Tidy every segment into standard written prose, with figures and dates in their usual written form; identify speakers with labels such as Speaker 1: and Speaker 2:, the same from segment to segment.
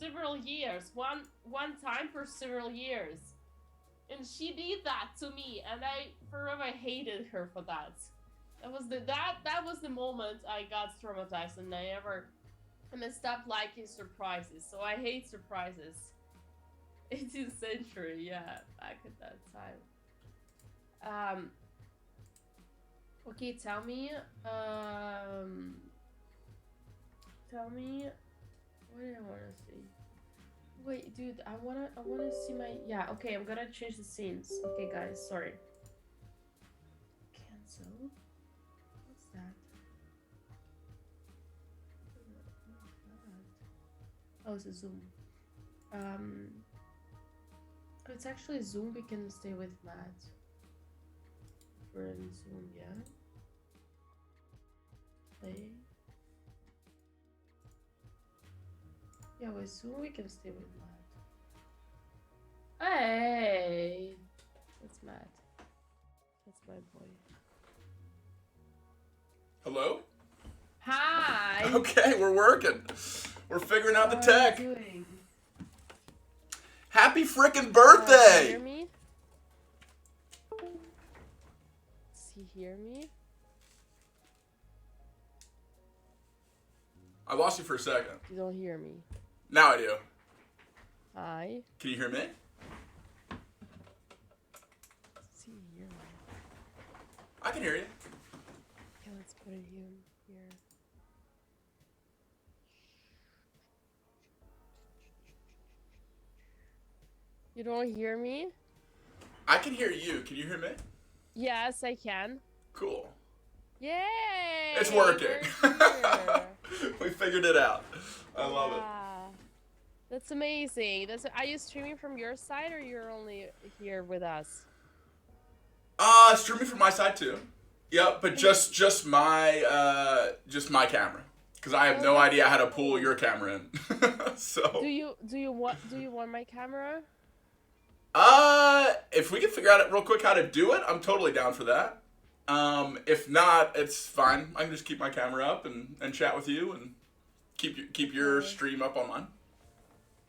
Speaker 1: several years. One time for several years. And she did that to me, and I forever hated her for that. That was the moment I got traumatized, and I stopped liking surprises. So I hate surprises. 18th century, yeah, back at that time. Okay, tell me, what do I want to see? Wait, dude, I wanna see my, yeah, okay, I'm gonna change the scenes. Okay, guys, sorry. Cancel? What's that? Oh, it's a Zoom. It's actually Zoom. We can stay with Matt. We're in Zoom, yeah. Play. Yeah, with Zoom we can stay with Matt. Hey, that's Matt. That's my boy.
Speaker 2: Hello?
Speaker 1: Hi.
Speaker 2: Okay, we're working. We're figuring out the tech.
Speaker 1: What are you doing?
Speaker 2: Happy frickin' birthday!
Speaker 1: Can you hear me? Does he hear me?
Speaker 2: I lost you for a second.
Speaker 1: You don't hear me.
Speaker 2: Now I do.
Speaker 1: Hi.
Speaker 2: Can you hear me?
Speaker 1: Does he hear me?
Speaker 2: I can hear you.
Speaker 1: Okay, let's put it here. You don't hear me?
Speaker 2: I can hear you. Can you hear me?
Speaker 1: Yes, I can.
Speaker 2: Cool.
Speaker 1: Yay!
Speaker 2: It's working. We figured it out. I love it.
Speaker 1: That's amazing. Are you streaming from your side or you're only here with us?
Speaker 2: Streaming from my side too. Yep, but just my camera, because I have no idea how to pull your camera in. So.
Speaker 1: Do you want my camera?
Speaker 2: If we can figure out real quick how to do it, I'm totally down for that. If not, it's fine. I can just keep my camera up and chat with you and keep your stream up on mine.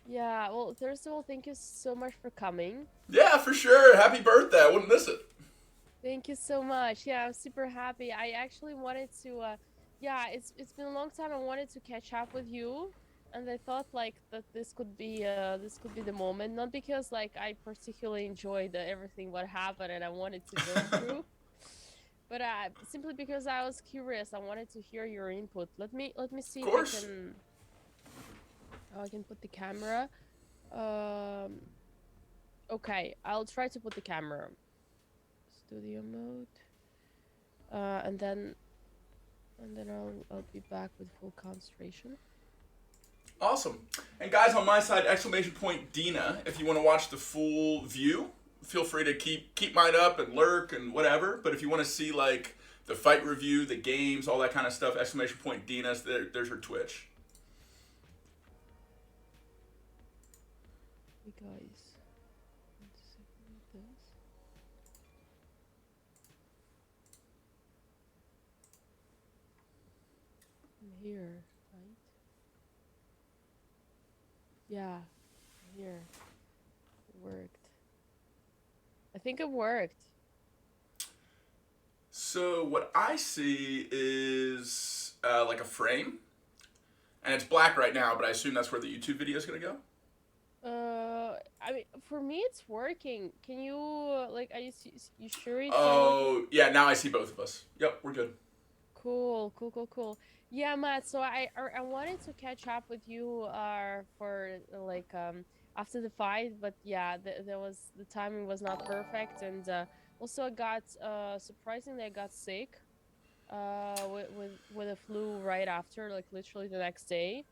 Speaker 1: Yeah, well, first of all, thank you so much for coming.
Speaker 2: Yeah, for sure. Happy birthday. I wouldn't miss it.
Speaker 1: Thank you so much. Yeah, I'm super happy. I actually wanted to, yeah, it's been a long time. I wanted to catch up with you, and I thought like that this could be the moment. Not because like I particularly enjoyed everything what happened and I wanted to go through, but simply because I was curious. I wanted to hear your input. Let me see if I can. Oh, I can put the camera. Okay, I'll try to put the camera. Studio mode. And then I'll be back with full concentration.
Speaker 2: Awesome. And guys, on my side, !DINA. If you want to watch the full view, feel free to keep mine up and lurk and whatever. But if you want to see like the fight review, the games, all that kind of stuff, !DINA. There's her Twitch.
Speaker 1: Hey guys. I'm here, right? Yeah, I'm here. It worked. I think it worked.
Speaker 2: So what I see is like a frame, and it's black right now, but I assume that's where the YouTube video is gonna go.
Speaker 1: I mean, for me it's working. Can you like? Are you sure it's?
Speaker 2: Oh yeah, now I see both of us. Yep, we're good.
Speaker 1: Cool. Yeah, Matt. So I wanted to catch up with you for like after the fight, but yeah, the timing was not perfect, and also I got surprisingly I got sick with a flu right after, like literally the next day,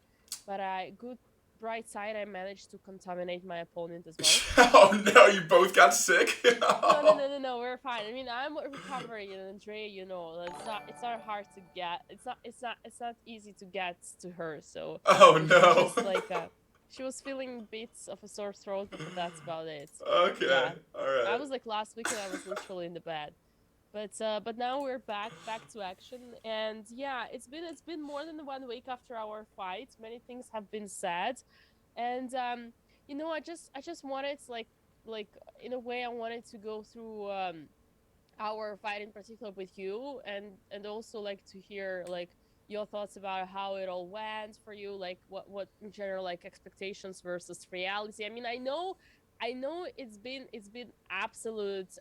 Speaker 1: but good bright side, I managed to contaminate my opponent as well.
Speaker 2: Oh no, you both got sick?
Speaker 1: No, we're fine. I mean, I'm recovering, and Andrea, you know, it's not hard to get. It's not easy to get to her. So.
Speaker 2: Oh no.
Speaker 1: Just like she was feeling bits of a sore throat, but that's about it.
Speaker 2: Okay.
Speaker 1: Yeah.
Speaker 2: All right.
Speaker 1: I was like last weekend, I was literally in the bed. But now we're back to action, and yeah, it's been more than 1 week after our fight. Many things have been said. And I just wanted like in a way I wanted to go through our fight in particular with you, and also like to hear like your thoughts about how it all went for you, like what in general, like expectations versus reality. I mean, I know it's been absolute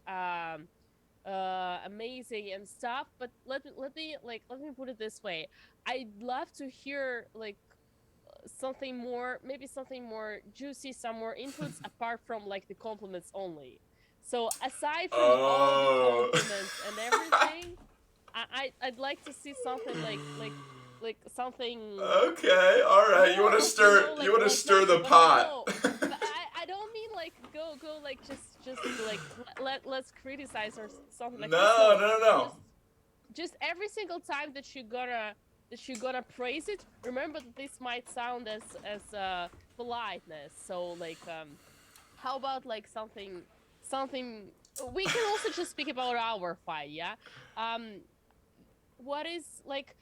Speaker 1: amazing and stuff, but let me put it this way. I'd love to hear like something more, maybe something more juicy, some more inputs apart from like the compliments only. So aside from all the
Speaker 2: Oh.
Speaker 1: compliments and everything, I'd like to see something like something.
Speaker 2: Okay, all right. You want to
Speaker 1: More,
Speaker 2: stir? You want to
Speaker 1: like
Speaker 2: stir
Speaker 1: not,
Speaker 2: the
Speaker 1: but
Speaker 2: pot?
Speaker 1: no, but I don't mean like go like just like let's criticize or something like this.
Speaker 2: No,
Speaker 1: No,
Speaker 2: no, no, no.
Speaker 1: just every single time that you're gonna praise it, remember that this might sound as politeness. So like how about like something we can also just speak about our fight, yeah. um what is like,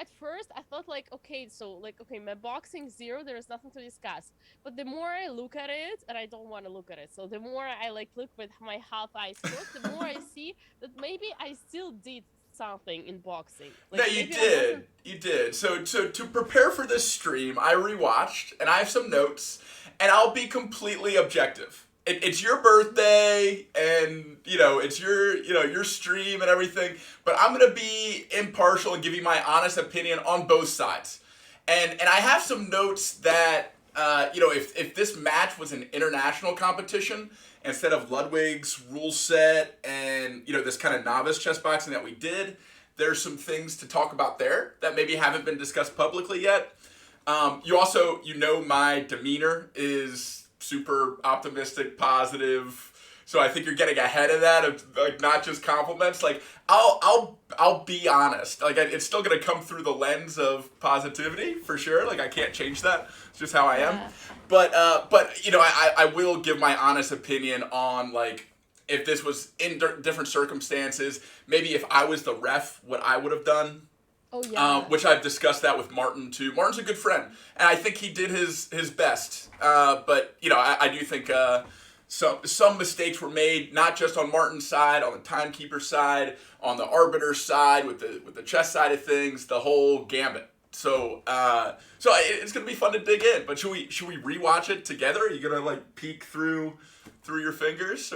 Speaker 1: at first I thought like, okay, so like, okay, my boxing zero, there is nothing to discuss. But the more I look at it, and I don't want to look at it, so the more I like look with my half eyes closed, the more I see that maybe I still did something in boxing,
Speaker 2: No,
Speaker 1: like
Speaker 2: you
Speaker 1: maybe I wasn't.
Speaker 2: did. You did. So to prepare for this stream, I rewatched and I have some notes, and I'll be completely objective. It's your birthday, and it's your stream and everything. But I'm gonna be impartial and give you my honest opinion on both sides. And I have some notes that if this match was an international competition instead of Ludwig's rule set and this kind of novice chess boxing that we did, there's some things to talk about there that maybe haven't been discussed publicly yet. My demeanor is super optimistic, positive. So I think you're getting ahead of that, of like not just compliments. Like I'll be honest. Like it's still gonna come through the lens of positivity for sure. Like I can't change that. It's just how I am.
Speaker 1: Yeah.
Speaker 2: But I will give my honest opinion on like if this was in different circumstances. Maybe if I was the ref, what I would have done.
Speaker 1: Oh yeah.
Speaker 2: Which I've discussed that with Martin too. Martin's a good friend, and I think he did his best. But I do think some mistakes were made, not just on Martin's side, on the timekeeper side, on the arbiter side, with the chess side of things, the whole gambit. So it's gonna be fun to dig in. But should we rewatch it together? Are you gonna like peek through your fingers,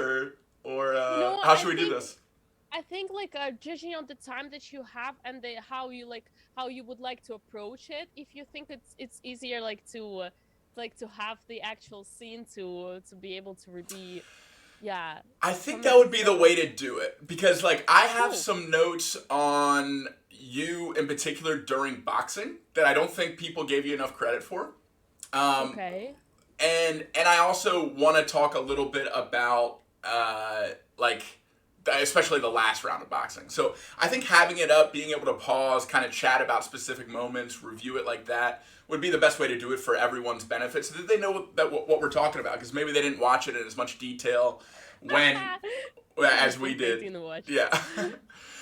Speaker 2: or how should we do this?
Speaker 1: I think like judging on the time that you have and how you would like to approach it, if you think it's easier like to have the actual scene to be able to be, yeah,
Speaker 2: I think that
Speaker 1: comment
Speaker 2: would be the way to do it because like I have
Speaker 1: cool.
Speaker 2: some notes on you in particular during boxing that I don't think people gave you enough credit for.
Speaker 1: Okay.
Speaker 2: And I also want to talk a little bit about like especially the last round of boxing. So I think having it up, being able to pause, kind of chat about specific moments, review it like that would be the best way to do it for everyone's benefit, so that they know what we're talking about. Because maybe they didn't watch it in as much detail as we did. Yeah.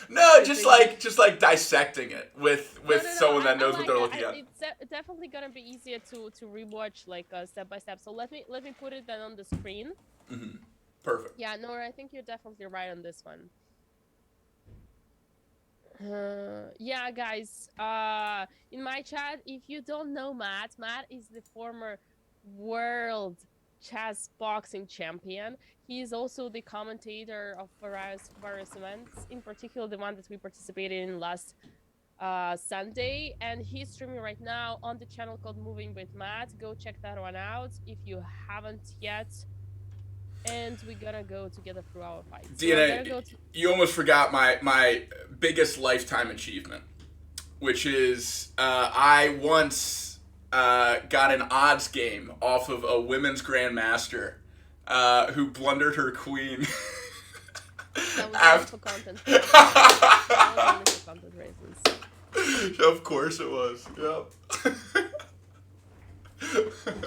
Speaker 2: No, just like dissecting it with
Speaker 1: No,
Speaker 2: someone that
Speaker 1: I
Speaker 2: knows what
Speaker 1: like
Speaker 2: they're
Speaker 1: that.
Speaker 2: looking at.
Speaker 1: It's definitely gonna be easier to rewatch like step by step. So let me put it then on the screen.
Speaker 2: Mm-hmm. Perfect.
Speaker 1: Yeah, no, I think you're definitely right on this one. Yeah, guys. In my chat, if you don't know Matt is the former world chess boxing champion. He is also the commentator of various events, in particular the one that we participated in last Sunday, and he's streaming right now on the channel called Moving with Matt. Go check that one out if you haven't yet. And we're gonna go together through our fights.
Speaker 2: DINA,
Speaker 1: So
Speaker 2: you almost forgot my biggest lifetime achievement, which is I once got an odds game off of a women's grandmaster who blundered her queen.
Speaker 1: that was only for content reasons. That was only for content reasons.
Speaker 2: Of course it was. Yep.
Speaker 1: Yeah,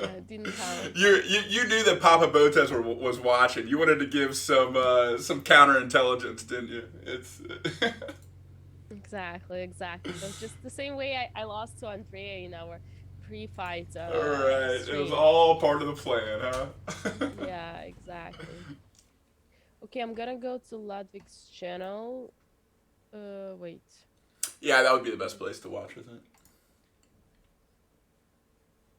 Speaker 1: it didn't count.
Speaker 2: You knew that Papa Botez was watching. You wanted to give some counterintelligence, didn't you? It's
Speaker 1: Exactly. It was just the same way I lost to Andrea in our pre-fight
Speaker 2: all right. It was
Speaker 1: stream.
Speaker 2: all all part of the plan, huh?
Speaker 1: Yeah, exactly. Okay, I'm gonna go to Ludwig's channel. Wait.
Speaker 2: Yeah, that would be the best place to watch, I think.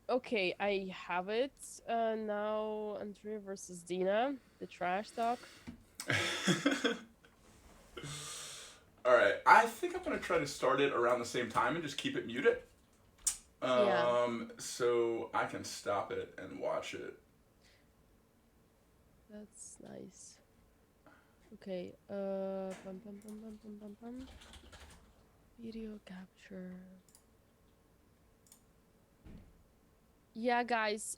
Speaker 1: Okay, I have it. Now Andrea versus Dina, the trash talk.
Speaker 2: All right, I think I'm gonna try to start it around the same time and just keep it muted.
Speaker 1: Yeah.
Speaker 2: So I can stop it and watch it.
Speaker 1: That's nice. Okay. Bum, bum, bum, bum, bum, bum, bum. Video capture. Yeah, guys.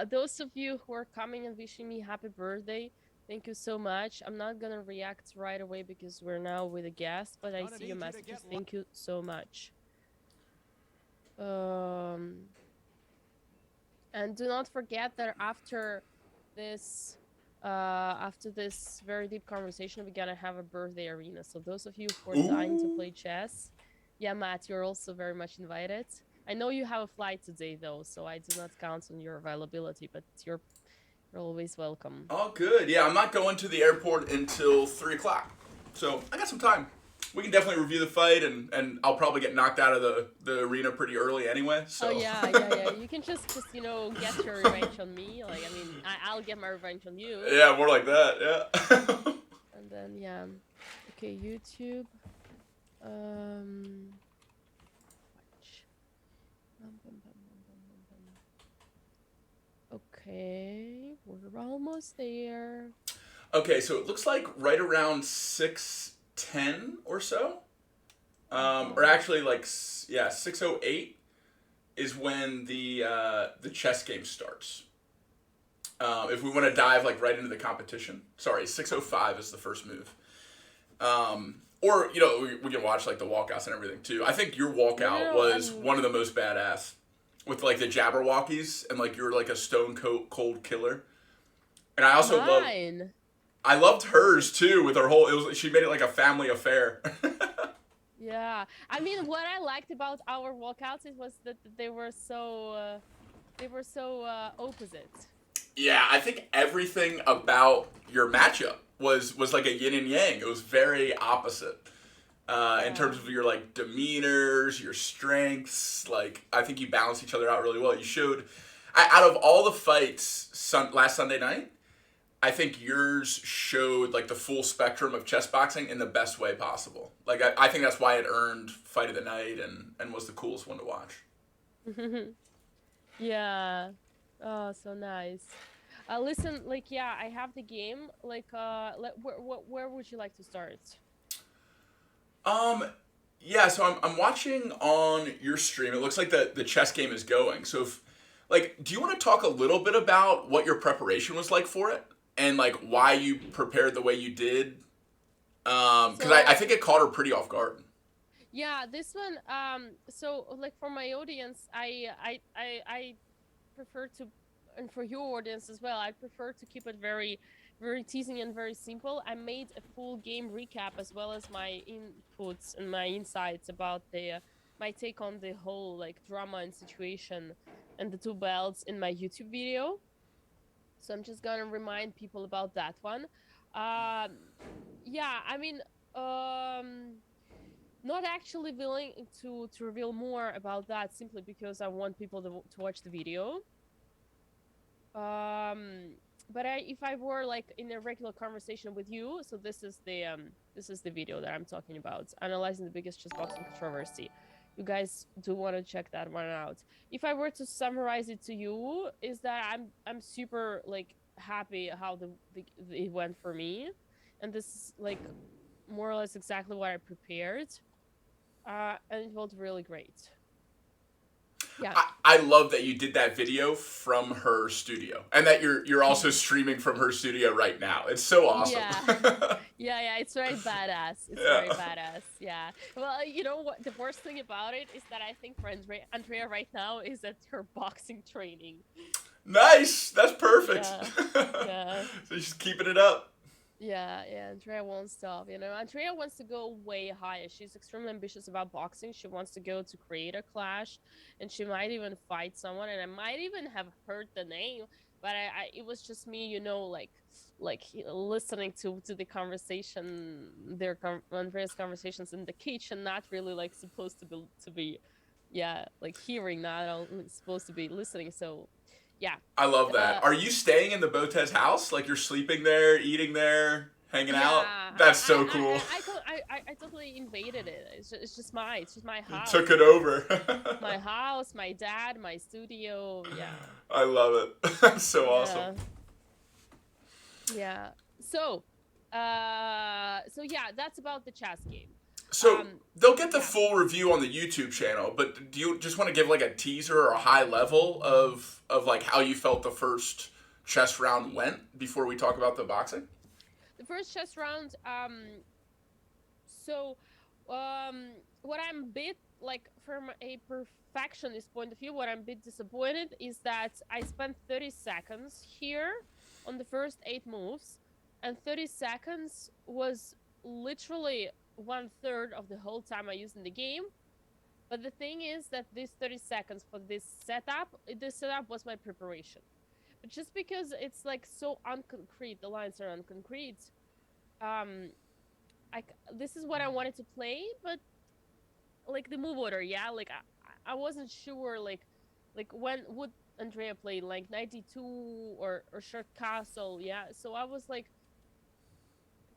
Speaker 1: Those of you who are coming and wishing me happy birthday, thank you so much. I'm not gonna react right away because we're now with a guest, but I see your messages. Thank you so much. And do not forget that after this very deep conversation, we're gonna have a birthday arena. So those of you who are dying to play chess, yeah, Matt, you're also very much invited. I know you have a flight today though, so I do not count on your availability, but you're always welcome.
Speaker 2: Oh, good. Yeah, I'm not going to the airport until 3 o'clock, so I got some time. We can definitely review the fight, and I'll probably get knocked out of the arena pretty early anyway. So.
Speaker 1: Oh yeah. You can just get your revenge on me. Like, I mean, I'll get my revenge on you.
Speaker 2: Yeah, more like that. Yeah.
Speaker 1: And then yeah, okay, YouTube. Okay, we're almost there.
Speaker 2: Okay, so it looks like right around 6:10 or so, or actually like 6:08 is when the chess game starts. If we want to dive like right into the competition, sorry, 6:05 is the first move. Or we can watch like the walkouts and everything too. I think your walkout was one of the most badass, with like the Jabberwockies and like you're like a stone cold killer. And I also loved hers too with her whole. She made it like a family affair.
Speaker 1: Yeah, I mean, what I liked about our walkouts was that they were so opposite.
Speaker 2: Yeah, I think everything about your matchup was like a yin and yang. It was very opposite in terms of your like demeanors, your strengths. Like I think you balanced each other out really well. You showed out of all the fights last Sunday night, I think yours showed like the full spectrum of chess boxing in the best way possible. Like I think that's why it earned Fight of the Night and was the coolest one to watch.
Speaker 1: Yeah. Oh, so nice. Listen, like, yeah, I have the game. Like, where would you like to start?
Speaker 2: Yeah, so I'm watching on your stream. It looks like the chess game is going. So if, like, do you want to talk a little bit about what your preparation was like for it? And, like, why you prepared the way you did? Because I think it caught her pretty off guard.
Speaker 1: Yeah, this one, so, like, for my audience, I prefer to, and for your audience as well, I prefer to keep it very, very teasing and very simple. I made a full game recap as well as my inputs and my insights about my take on the whole, like, drama and situation and the two belts in my YouTube video. So I'm just gonna remind people about that one. Yeah, I mean, not actually willing to reveal more about that simply because I want people to watch the video. But if I were like in a regular conversation with you, so this is the video that I'm talking about, analyzing the biggest chess boxing controversy. You guys do want to check that one out. If I were to summarize it to you, is that I'm super like happy how it went for me, and this is like more or less exactly what I prepared, and it felt really great. Yeah,
Speaker 2: I love that you did that video from her studio, and that you're also streaming from her studio right now. It's so awesome.
Speaker 1: Yeah, it's very badass. It's very badass. Yeah. Well, you know what? The worst thing about it is that I think for Andrea right now is at her boxing training.
Speaker 2: Nice. That's perfect.
Speaker 1: Yeah.
Speaker 2: So she's keeping it up.
Speaker 1: Yeah, Andrea won't stop. You know, Andrea wants to go way higher. She's extremely ambitious about boxing. She wants to go to create a clash, and she might even fight someone. And I might even have heard the name, but it was just me, you know, listening to the conversation, Andrea's conversations in the kitchen, not really like supposed to be, yeah, like hearing, not only supposed to be listening. So, yeah,
Speaker 2: I love that.
Speaker 1: uh,
Speaker 2: Are you staying in the Botez house? Like you're sleeping there, eating there, hanging
Speaker 1: yeah,
Speaker 2: out? That's so cool.
Speaker 1: I totally invaded it. It's just my
Speaker 2: You
Speaker 1: house.
Speaker 2: took it over.
Speaker 1: My house, my dad, my studio. Yeah,
Speaker 2: I love it. That's so awesome.
Speaker 1: yeah, yeah. So, so yeah, that's about the chess game.
Speaker 2: So they'll get the
Speaker 1: Yeah,
Speaker 2: full review on the YouTube channel, but do you just want to give like a teaser or a high level of like how you felt the first chess round went before we talk about the boxing?
Speaker 1: the first chess round. So, what I'm a bit like from a perfectionist point of view, what I'm a bit disappointed is that I spent 30 seconds here on the first 8 moves, and 30 seconds was literally 1/3 of the whole time I used in the game. But the thing is that this 30 seconds for this setup was my preparation. But just because it's like so unconcrete, the lines are unconcrete, um, this is what I wanted to play, but like the move order, yeah, like I wasn't sure like when would Andrea play like 92 or short castle, yeah. So I was like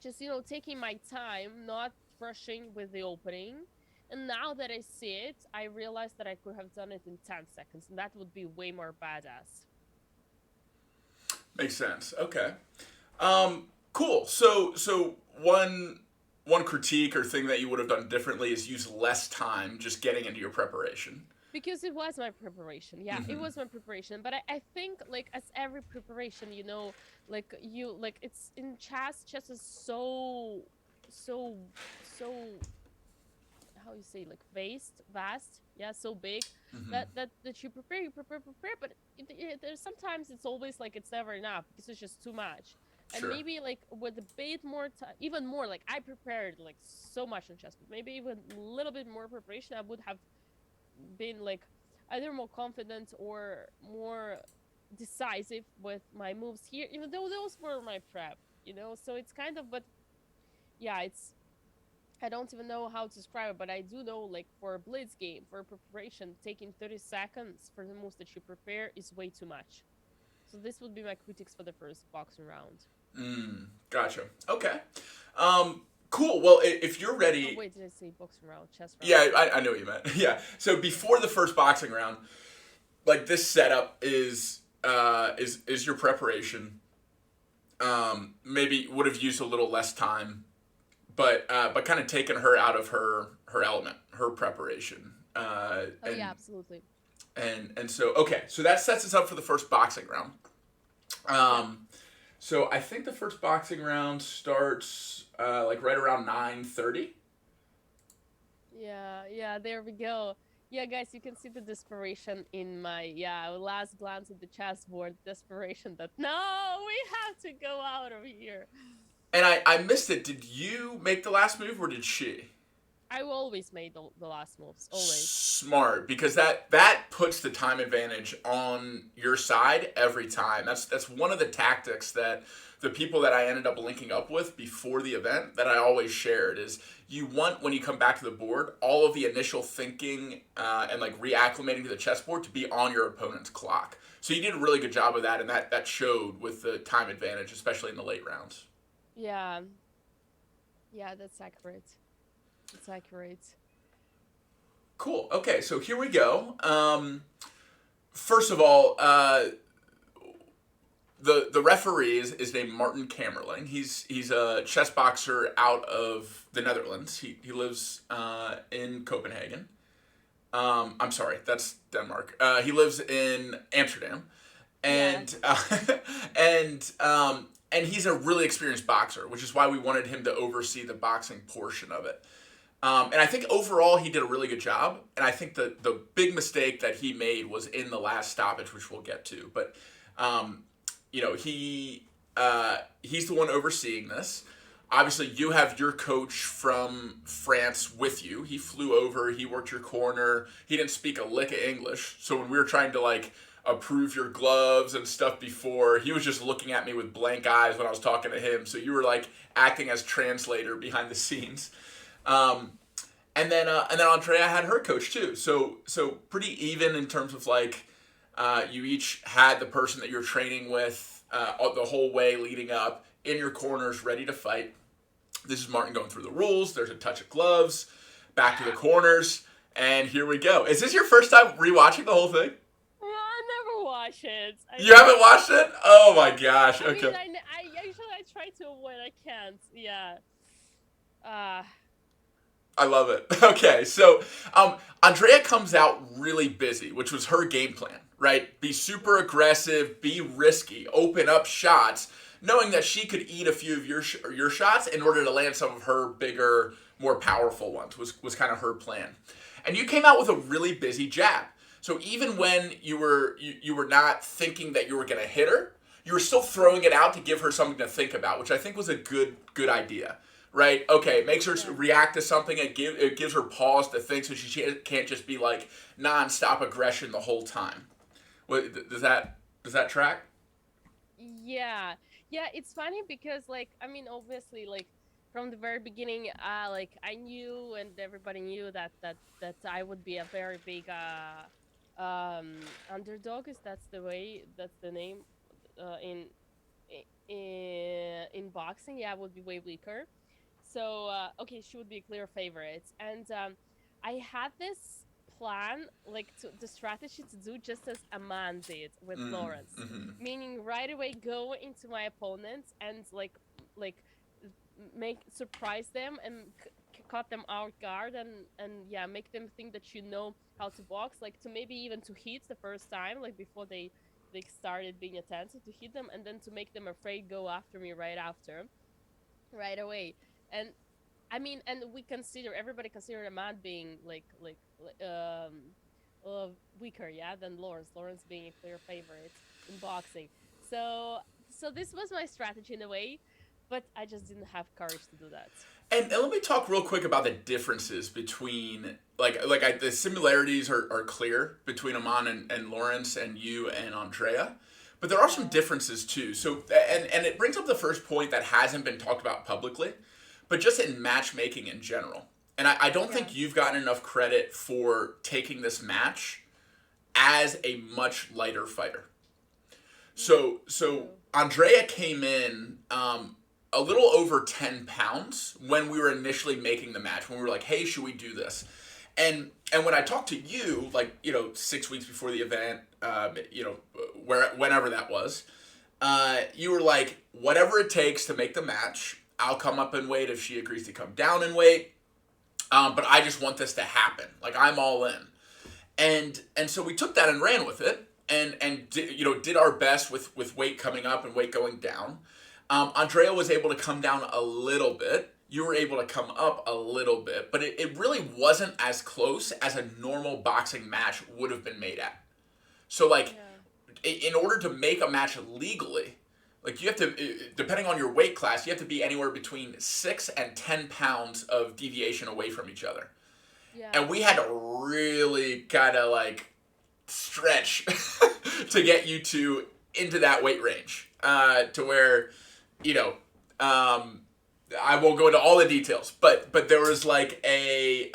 Speaker 1: just taking my time, not rushing with the opening. And now that I see it, I realize that I could have done it in 10 seconds, and that would be way more badass.
Speaker 2: Makes sense. Okay. Cool. So one critique or thing that you would have done differently is use less time just getting into your preparation.
Speaker 1: Because it was my preparation, yeah, it was my preparation. But I think like as every preparation, like you like it's in chess is so so how you say, like vast, yeah, so big that you prepare, but there's sometimes it's always like it's never enough because it's just too much. And
Speaker 2: Sure.
Speaker 1: maybe like with a bit more time, even more, like I prepared like so much in chess, but maybe even a little bit more preparation, I would have been like either more confident or more decisive with my moves here, even though those were my prep. So it's kind of, but yeah, it's I don't even know how to describe it, but I do know, like, for a blitz game, for preparation, taking 30 seconds for the moves that you prepare is way too much. So this would be my critiques for the first boxing round.
Speaker 2: Gotcha. Okay. Cool. Well, if you're
Speaker 1: Oh,
Speaker 2: ready,
Speaker 1: wait, did I say boxing round? Chess round.
Speaker 2: yeah, I know what you meant. Yeah. So before the first boxing round, like this setup is your preparation. Maybe would have used a little less time, but kind of taken her out of her element, her preparation.
Speaker 1: Oh, yeah, absolutely.
Speaker 2: And so okay, so that sets us up for the first boxing round.
Speaker 1: Yeah.
Speaker 2: So I think the first boxing round starts like right around 9:30.
Speaker 1: Yeah, there we go. Yeah, guys, you can see the desperation in my, last glance at the chessboard. Desperation that, no, we have to go out of here.
Speaker 2: And I missed it. Did you make the last move or did she?
Speaker 1: I always made the last moves, always.
Speaker 2: Smart, because that puts the time advantage on your side every time. That's one of the tactics that the people that I ended up linking up with before the event that I always shared is you want, when you come back to the board, all of the initial thinking and like reacclimating to the chessboard to be on your opponent's clock. So you did a really good job of that, and that showed with the time advantage, especially in the late rounds.
Speaker 1: Yeah, yeah, that's accurate. It's accurate.
Speaker 2: Cool. Okay, so here we go. First of all, the referee is named Martin Kamerling. He's a chess boxer out of the Netherlands. He lives in Copenhagen. I'm sorry, that's Denmark. He lives in Amsterdam,
Speaker 1: Yeah.
Speaker 2: and and he's a really experienced boxer, which is why we wanted him to oversee the boxing portion of it. And I think overall he did a really good job. And I think the big mistake that he made was in the last stoppage, which we'll get to. But he he's the one overseeing this. Obviously, you have your coach from France with you. He flew over. He worked your corner. He didn't speak a lick of English. So when we were trying to like approve your gloves and stuff before, he was just looking at me with blank eyes when I was talking to him. So you were like acting as translator behind the scenes. And then Andrea had her coach too. So pretty even in terms of like you each had the person that you're training with the whole way leading up in your corners, ready to fight. This is Martin going through the rules. There's a touch of gloves, back to the corners, and here we go. Is this your first time rewatching the whole thing?
Speaker 1: I never watch it.
Speaker 2: You haven't watched it? Oh my gosh. Okay.
Speaker 1: I mean, I try to avoid. I can't. Yeah.
Speaker 2: I love it. Okay, so Andrea comes out really busy, which was her game plan, right? Be super aggressive, be risky, open up shots, knowing that she could eat a few of your shots in order to land some of her bigger, more powerful ones, was kind of her plan. And you came out with a really busy jab. So even when you were not thinking that you were going to hit her, you were still throwing it out to give her something to think about, which I think was a good idea. Right? Okay, it makes her react to something. It gives her pause to think, so she can't just be like nonstop aggression the whole time. Does that track?
Speaker 1: Yeah. Yeah, it's funny because like I mean obviously like from the very beginning like I knew and everybody knew that I would be a very big underdog, is that's the name in boxing. Yeah, I would be way weaker. So okay, she would be a clear favorite, and I had this plan, like the strategy to do just as Aman did with Lawrence, meaning right away go into my opponents and like make surprise them and caught them out guard, and yeah, make them think that you know how to box, like to maybe even to hit the first time, like before they started being attentive, to hit them, and then to make them afraid, go after me right away. And I mean, and everybody considered Ahmad being weaker, yeah, than Lawrence being a clear favorite in boxing. So this was my strategy in a way, but I just didn't have courage to do that.
Speaker 2: And let me talk real quick about the differences between the similarities are clear between Aman and Lawrence and you and Andrea. But there are some differences too. So and it brings up the first point that hasn't been talked about publicly, but just in matchmaking in general. And I don't think you've gotten enough credit for taking this match as a much lighter fighter. So Andrea came in a little over 10 pounds when we were initially making the match, when we were like, hey, should we do this? And when I talked to you, 6 weeks before the event, whenever that was, you were like, whatever it takes to make the match, I'll come up in weight if she agrees to come down in weight. But I just want this to happen. Like, I'm all in. And so we took that and ran with it and did our best with weight coming up and weight going down. Andrea was able to come down a little bit. You were able to come up a little bit, but it really wasn't as close as a normal boxing match would have been made at. So, in order to make a match legally, you have to, depending on your weight class, you have to be anywhere between 6 and 10 pounds of deviation away from each other. Yeah. And we had to really kind of stretch to get you two into that weight range, to where, I won't go into all the details, but there was a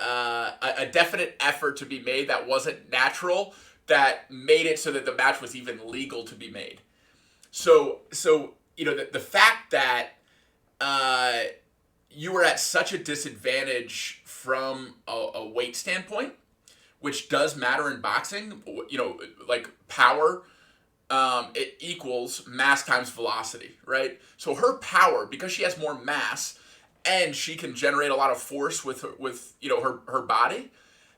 Speaker 2: definite effort to be made that wasn't natural, that made it so that the match was even legal to be made. So the fact that you were at such a disadvantage from a weight standpoint, which does matter in boxing, power, it equals mass times velocity, right? So her power, because she has more mass and she can generate a lot of force with her body,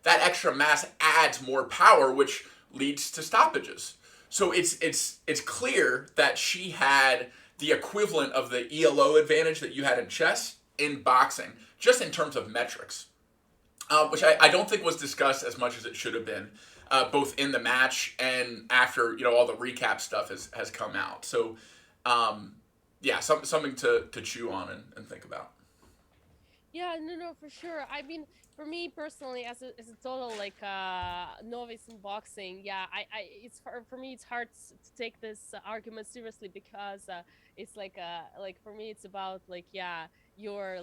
Speaker 2: that extra mass adds more power, which leads to stoppages. So it's clear that she had the equivalent of the ELO advantage that you had in chess in boxing, just in terms of metrics, which I don't think was discussed as much as it should have been, both in the match and after all the recap stuff has come out. So yeah, something to chew on and think about.
Speaker 1: Yeah, no, no, for sure. I mean, for me personally, as a total like novice in boxing, yeah, it's for me it's hard to take this argument seriously because it's like for me it's about like yeah your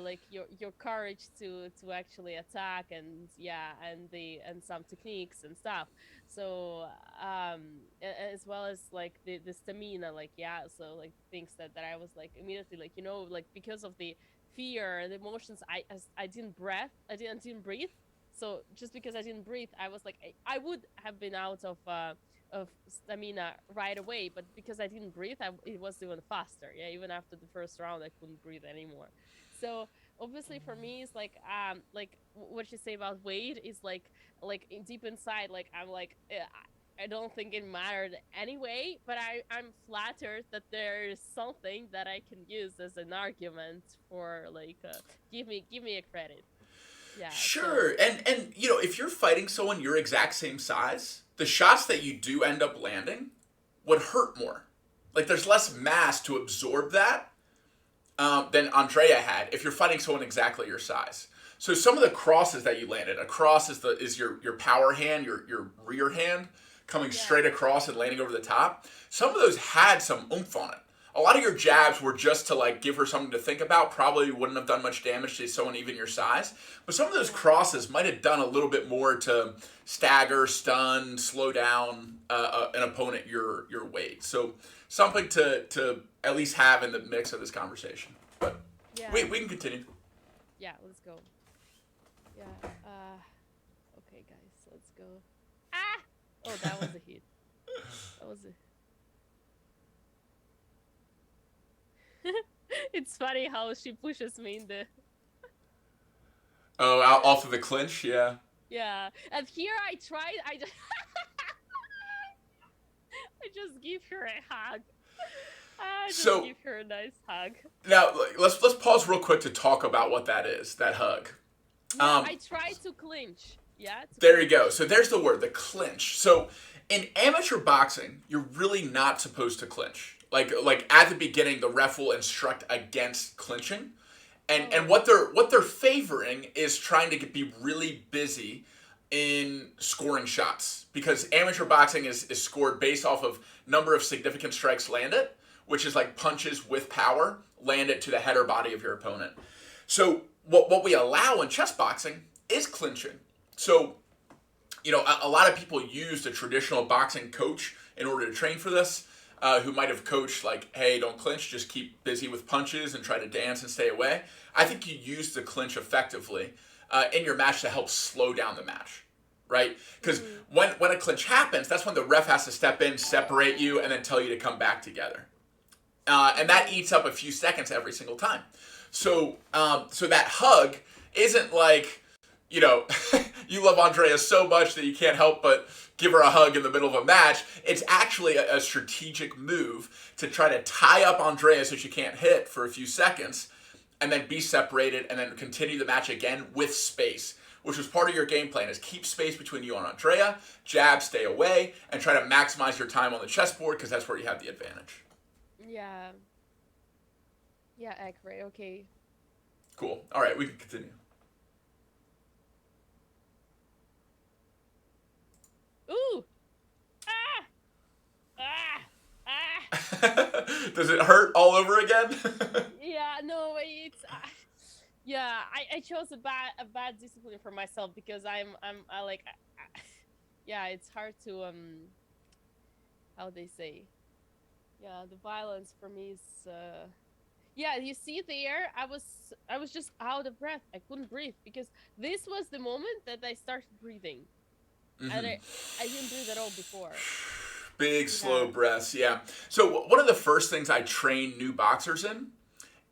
Speaker 1: courage to actually attack and yeah and some techniques and stuff. So as well as like the stamina, like yeah, so like things that I was like immediately like like because of the fear, the emotions. I didn't breath. I didn't breathe. So just because I didn't breathe, I was like I would have been out of stamina right away. But because I didn't breathe, it was even faster. Yeah, even after the first round, I couldn't breathe anymore. So obviously for me, it's like what you say about weight is like deep inside, like I'm like I don't think it mattered anyway, but I'm flattered that there is something that I can use as an argument for like give me a credit. Yeah, so
Speaker 2: Sure, and if you're fighting someone your exact same size, the shots that you do end up landing would hurt more. Like there's less mass to absorb that than Andrea had if you're fighting someone exactly your size. So some of the crosses that you landed, a cross is your power hand, your rear hand coming
Speaker 1: yeah.
Speaker 2: straight across and landing over the top. Some of those had some oomph on it. A lot of your jabs were just to like give her something to think about. Probably wouldn't have done much damage to someone even your size. But some of those crosses might have done a little bit more to stagger, stun, slow down an opponent your weight. So something to at least have in the mix of this conversation. But
Speaker 1: Yeah.
Speaker 2: we can continue.
Speaker 1: Yeah, let's go. Yeah. Okay guys, let's go. Ah! Oh, that was a hit. That was a It's funny how she pushes me in the
Speaker 2: Oh, off of the clinch, yeah.
Speaker 1: yeah. And here I tried I just give her a hug. I just
Speaker 2: So
Speaker 1: give her a nice hug.
Speaker 2: now let's pause real quick to talk about what that is, that hug.
Speaker 1: Yeah, I tried to clinch. Yeah, to
Speaker 2: There you
Speaker 1: clinch.
Speaker 2: go. So there's the word, the clinch. So in amateur boxing, you're really not supposed to clinch. Like at the beginning, the ref will instruct against clinching, and
Speaker 1: Oh.
Speaker 2: what they're favoring is trying to be really busy in scoring shots because amateur boxing is scored based off of number of significant strikes landed, which is like punches with power landed to the head or body of your opponent. So what we allow in chess boxing is clinching. So a lot of people use the traditional boxing coach in order to train for this, who might have coached like, hey, don't clinch, just keep busy with punches and try to dance and stay away. I think you use the clinch effectively in your match to help slow down the match, right? Because when a clinch happens, that's when the ref has to step in, separate you, and then tell you to come back together. And that eats up a few seconds every single time. So that hug isn't like, you love Andrea so much that you can't help but give her a hug in the middle of a match. It's actually a strategic move to try to tie up Andrea so she can't hit for a few seconds and then be separated and then continue the match again with space, which was part of your game plan, is keep space between you and Andrea, jab, stay away, and try to maximize your time on the chessboard because that's where you have the advantage.
Speaker 1: Yeah. Yeah, accurate. Okay.
Speaker 2: Cool. All right, we can continue.
Speaker 1: Ooh. Ah. Ah. Ah.
Speaker 2: Does it hurt all over again?
Speaker 1: Yeah, no, it's yeah, I chose a bad discipline for myself because I like yeah, it's hard to how they say. Yeah, the violence for me is yeah, you see there, I was just out of breath. I couldn't breathe because this was the moment that I started breathing. And I didn't breathe at all before.
Speaker 2: Big, slow
Speaker 1: Yeah.
Speaker 2: breaths, yeah. So one of the first things I train new boxers in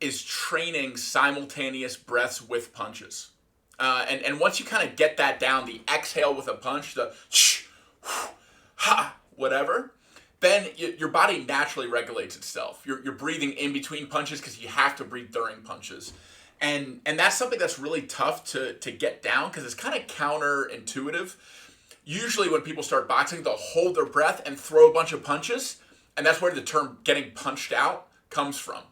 Speaker 2: is training simultaneous breaths with punches. And once you kind of get that down, the exhale with a punch, the shh, ha, whatever, then your body naturally regulates itself. You're breathing in between punches because you have to breathe during punches. And that's something that's really tough to get down because it's kind of counterintuitive. Usually when people start boxing, they'll hold their breath and throw a bunch of punches. And that's where the term getting punched out comes from.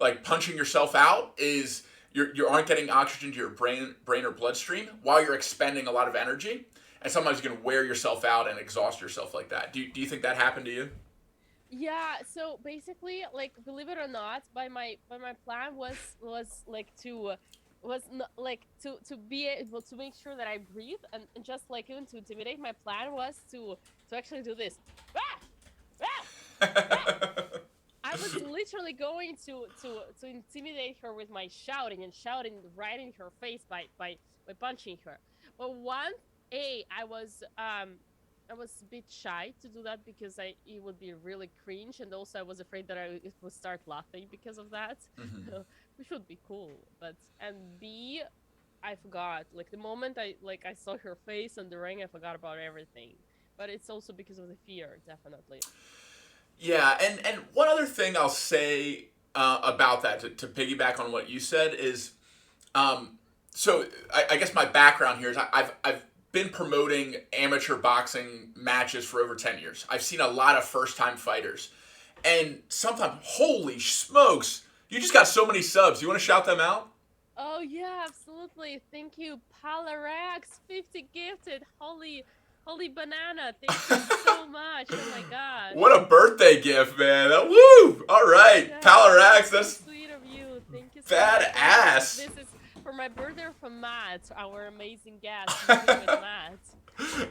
Speaker 2: like punching yourself out is you aren't getting oxygen to your brain or bloodstream while you're expending a lot of energy, and sometimes you can wear yourself out and exhaust yourself like that. Do you think that happened to you?
Speaker 1: Yeah, so basically, like, believe it or not, by my plan was like to was not, like to be able to make sure that I breathe, and just like even to intimidate. My plan was to actually do this. Ah! Ah! Ah! I was literally going to intimidate her with my shouting and shouting right in her face by punching her. But one, I was a bit shy to do that because I it would be really cringe, and also I was afraid that I would start laughing because of that,
Speaker 2: Mm-hmm.
Speaker 1: which would be cool. But and B, I forgot. Like the moment I saw her face on the ring, I forgot about everything. But it's also because of the fear, definitely.
Speaker 2: Yeah, and one other thing I'll say about that to piggyback on what you said is, um, so I guess my background here is I've been promoting amateur boxing matches for over 10 years. I've seen a lot of first time fighters, and sometimes, holy smokes, you just got so many subs. You want to shout them out?
Speaker 1: Oh yeah, absolutely. Thank you, Palarax, 50 gifted. Holy banana. Thank you so much. Oh my gosh.
Speaker 2: What a birthday gift, man! Woo! All right,
Speaker 1: Yeah,
Speaker 2: Palarax,
Speaker 1: that's so
Speaker 2: that's
Speaker 1: sweet of you. Thank you so much. Yeah,
Speaker 2: badass.
Speaker 1: this is for my birthday from Matt, our amazing guest. His name is Matt.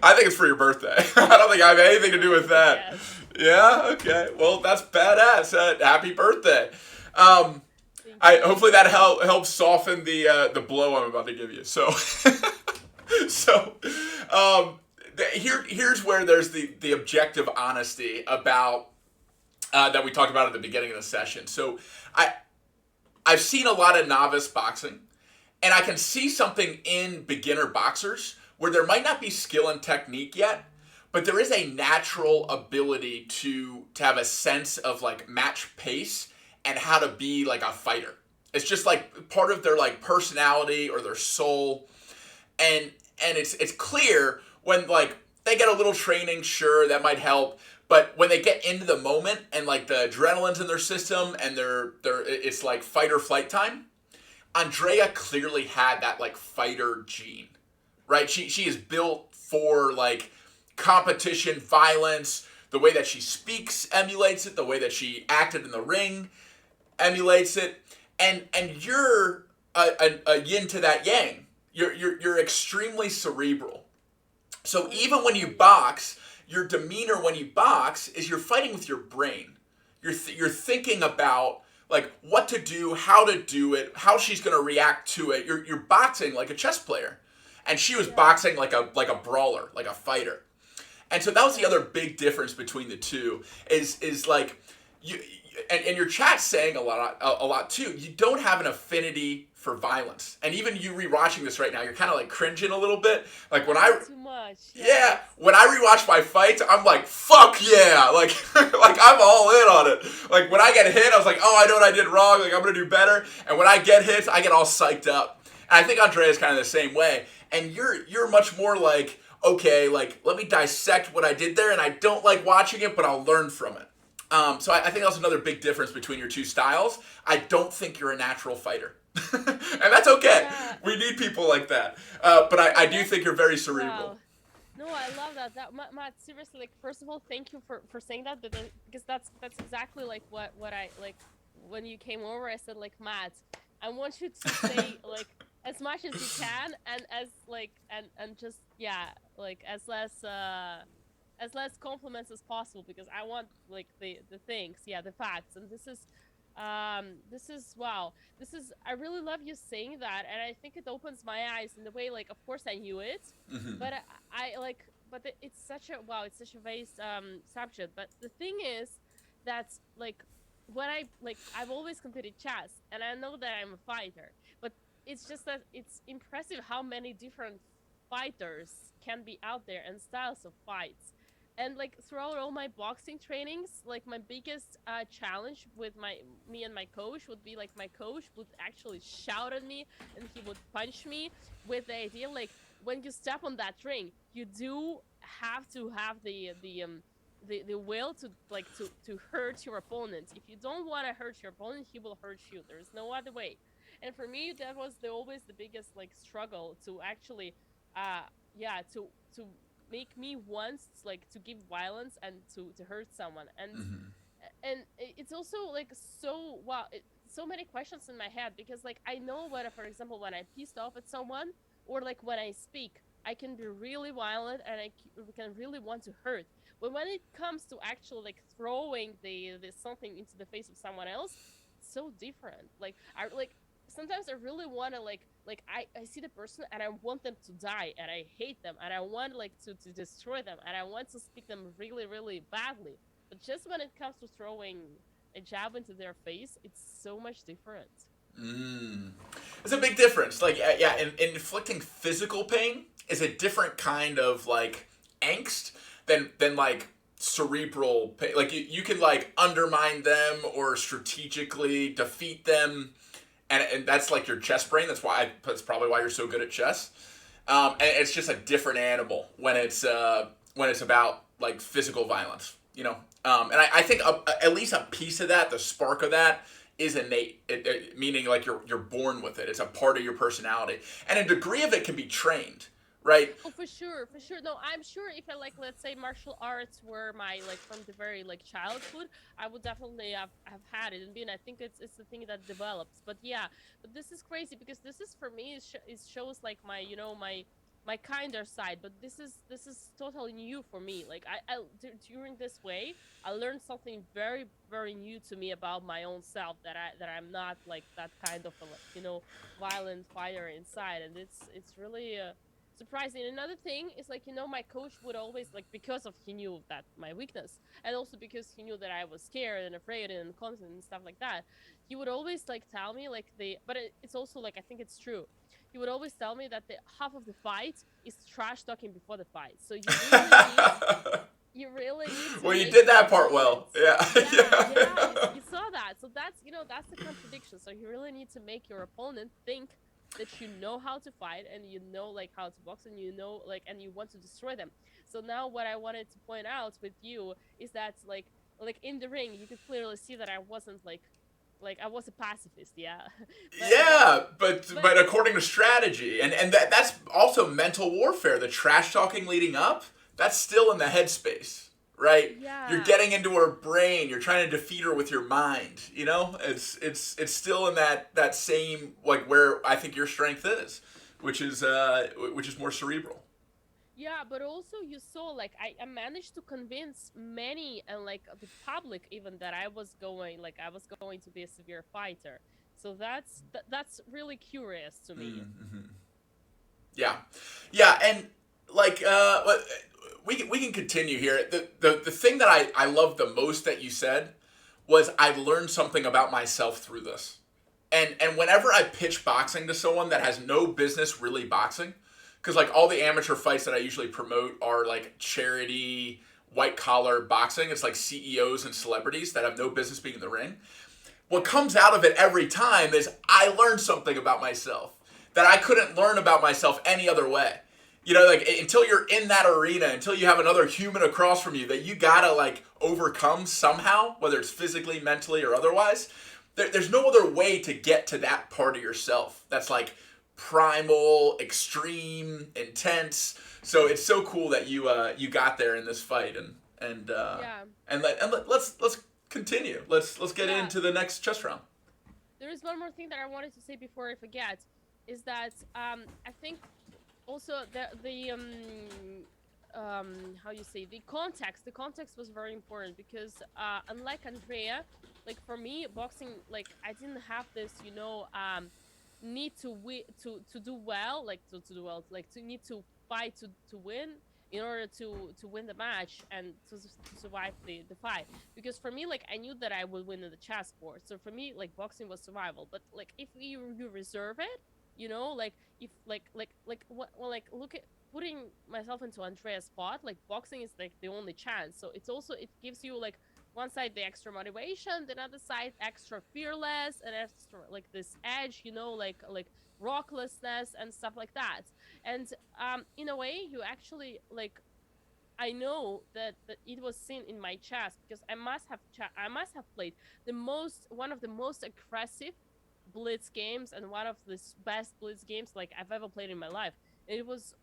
Speaker 2: I think it's for your birthday. I don't think I have anything to do with that.
Speaker 1: Yes.
Speaker 2: Yeah. Okay. Well, that's badass. Happy birthday. Um,
Speaker 1: Thank
Speaker 2: I
Speaker 1: you.
Speaker 2: hopefully that helps soften the blow I'm about to give you. So, so, here's where there's the objective honesty about that we talked about at the beginning of the session. So, I I've seen a lot of novice boxing, and I can see something in beginner boxers where there might not be skill and technique yet, but there is a natural ability to have a sense of like match pace and how to be like a fighter. It's just like part of their like personality or their soul, and it's clear when like they get a little training, sure that might help, but when they get into the moment and like the adrenaline's in their system and they're it's like fight or flight time. Andrea clearly had that like fighter gene, right? She is built for like competition, violence. The way that she speaks emulates it. The way that she acted in the ring emulates it. And you're a yin to that yang. You're extremely cerebral. So even when you
Speaker 1: Oh yeah.
Speaker 2: box, your demeanor when you box is you're fighting with your brain. You're thinking about like what to do, how to do it, how she's going to react to it. You're boxing like a chess player, and she was
Speaker 1: Yeah.
Speaker 2: boxing like a brawler, like a fighter. And so that was the
Speaker 1: Yeah.
Speaker 2: other big difference between the two is like you and your chat's saying a lot too. You don't have an affinity for violence, and even you rewatching this right now, you're kind of like cringing a little bit. Like
Speaker 1: A
Speaker 2: when
Speaker 1: bit
Speaker 2: I
Speaker 1: too much.
Speaker 2: yeah,
Speaker 1: Yes.
Speaker 2: when I rewatch my fights, I'm like, fuck yeah, like like I'm all in on it. Like when I get hit, I was like, oh, I know what I did wrong. Like I'm gonna do better. And when I get hits, I get all psyched up. And I think Andrea's kind of the same way. And you're much more like, okay, like let me dissect what I did there, and I don't like watching it, but I'll learn from it. So I think that's another big difference between your two styles. I don't think you're a natural fighter. And that's okay.
Speaker 1: Yeah.
Speaker 2: We need people like that. But I
Speaker 1: And
Speaker 2: do
Speaker 1: that's
Speaker 2: think you're very cerebral.
Speaker 1: wow. No, I love that. Matt, seriously, like, first of all, thank you for saying that, because that's exactly like what I like when you came over. I said like, Matt, I want you to say like as much as you can, and as like and just yeah, like as less compliments as possible, because I want like the things, yeah, the facts. And this is wow. This is I really love you saying that, and I think it opens my eyes in the way, like, of course I knew it,
Speaker 2: Mm-hmm.
Speaker 1: but I like, but it's such a wow, it's such a vast subject. But the thing is that, like, when I've always competed chess, and I know that I'm a fighter, but it's just that it's impressive how many different fighters can be out there and styles of fights. And like throughout all my boxing trainings, like my biggest challenge with my me and my coach would be, like, my coach would actually shout at me and he would punch me with the idea, like, when you step on that ring, you do have to have the will to like to hurt your opponent. If you don't want to hurt your opponent, he will hurt you. There's no other way. And for me, that was always the biggest like struggle to actually, yeah, to make me want like to give violence and to hurt someone. And it's also like so wow, so many questions in my head because like I know what, for example, when I'm pissed off at someone or like when I speak, I can be really violent and can really want to hurt. But when it comes to actually like throwing the something into the face of someone else, it's so different. Like I like sometimes I really want to I see the person and I want them to die and I hate them and I want like to destroy them and I want to speak them really really badly. But just when it comes to throwing a jab into their face, it's so much different.
Speaker 2: Mm. It's a big difference. Like, yeah, inflicting physical pain is a different kind of like angst than like cerebral pain. Like you can like undermine them or strategically defeat them, and that's like your chess brain. That's probably why you're so good at chess. And it's just a different animal when it's about like physical violence. You know, and I think at least a piece of that, the spark of that, is innate. Meaning like you're born with it. It's a part of your personality, and a degree of it can be trained, right?
Speaker 1: Oh, for sure, for sure. No, I'm sure if I like, let's say, martial arts were my like from the very like childhood, I would definitely have had it and been. I think it's the thing that develops. But yeah, but this is crazy because this is for me. It shows like my my kinder side. But this is totally new for me. Like during this way, I learned something very very new to me about my own self that I'm not like that kind of a, violent fighter inside, and it's really. Surprising. Another thing is like my coach would always like because of he knew that my weakness and also because he knew that I was scared and afraid and confident and stuff like that. He would always like tell me like it's also like I think it's true. He would always tell me that the half of the fight is trash talking before the fight. So you really need to
Speaker 2: Well, you
Speaker 1: make
Speaker 2: did
Speaker 1: your
Speaker 2: that part well.
Speaker 1: opponent.
Speaker 2: Yeah.
Speaker 1: Yeah, yeah,
Speaker 2: Yeah.
Speaker 1: you saw that. So that's the contradiction. So you really need to make your opponent think that you know how to fight and you know like how to box and you know like and you want to destroy them. So now what I wanted to point out with you is that like in the ring you could clearly see that I wasn't like I was a pacifist, yeah. but
Speaker 2: Yeah, but
Speaker 1: but
Speaker 2: but according to strategy, and that's also mental warfare. The trash talking leading up, that's still in the headspace, right? You're
Speaker 1: yeah.
Speaker 2: getting into her brain. You're trying to defeat her with your mind. You know, it's still in that same like where I think your strength is, which is more cerebral.
Speaker 1: Yeah, but also you saw like I managed to convince many and like the public even that I was going to be a severe fighter. So that's really curious to me.
Speaker 2: Mm-hmm. Yeah, yeah, and like we can continue here. The thing that I love the most that you said was I learned something about myself through this. And whenever I pitch boxing to someone that has no business really boxing, because like all the amateur fights that I usually promote are like charity white collar boxing. It's like CEOs and celebrities that have no business being in the ring. What comes out of it every time is I learned something about myself that I couldn't learn about myself any other way. You know, like until you're in that arena, until you have another human across from you that you gotta like overcome somehow, whether it's physically, mentally, or otherwise, there's no other way to get to that part of yourself that's like primal, extreme, intense. So it's so cool that you got there in this fight and uh,
Speaker 1: Yeah.
Speaker 2: let's continue. Let's get
Speaker 1: Yeah.
Speaker 2: into the next chess round.
Speaker 1: There is one more thing that I wanted to say before I forget is that I think also how you say the context was very important because unlike Andrea, like for me boxing, like I didn't have this need to do well, like to do well, like to need to fight to win in order to win the match and to survive the fight. Because for me, like I knew that I would win in the chessboard, so for me like boxing was survival. But like if you reserve it, like if well, like look at putting myself into Andrea's spot, like boxing is like the only chance. So it's also it gives you like one side the extra motivation, the other side extra fearless and extra like this edge, like rocklessness and stuff like that. And in a way you actually like I know that it was seen in my chest because I must have played one of the most aggressive blitz games and one of the best blitz games like I've ever played in my life. It was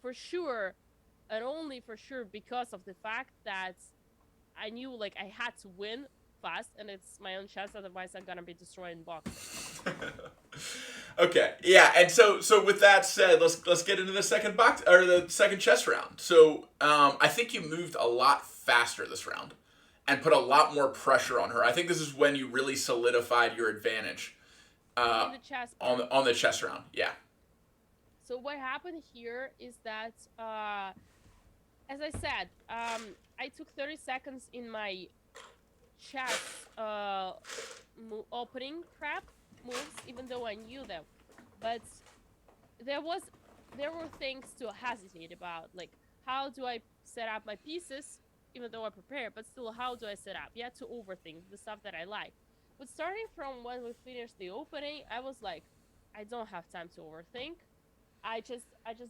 Speaker 1: for sure, and only for sure, because of the fact that I knew like I had to win fast, and it's my own chess. Otherwise, I'm gonna be destroyed in boxing.
Speaker 2: Okay, yeah, and so with that said, let's get into the second box or the second chess round. So I think you moved a lot faster this round, and put a lot more pressure on her. I think this is when you really solidified your advantage
Speaker 1: In the chess part.
Speaker 2: on the chess round. Yeah.
Speaker 1: So what happened here is that, as I said, I took 30 seconds in my chess opening prep moves, even though I knew them. But there was there were things to hesitate about, like how do I set up my pieces, even though I prepared, but still how do I set up? You had to overthink the stuff that I like. But starting from when we finished the opening, I was like, I don't have time to overthink. I just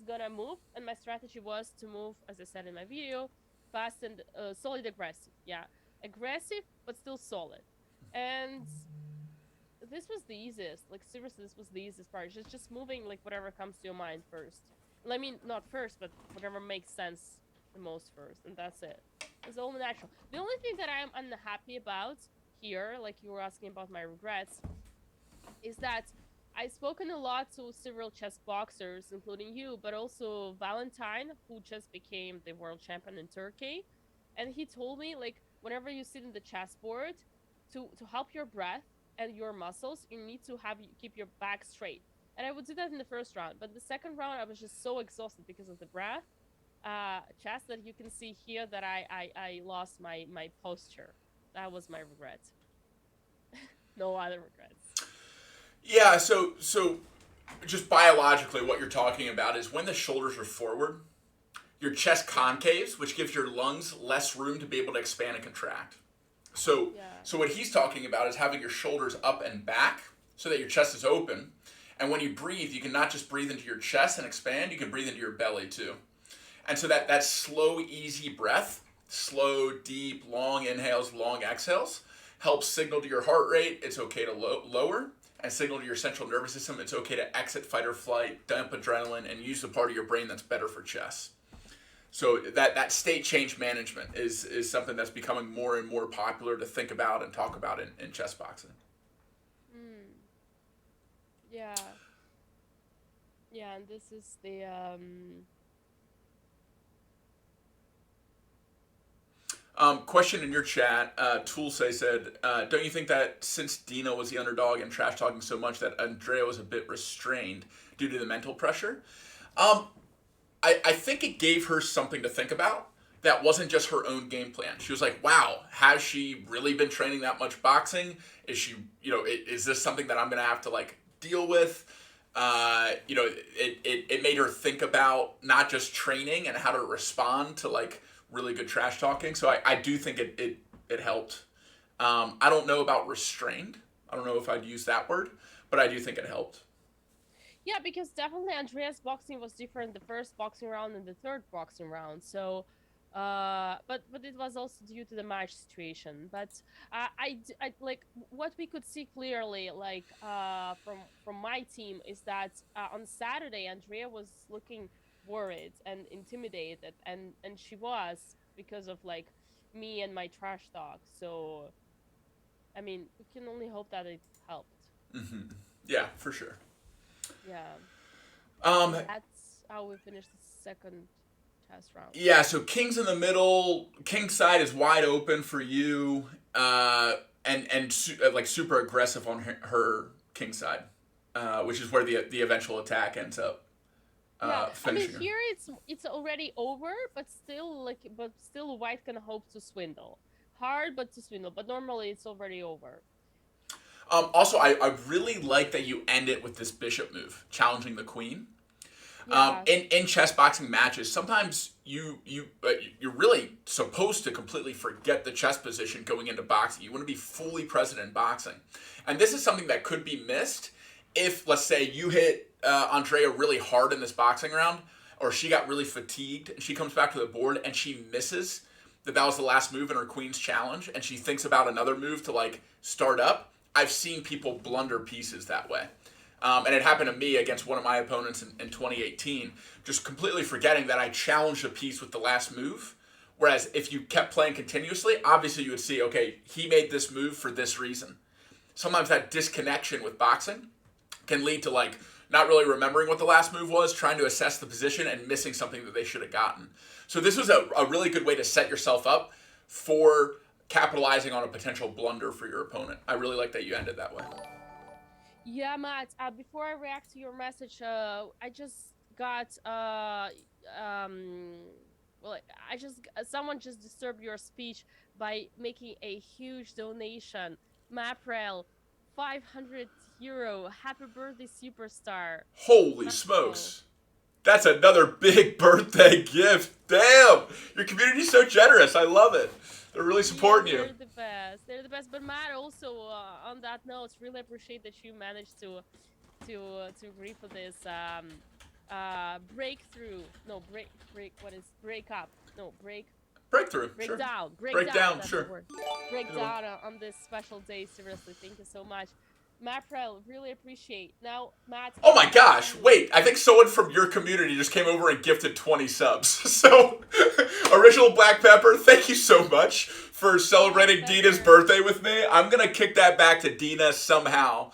Speaker 1: gonna move, and my strategy was to move, as I said in my video, fast and solid aggressive. Yeah, aggressive but still solid. And this was the easiest. Like seriously, this was the easiest part. Just moving like whatever comes to your mind first. I mean, not first, but whatever makes sense the most first, and that's it. It's all natural. The only thing that I'm unhappy about here, like you were asking about my regrets, is that I've spoken a lot to several chess boxers, including you, but also Valentine, who just became the world champion in Turkey. And he told me, like, whenever you sit in the chessboard, to help your breath and your muscles, you need to keep your back straight. And I would do that in the first round, but the second round, I was just so exhausted because of the breath, chess, that you can see here that I lost my posture. That was my regret. No other regrets.
Speaker 2: Yeah, so just biologically what you're talking about is when the shoulders are forward, your chest concaves, which gives your lungs less room to be able to expand and contract. So
Speaker 1: Yeah.
Speaker 2: so what he's talking about is having your shoulders up and back so that your chest is open. And when you breathe, you can not just breathe into your chest and expand, you can breathe into your belly too. And so that slow, easy breath, slow, deep, long inhales, long exhales, helps signal to your heart rate it's okay to lower, and signal to your central nervous system it's okay to exit fight or flight, dump adrenaline, and use the part of your brain that's better for chess. So that state change management is something that's becoming more and more popular to think about and talk about in chess boxing.
Speaker 1: Mm, yeah. Yeah, and this is the
Speaker 2: Question in your chat, Toolsay said, don't you think that since Dina was the underdog and trash talking so much that Andrea was a bit restrained due to the mental pressure? I think it gave her something to think about that wasn't just her own game plan. She was like, wow, has she really been training that much boxing? Is she, is this something that I'm going to have to like deal with? It made her think about not just training and how to respond to like really good trash talking. So I do think it helped. I don't know about restrained. I don't know if I'd use that word, but I do think it helped.
Speaker 1: yeah, because definitely Andrea's boxing was different the first boxing round and the third boxing round. So but it was also due to the match situation. But I like what we could see clearly, like from my team, is that on Saturday Andrea was looking worried and intimidated, and she was, because of like me and my trash talk. So I mean, we can only hope that it helped.
Speaker 2: Hmm. Yeah, for sure.
Speaker 1: Yeah,
Speaker 2: Um,
Speaker 1: and that's how we finished the second test round.
Speaker 2: yeah, so King's in the middle. King's side is wide open for you, like super aggressive on her King side, which is where the eventual attack ends up
Speaker 1: Yeah, I mean
Speaker 2: finishing her.
Speaker 1: here it's already over, but still White can hope to swindle. Hard, but to swindle. But normally it's already over.
Speaker 2: Also, I really like that you end it with this bishop move, challenging the queen.
Speaker 1: Yeah,
Speaker 2: In chess boxing matches, sometimes you're really supposed to completely forget the chess position going into boxing. You want to be fully present in boxing, and this is something that could be missed if, let's say, you hit Andrea really hard in this boxing round, or she got really fatigued. She comes back to the board and she misses that was the last move in her Queen's Challenge, and she thinks about another move to like start up. I've seen people blunder pieces that way. And it happened to me against one of my opponents in 2018, just completely forgetting that I challenged a piece with the last move. Whereas if you kept playing continuously, obviously you would see, okay, he made this move for this reason. Sometimes that disconnection with boxing can lead to like not really remembering what the last move was, trying to assess the position, and missing something that they should have gotten. So this was a really good way to set yourself up for capitalizing on a potential blunder for your opponent. I really like that you ended that way.
Speaker 1: Yeah, Matt. Before I react to your message, I just got well, I just someone just disturbed your speech by making a huge donation. Maprel, 500 euro. Happy birthday, superstar.
Speaker 2: Holy
Speaker 1: Maprel.
Speaker 2: smokes. That's another big birthday gift. Damn! Your community's so generous. I love it. They're really supporting you.
Speaker 1: They're the best. They're the best. But Matt, also on that note, really appreciate that you managed to agree for this breakthrough. No, what is break up? No,
Speaker 2: Breakthrough.
Speaker 1: breakdown.
Speaker 2: Sure. Breakdown,
Speaker 1: That's
Speaker 2: sure.
Speaker 1: the word. Breakdown on this special day. Seriously, thank you so much. Maprel, really appreciate. Now, Matt.
Speaker 2: Oh my gosh, wait, I think someone from your community just came over and gifted 20 subs. So, Original Black Pepper, thank you so much for celebrating Dina's birthday with me. I'm going to kick that back to Dina somehow.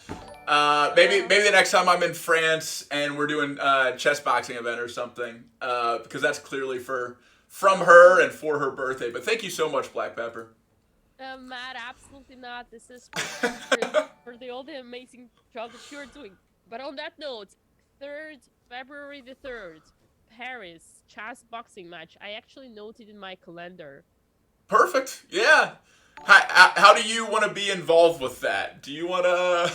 Speaker 2: Maybe the next time I'm in France and we're doing a chess boxing event or something, because that's clearly from her and for her birthday. But thank you so much, Black Pepper.
Speaker 1: Matt, absolutely not. This is for all the amazing job that you're doing. But on that note, February the 3rd, Paris, chess boxing match. I actually noted in my calendar.
Speaker 2: Perfect. Yeah. How do you want to be involved with that? Do you want to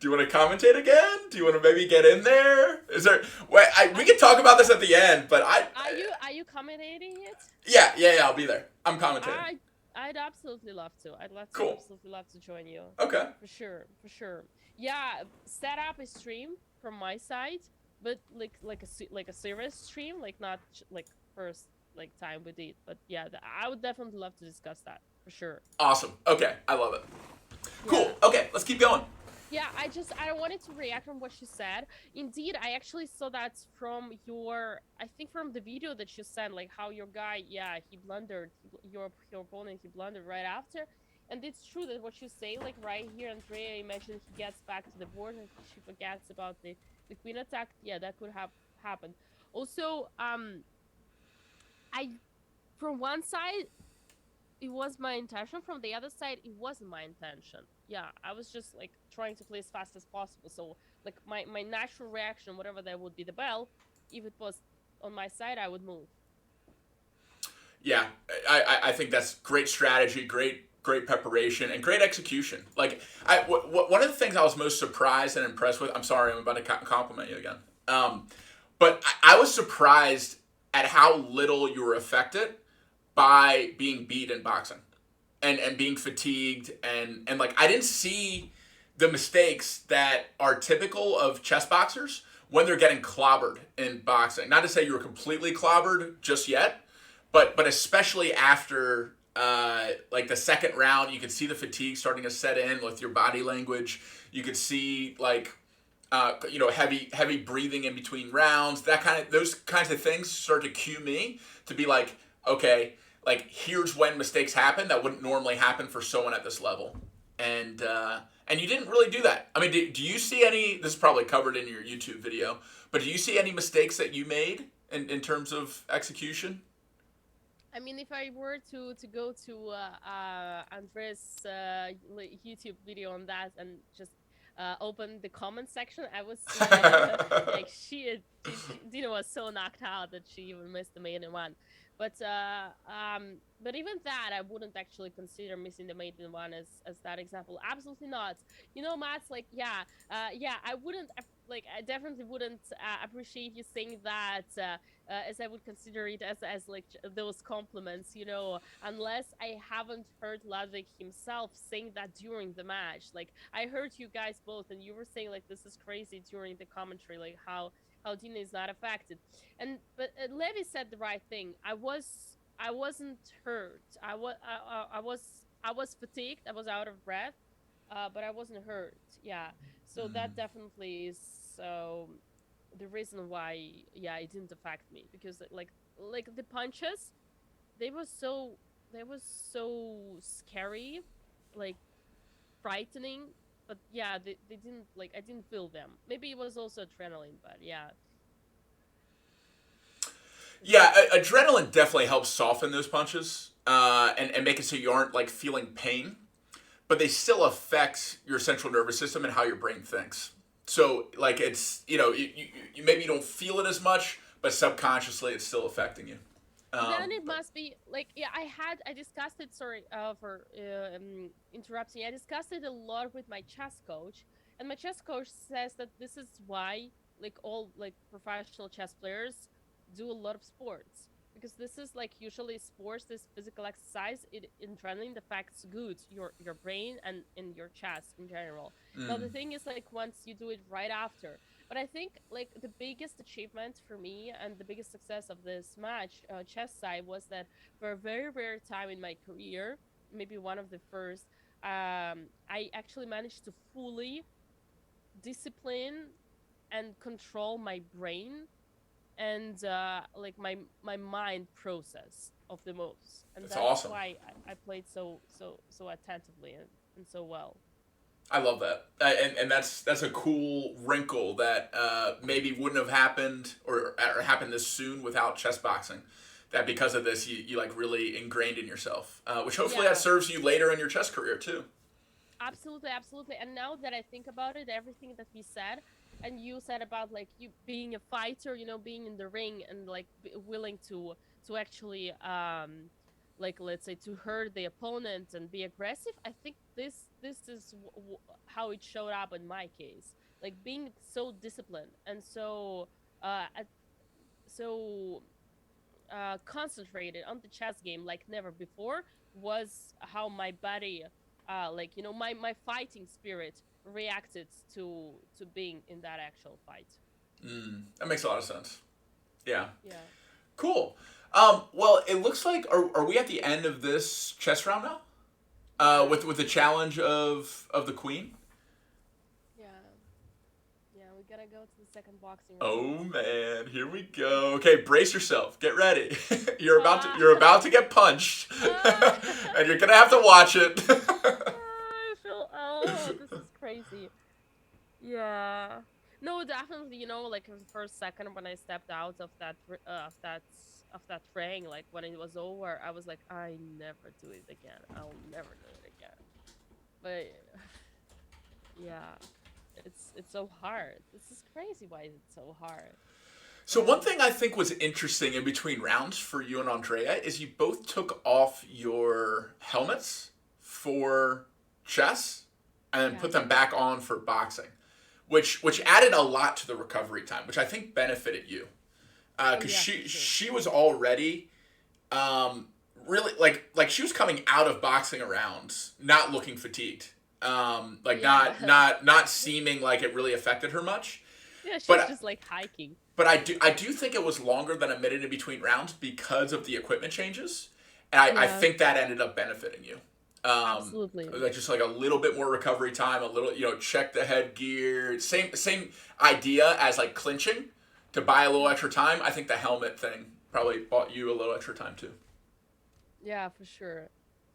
Speaker 2: commentate again? Do you want to maybe get in there? Is there? Wait, we can talk about this at the end, but
Speaker 1: Are you commentating it?
Speaker 2: Yeah. I'll be there. I'm commentating.
Speaker 1: I'd absolutely love to.
Speaker 2: Cool.
Speaker 1: Absolutely love to join you.
Speaker 2: Okay.
Speaker 1: For sure. Yeah, set up a stream from my side, but like a serious stream, like not like first like time we did. But yeah, I would definitely love to discuss that for sure.
Speaker 2: Awesome. Okay, I love it. Cool.
Speaker 1: Yeah.
Speaker 2: Okay, let's keep going.
Speaker 1: Yeah, I wanted to react on what she said. Indeed, I actually saw that from I think from the video that you sent, like how your guy, yeah, he blundered, your opponent, he blundered right after. And it's true that what you say, like right here, Andrea, imagine he gets back to the board and she forgets about the queen attack. Yeah, that could have happened. Also, from one side, it was my intention. From the other side, it wasn't my intention. Yeah, I was just like trying to play as fast as possible. So like my natural reaction, whatever that would be the bell, if it was on my side, I would move.
Speaker 2: Yeah, I think that's great strategy, great preparation, and great execution. Like one of the things I was most surprised and impressed with. I'm sorry, I'm about to compliment you again. But I was surprised at how little you were affected by being beat in boxing and being fatigued and like I didn't see the mistakes that are typical of chess boxers when they're getting clobbered in boxing. Not to say you were completely clobbered just yet, but especially after like the second round, you could see the fatigue starting to set in with your body language. You could see like heavy breathing in between rounds. Those kinds of things start to cue me to be like, okay, like here's when mistakes happen that wouldn't normally happen for someone at this level. And you didn't really do that. I mean, do you see any? This is probably covered in your YouTube video, but do you see any mistakes that you made in terms of execution?
Speaker 1: I mean, if I were to go to Andrea's YouTube video on that and just open the comment section, I would see like Dina was so knocked out that she even missed the maiden one. But even that, I wouldn't actually consider missing the maiden one as that example. Absolutely not. You know, Matt's like, I wouldn't like. I definitely wouldn't appreciate you saying that as I would consider it as like those compliments. You know, unless I haven't heard Ludwig himself saying that during the match. Like I heard you guys both, and you were saying like this is crazy during the commentary, like how how Dina is not affected. And but Levi said the right thing. I wasn't hurt. I was fatigued. I was out of breath, but I wasn't hurt. Yeah. So that definitely is so the reason why, yeah, it didn't affect me, because like the punches, they were so they were so scary, like frightening. But yeah, they didn't, like, I didn't feel them. Maybe it was also adrenaline, but yeah, it's
Speaker 2: Yeah, adrenaline definitely helps soften those punches, and make it so you aren't like feeling pain, but they still affect your central nervous system and how your brain thinks. So like it's, you maybe you don't feel it as much, but subconsciously it's still affecting you.
Speaker 1: then it
Speaker 2: But
Speaker 1: must be like, yeah, I discussed it, sorry for interrupting. I discussed it a lot with my chess coach, and my chess coach says that this is why, like, all like professional chess players do a lot of sports, because this is like usually sports, this physical exercise, it adrenaline affects good your brain and in your chess in general. Now the thing is, like, once you do it right after. But I think like the biggest achievement for me and the biggest success of this match, chess side, was that for a very rare time in my career, maybe one of the first, I actually managed to fully discipline and control my brain and like my mind process of the moves, and
Speaker 2: it's
Speaker 1: that's
Speaker 2: awesome.
Speaker 1: why I played so attentively and so well.
Speaker 2: I love that, and that's a cool wrinkle that maybe wouldn't have happened or happened this soon without chess boxing. That because of this, you like really ingrained in yourself, which hopefully that
Speaker 1: Yeah,
Speaker 2: serves you later in your chess career too.
Speaker 1: absolutely, absolutely. And now that I think about it, everything that we said, and you said about like you being a fighter, being in the ring and like willing to actually like, let's say, to hurt the opponent and be aggressive. I think this is how it showed up in my case. Like being so disciplined and so so concentrated on the chess game like never before, was how my body, like, my fighting spirit reacted to being in that actual fight.
Speaker 2: That makes a lot of sense. Yeah,
Speaker 1: Yeah,
Speaker 2: cool. Well, it looks like are we at the end of this chess round now?
Speaker 1: yeah,
Speaker 2: With the challenge of the queen.
Speaker 1: yeah, yeah. We gotta go to the second boxing round.
Speaker 2: Oh man, here we go. Okay, brace yourself. Get ready. you're about to
Speaker 1: Ah,
Speaker 2: you're about to get punched,
Speaker 1: ah,
Speaker 2: and you're gonna have to watch it.
Speaker 1: I feel, oh, this is crazy. Yeah. No, definitely, like the first second when I stepped out of that ring, like when it was over, I was like, I never do it again. I'll never do it again. But yeah, it's so hard. This is crazy why it's so hard.
Speaker 2: So one
Speaker 1: Yeah.
Speaker 2: thing I think was interesting in between rounds for you and Andrea is you both took off your helmets for chess and then
Speaker 1: Yeah.
Speaker 2: put them back on for boxing, which added a lot to the recovery time, which I think benefited you
Speaker 1: Oh
Speaker 2: because
Speaker 1: yeah, for sure.
Speaker 2: she was already um, really like she was coming out of boxing around not looking fatigued, like
Speaker 1: Yeah.
Speaker 2: not seeming like it really affected her much,
Speaker 1: Yeah, she was
Speaker 2: but
Speaker 1: just like hiking.
Speaker 2: but I do think it was longer than a minute in between rounds because of the equipment changes, and I
Speaker 1: Yeah,
Speaker 2: think that ended up benefiting you.
Speaker 1: absolutely.
Speaker 2: Like just like a little bit more recovery time, a little check the headgear, same idea as like clinching to buy a little extra time. I think the helmet thing probably bought you a little extra time too.
Speaker 1: Yeah, for sure.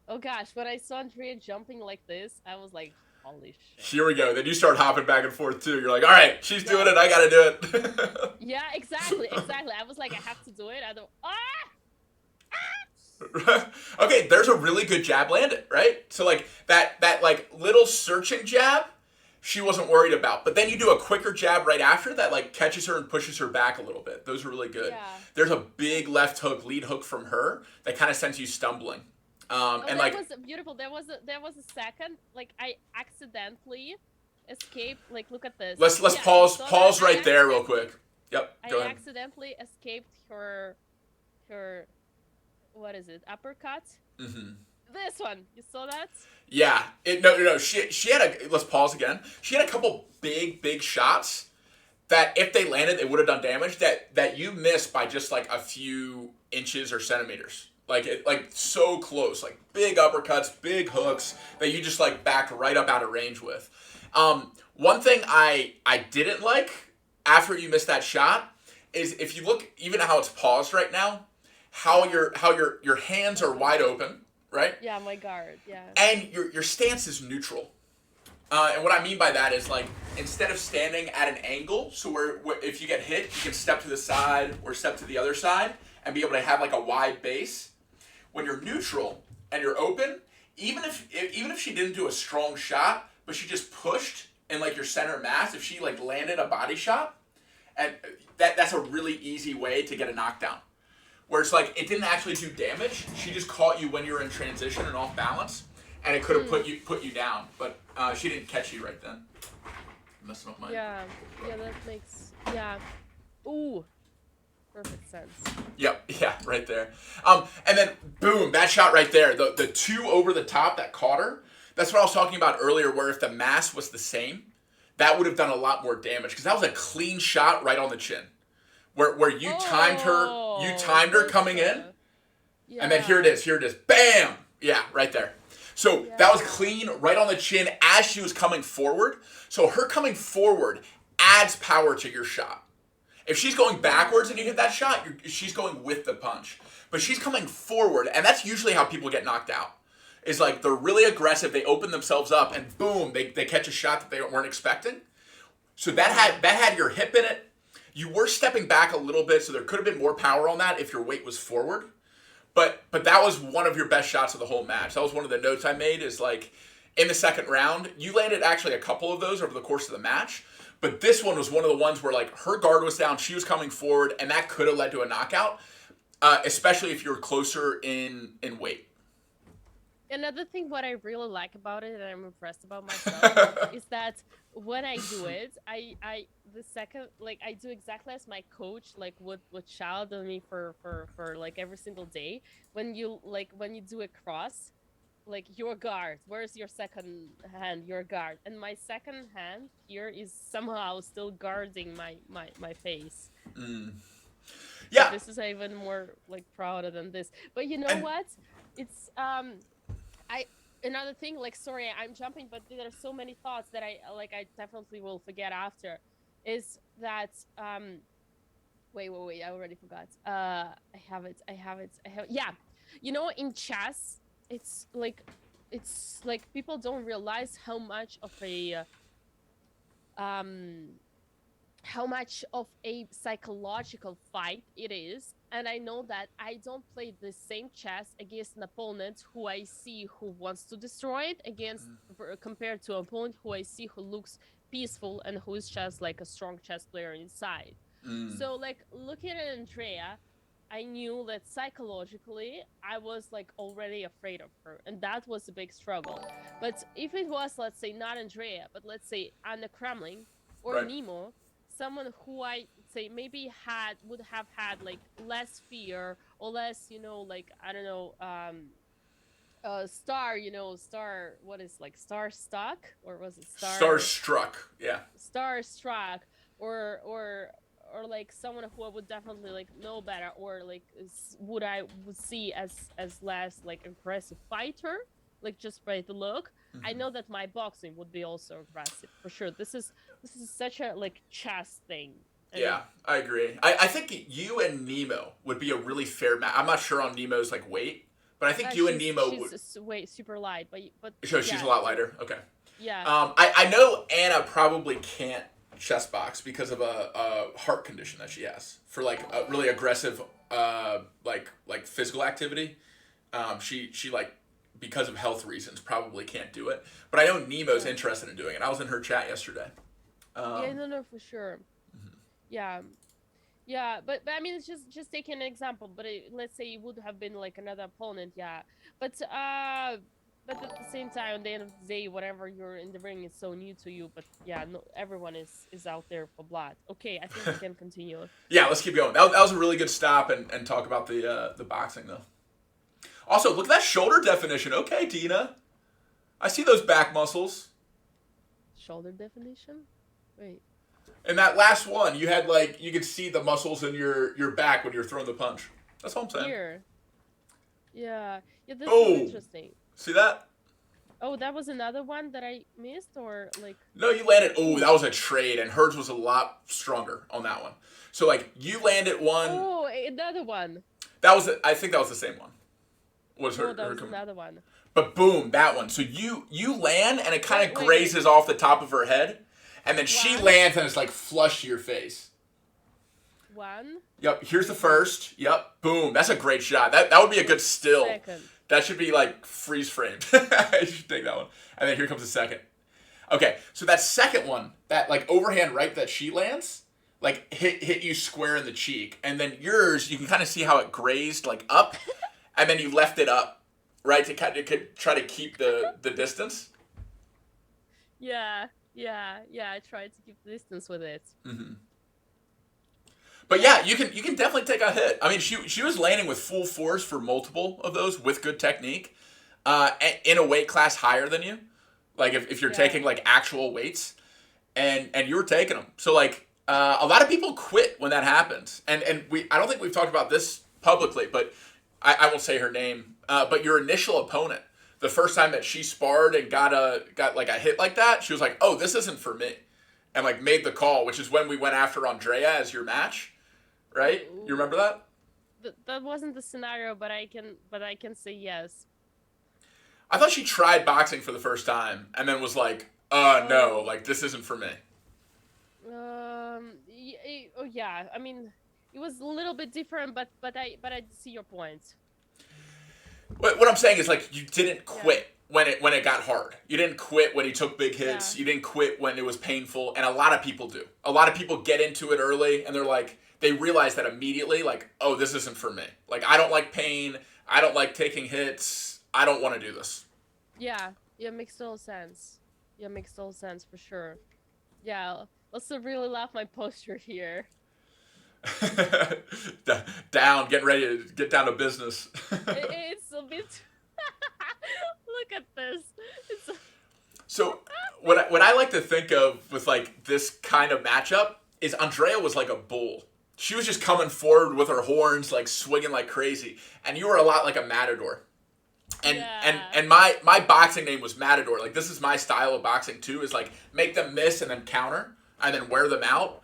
Speaker 1: Oh gosh, when I saw Andrea jumping like this, I was like, holy shit.
Speaker 2: Here we go. Then you start hopping back and forth too. You're like, all right, she's doing
Speaker 1: Yeah.
Speaker 2: it. I got to do
Speaker 1: Yeah, exactly, exactly. I was like, I have to do it. I don't. Ah!
Speaker 2: it. Okay, there's a really good jab landed, right? So like that like little searching jab, she wasn't worried about. But then you do a quicker jab right after that, like catches her and pushes her back a little bit. Those are really good.
Speaker 1: Yeah.
Speaker 2: There's a big left hook, lead hook from her that kind of sends you stumbling.
Speaker 1: Oh,
Speaker 2: And
Speaker 1: that
Speaker 2: like
Speaker 1: was beautiful. There was a second, like I accidentally escaped. Like, look at this.
Speaker 2: let's
Speaker 1: Yeah, you
Speaker 2: pause
Speaker 1: saw that? I
Speaker 2: right there real
Speaker 1: accidentally,
Speaker 2: quick. Yep,
Speaker 1: I
Speaker 2: go ahead.
Speaker 1: accidentally escaped her, what is it? Uppercut. This one, you saw that?
Speaker 2: Yeah, no. She had a let's pause again. She had a couple big shots that if they landed, they would have done damage that you missed by just like a few inches or centimeters. Like so close, like big uppercuts, big hooks that you just like backed right up out of range with. One thing I didn't like after you missed that shot is if you look even at how it's paused right now, how your hands are wide open, right?
Speaker 1: Yeah, my guard. Yeah.
Speaker 2: And your stance is neutral. And what I mean by that is like instead of standing at an angle, so where if you get hit, you can step to the side or step to the other side and be able to have like a wide base. When you're neutral and you're open, even if she didn't do a strong shot, but she just pushed in like your center mass, if she like landed a body shot, and that's a really easy way to get a knockdown. Where it's like it didn't actually do damage, she just caught you when you're in transition and off balance, and it could have put you down, but she didn't catch you right then. I'm messing up mine.
Speaker 1: Yeah, that makes ooh. Perfect sense.
Speaker 2: Yep, yeah, right there. And then boom, that shot right there, the two over the top that caught her. That's what I was talking about earlier. Where if the mass was the same, that would have done a lot more damage because that was a clean shot right on the chin, where you timed her coming in, and then here it is, bam, yeah, right there. So that was clean right on the chin as she was coming forward. So her coming forward adds power to your shot. If she's going backwards and you hit that shot, she's going with the punch. But she's coming forward, and that's usually how people get knocked out. Is like they're really aggressive, they open themselves up, and boom, they catch a shot that they weren't expecting. So that had your hip in it. You were stepping back a little bit, so there could have been more power on that if your weight was forward. But that was one of your best shots of the whole match. That was one of the notes I made is like in the second round, you landed actually a couple of those over the course of the match. But this one was one of the ones where like her guard was down, she was coming forward, and that could have led to a knockout, especially if you're closer in weight.
Speaker 1: Another thing what I really like about it and I'm impressed about myself is that when I do it, I do exactly as my coach like would shout at me for like every single day. When you do a cross, like your guard, where's your second hand? Your guard. And my second hand here is somehow still guarding my face.
Speaker 2: Yeah.
Speaker 1: This is even more like prouder than this. But you know what? It's another thing, like sorry I'm jumping, but there are so many thoughts that I definitely will forget after. Is that wait, I already forgot. I have it. Yeah. You know, in chess, it's like people don't realize how much of a psychological fight it is. And I know that I don't play the same chess against an opponent who I see who wants to destroy it compared to an opponent who I see who looks peaceful and who is just like a strong chess player inside. So like looking at Andrea, I knew that psychologically I was like already afraid of her, and that was a big struggle. But if it was, let's say, not Andrea, but let's say Anna Kremling or Nemo, someone who I say maybe would have had like less fear or less, you know, like I don't know, what is like starstruck, or was it
Speaker 2: Starstruck? Yeah.
Speaker 1: Starstruck, or like someone who I would definitely like know better, or like would see as less like aggressive fighter, like just by the look. I know that my boxing would be also aggressive for sure. This is such a like chess thing.
Speaker 2: Yeah, I agree. I think you and Nemo would be a really fair match. I'm not sure on Nemo's like weight, but I think you and Nemo would.
Speaker 1: She's weight super light, but
Speaker 2: So she's a lot lighter. Okay.
Speaker 1: Yeah.
Speaker 2: I know Anna probably can't chess box because of a heart condition that she has for like a really aggressive like physical activity. She like because of health reasons probably can't do it. But I know Nemo's interested in doing it. I was in her chat yesterday.
Speaker 1: No, for sure. Yeah, but I mean, it's just taking an example. But let's say it would have been like another opponent, But at the same time, at the end of the day, whatever you're in the ring is so new to you. But yeah, no, everyone is out there for blood. Okay, I think we can continue.
Speaker 2: Yeah, let's keep going. That was a really good stop and talk about the boxing though. Also, look at that shoulder definition. Okay, Dina, I see those back muscles.
Speaker 1: Shoulder definition? Wait.
Speaker 2: And that last one, you had like you could see the muscles in your back when you're throwing the punch. That's all I'm saying.
Speaker 1: Here. Yeah. Yeah, this is
Speaker 2: Oh,
Speaker 1: interesting.
Speaker 2: see that?
Speaker 1: Oh, that was another one that I missed, or like.
Speaker 2: No, you landed. Oh, that was a trade, and hers was a lot stronger on that one. So like you landed one.
Speaker 1: Oh, another one.
Speaker 2: That was. I think that was the same one. Was her?
Speaker 1: No, that
Speaker 2: her
Speaker 1: was another one.
Speaker 2: But boom, that one. So you land, and it kind of
Speaker 1: Wait.
Speaker 2: grazes off the top of her head, and then she
Speaker 1: One.
Speaker 2: lands, and it's like flush to your face.
Speaker 1: One.
Speaker 2: Yep. Here's the first. Yep. Boom. That's a great shot. That would be a good still.
Speaker 1: Second.
Speaker 2: That should be like freeze framed. You should take that one. And then here comes the second. Okay, so that second one, that like overhand right that she lands, like hit you square in the cheek. And then yours, you can kind of see how it grazed like up, and then you left it up, right, to kind of try to keep the distance.
Speaker 1: Yeah. I tried to keep the distance with it.
Speaker 2: Mm-hmm. But yeah, you can definitely take a hit. I mean, she was landing with full force for multiple of those with good technique, in a weight class higher than you. Like if you're taking like actual weights, and you were taking them. So like a lot of people quit when that happens. And I don't think we've talked about this publicly, but I won't say her name. But your initial opponent, the first time that she sparred and got like a hit like that, she was like, "Oh, this isn't for me," and like made the call, which is when we went after Andrea as your match. Right? You remember that?
Speaker 1: That wasn't the scenario, but I can say yes.
Speaker 2: I thought she tried boxing for the first time and then was like, no, like this isn't for me.
Speaker 1: Yeah. I mean, it was a little bit different, but I see your point.
Speaker 2: What I'm saying is like you didn't quit when it got hard. You didn't quit when you took big hits.
Speaker 1: Yeah.
Speaker 2: You didn't quit when it was painful, and a lot of people do. A lot of people get into it early and they're like, they realize that immediately, like, oh, this isn't for me. Like, I don't like pain. I don't like taking hits. I don't want to do this.
Speaker 1: Yeah, makes total sense. Yeah, makes total sense for sure. Yeah, let's really laugh my posture here.
Speaker 2: Down, getting ready to get down to business.
Speaker 1: It's a bit. Look at this.
Speaker 2: So, what I like to think of with like this kind of matchup is Andrea was like a bull. She was just coming forward with her horns, like swinging like crazy, and you were a lot like a matador. And my boxing name was Matador. Like this is my style of boxing too. Is like make them miss and then counter and then wear them out.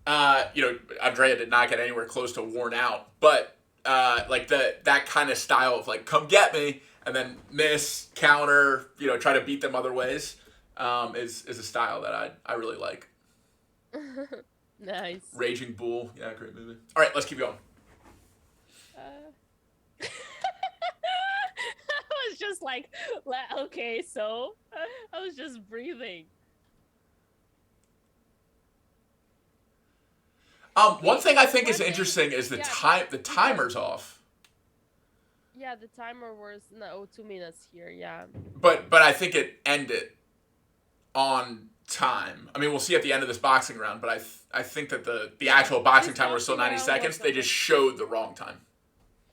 Speaker 2: Andrea did not get anywhere close to worn out, but like that kind of style of like come get me and then miss, counter, try to beat them other ways, is a style that I really like.
Speaker 1: Nice.
Speaker 2: Raging Bull, yeah, great movie. All right, let's keep going.
Speaker 1: I was just like, okay, so I was just breathing.
Speaker 2: One thing I think is interesting is the timer's off.
Speaker 1: Yeah, the timer was 2 minutes here. Yeah.
Speaker 2: But I think it ended on time. I mean, we'll see at the end of this boxing round, but I think that the actual boxing time was still 90 seconds. They just showed the wrong time.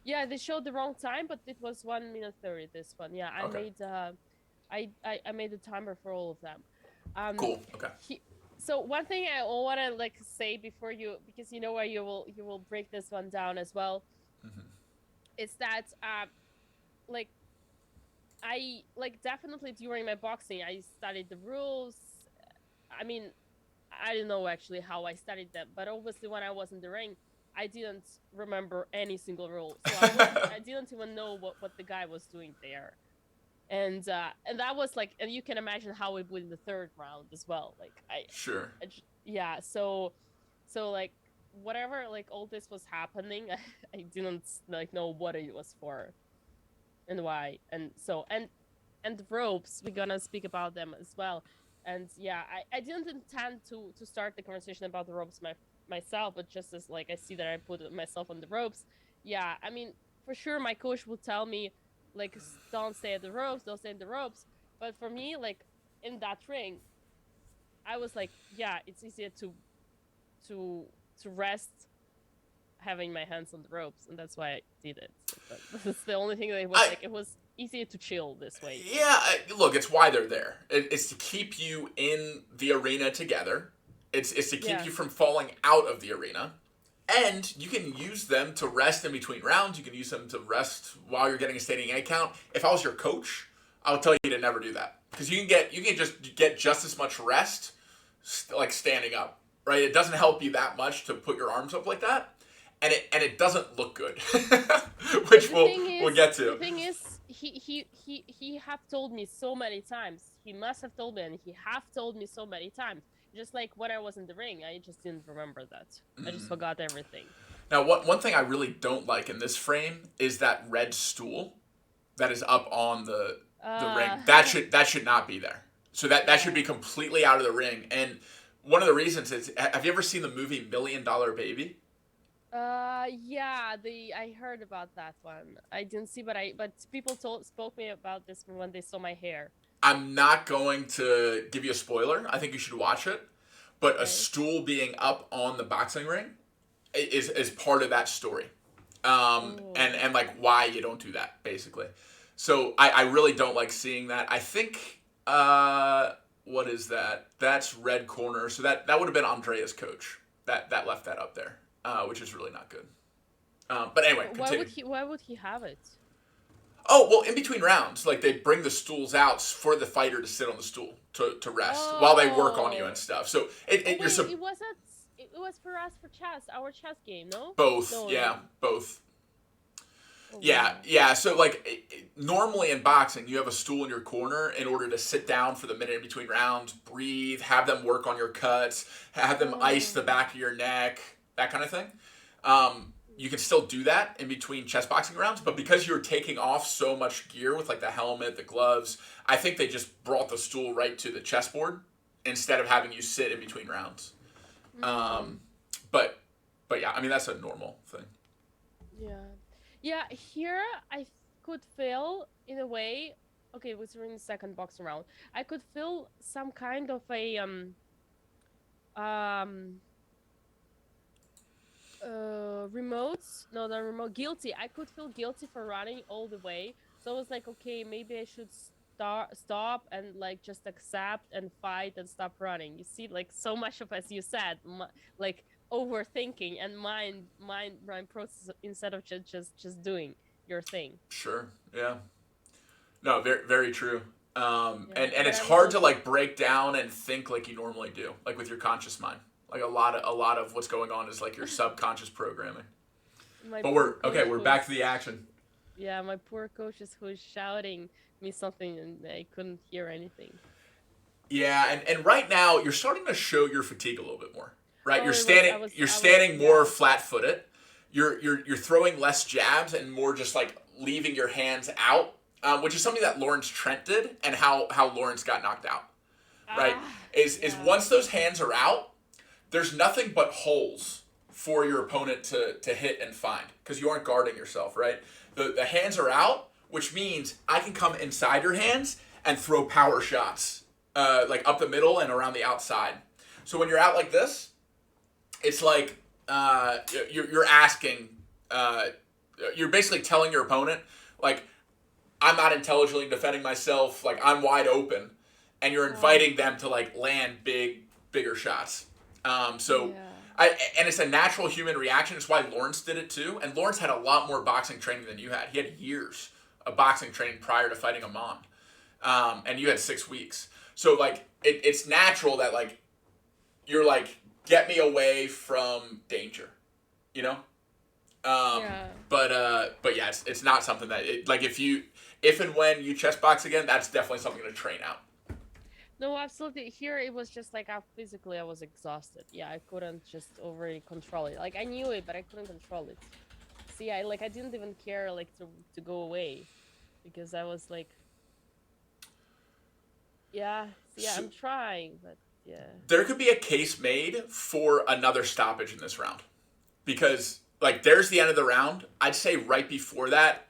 Speaker 1: Yeah, they showed the wrong time, but it was 1 minute 30. This one, yeah, I made the timer for all of them.
Speaker 2: Cool. Okay.
Speaker 1: So one thing I want to say before you, because you will break this one down as well, is that I definitely during my boxing I studied the rules. I mean, I don't know actually how I studied them, but obviously when I was in the ring, I didn't remember any single rule, so I didn't even know what the guy was doing there, and that was and you can imagine how it would in the third round as well. So whatever all this was happening, I didn't know what it was for, and why, and the ropes, we're gonna speak about them as well, and yeah, I didn't intend to start the conversation about the ropes myself, but just as I see that I put myself on the ropes, yeah, I mean for sure my coach will tell me don't stay at the ropes, don't stay in the ropes, but for me in that ring I was yeah, it's easier to rest having my hands on the ropes, and that's why I did it. So that's the only thing that it was it was easier to chill this way.
Speaker 2: Yeah, look, it's why they're there. It's to keep you in the arena together, It's to keep
Speaker 1: Yeah.
Speaker 2: you from falling out of the arena. And you can use them to rest in between rounds. You can use them to rest while you're getting a standing egg count. If I was your coach, I would tell you to never do that, because you can just get just as much rest like standing up, right? It doesn't help you that much to put your arms up like that, and it doesn't look good, which we'll get to.
Speaker 1: The thing is, he have told me so many times. He must have told me, and he have told me so many times. Just like when I was in the ring, I just didn't remember that. I just forgot everything.
Speaker 2: Now, one thing I really don't like in this frame is that red stool that is up on the ring. That should not be there. So that should be completely out of the ring. And one of the reasons is, have you ever seen the movie $1 Million Baby?
Speaker 1: Yeah, I heard about that one. I didn't see, but people spoke me about this when they saw my hair.
Speaker 2: I'm not going to give you a spoiler. I think you should watch it. But a stool being up on the boxing ring is part of that story. And like why you don't do that, basically. So I really don't like seeing that. I think, what is that? That's red corner. So that would have been Andrea's coach that left that up there, which is really not good. But anyway, continue.
Speaker 1: Why would he have it?
Speaker 2: Oh, well, in between rounds, like they bring the stools out for the fighter to sit on the stool to rest while they work on you and stuff. So
Speaker 1: it was for us for chess, our chess game, no?
Speaker 2: Both,
Speaker 1: no,
Speaker 2: yeah,
Speaker 1: no.
Speaker 2: Both.
Speaker 1: Oh,
Speaker 2: Yeah. So like normally in boxing, you have a stool in your corner in order to sit down for the minute in between rounds, breathe, have them work on your cuts, have them ice the back of your neck, that kind of thing. You can still do that in between chess boxing rounds, but because you're taking off so much gear with like the helmet, the gloves, I think they just brought the stool right to the chessboard instead of having you sit in between rounds. But yeah, I mean that's a normal thing.
Speaker 1: Yeah. Here I could feel in a way. Okay, we're in the second boxing round. I could feel some kind of a guilty. I could feel guilty for running all the way. So I was like, okay, maybe I should stop and like just accept and fight and stop running. You see, like so much of, as you said, like overthinking and mind process instead of just doing your thing.
Speaker 2: Sure. Yeah. No, very very true. And it's
Speaker 1: I'm
Speaker 2: hard to like break down and think like you normally do, like with your conscious mind. Like a lot of what's going on is like your subconscious programming. But we're back to the action.
Speaker 1: Yeah, my poor coach is who's shouting me something and I couldn't hear anything.
Speaker 2: Yeah, and right now you're starting to show your fatigue a little bit more. Right?
Speaker 1: Oh,
Speaker 2: You're standing more flat-footed. You're throwing less jabs and more just like leaving your hands out, which is something that Lawrence Trent did and how Lawrence got knocked out. Right? Is once those hands are out, there's nothing but holes for your opponent to hit and find because you aren't guarding yourself, right? The hands are out, which means I can come inside your hands and throw power shots like up the middle and around the outside. So when you're out like this, it's like you're asking, you're basically telling your opponent, like, I'm not intelligently defending myself, like I'm wide open, and you're inviting them to like land bigger shots. And it's a natural human reaction. It's why Lawrence did it too. And Lawrence had a lot more boxing training than you had. He had years of boxing training prior to fighting Amon. And you had 6 weeks. So like it's natural that like you're like, get me away from danger, you know? But yeah, it's not something that like if and when you chess box again, that's definitely something to train out.
Speaker 1: No, absolutely. Here it was just like physically I was exhausted. Yeah, I couldn't just overly control it. Like I knew it, but I couldn't control it. See, I didn't even care like to go away because I was like, I'm trying, but yeah.
Speaker 2: There could be a case made for another stoppage in this round because like there's the end of the round. I'd say right before that,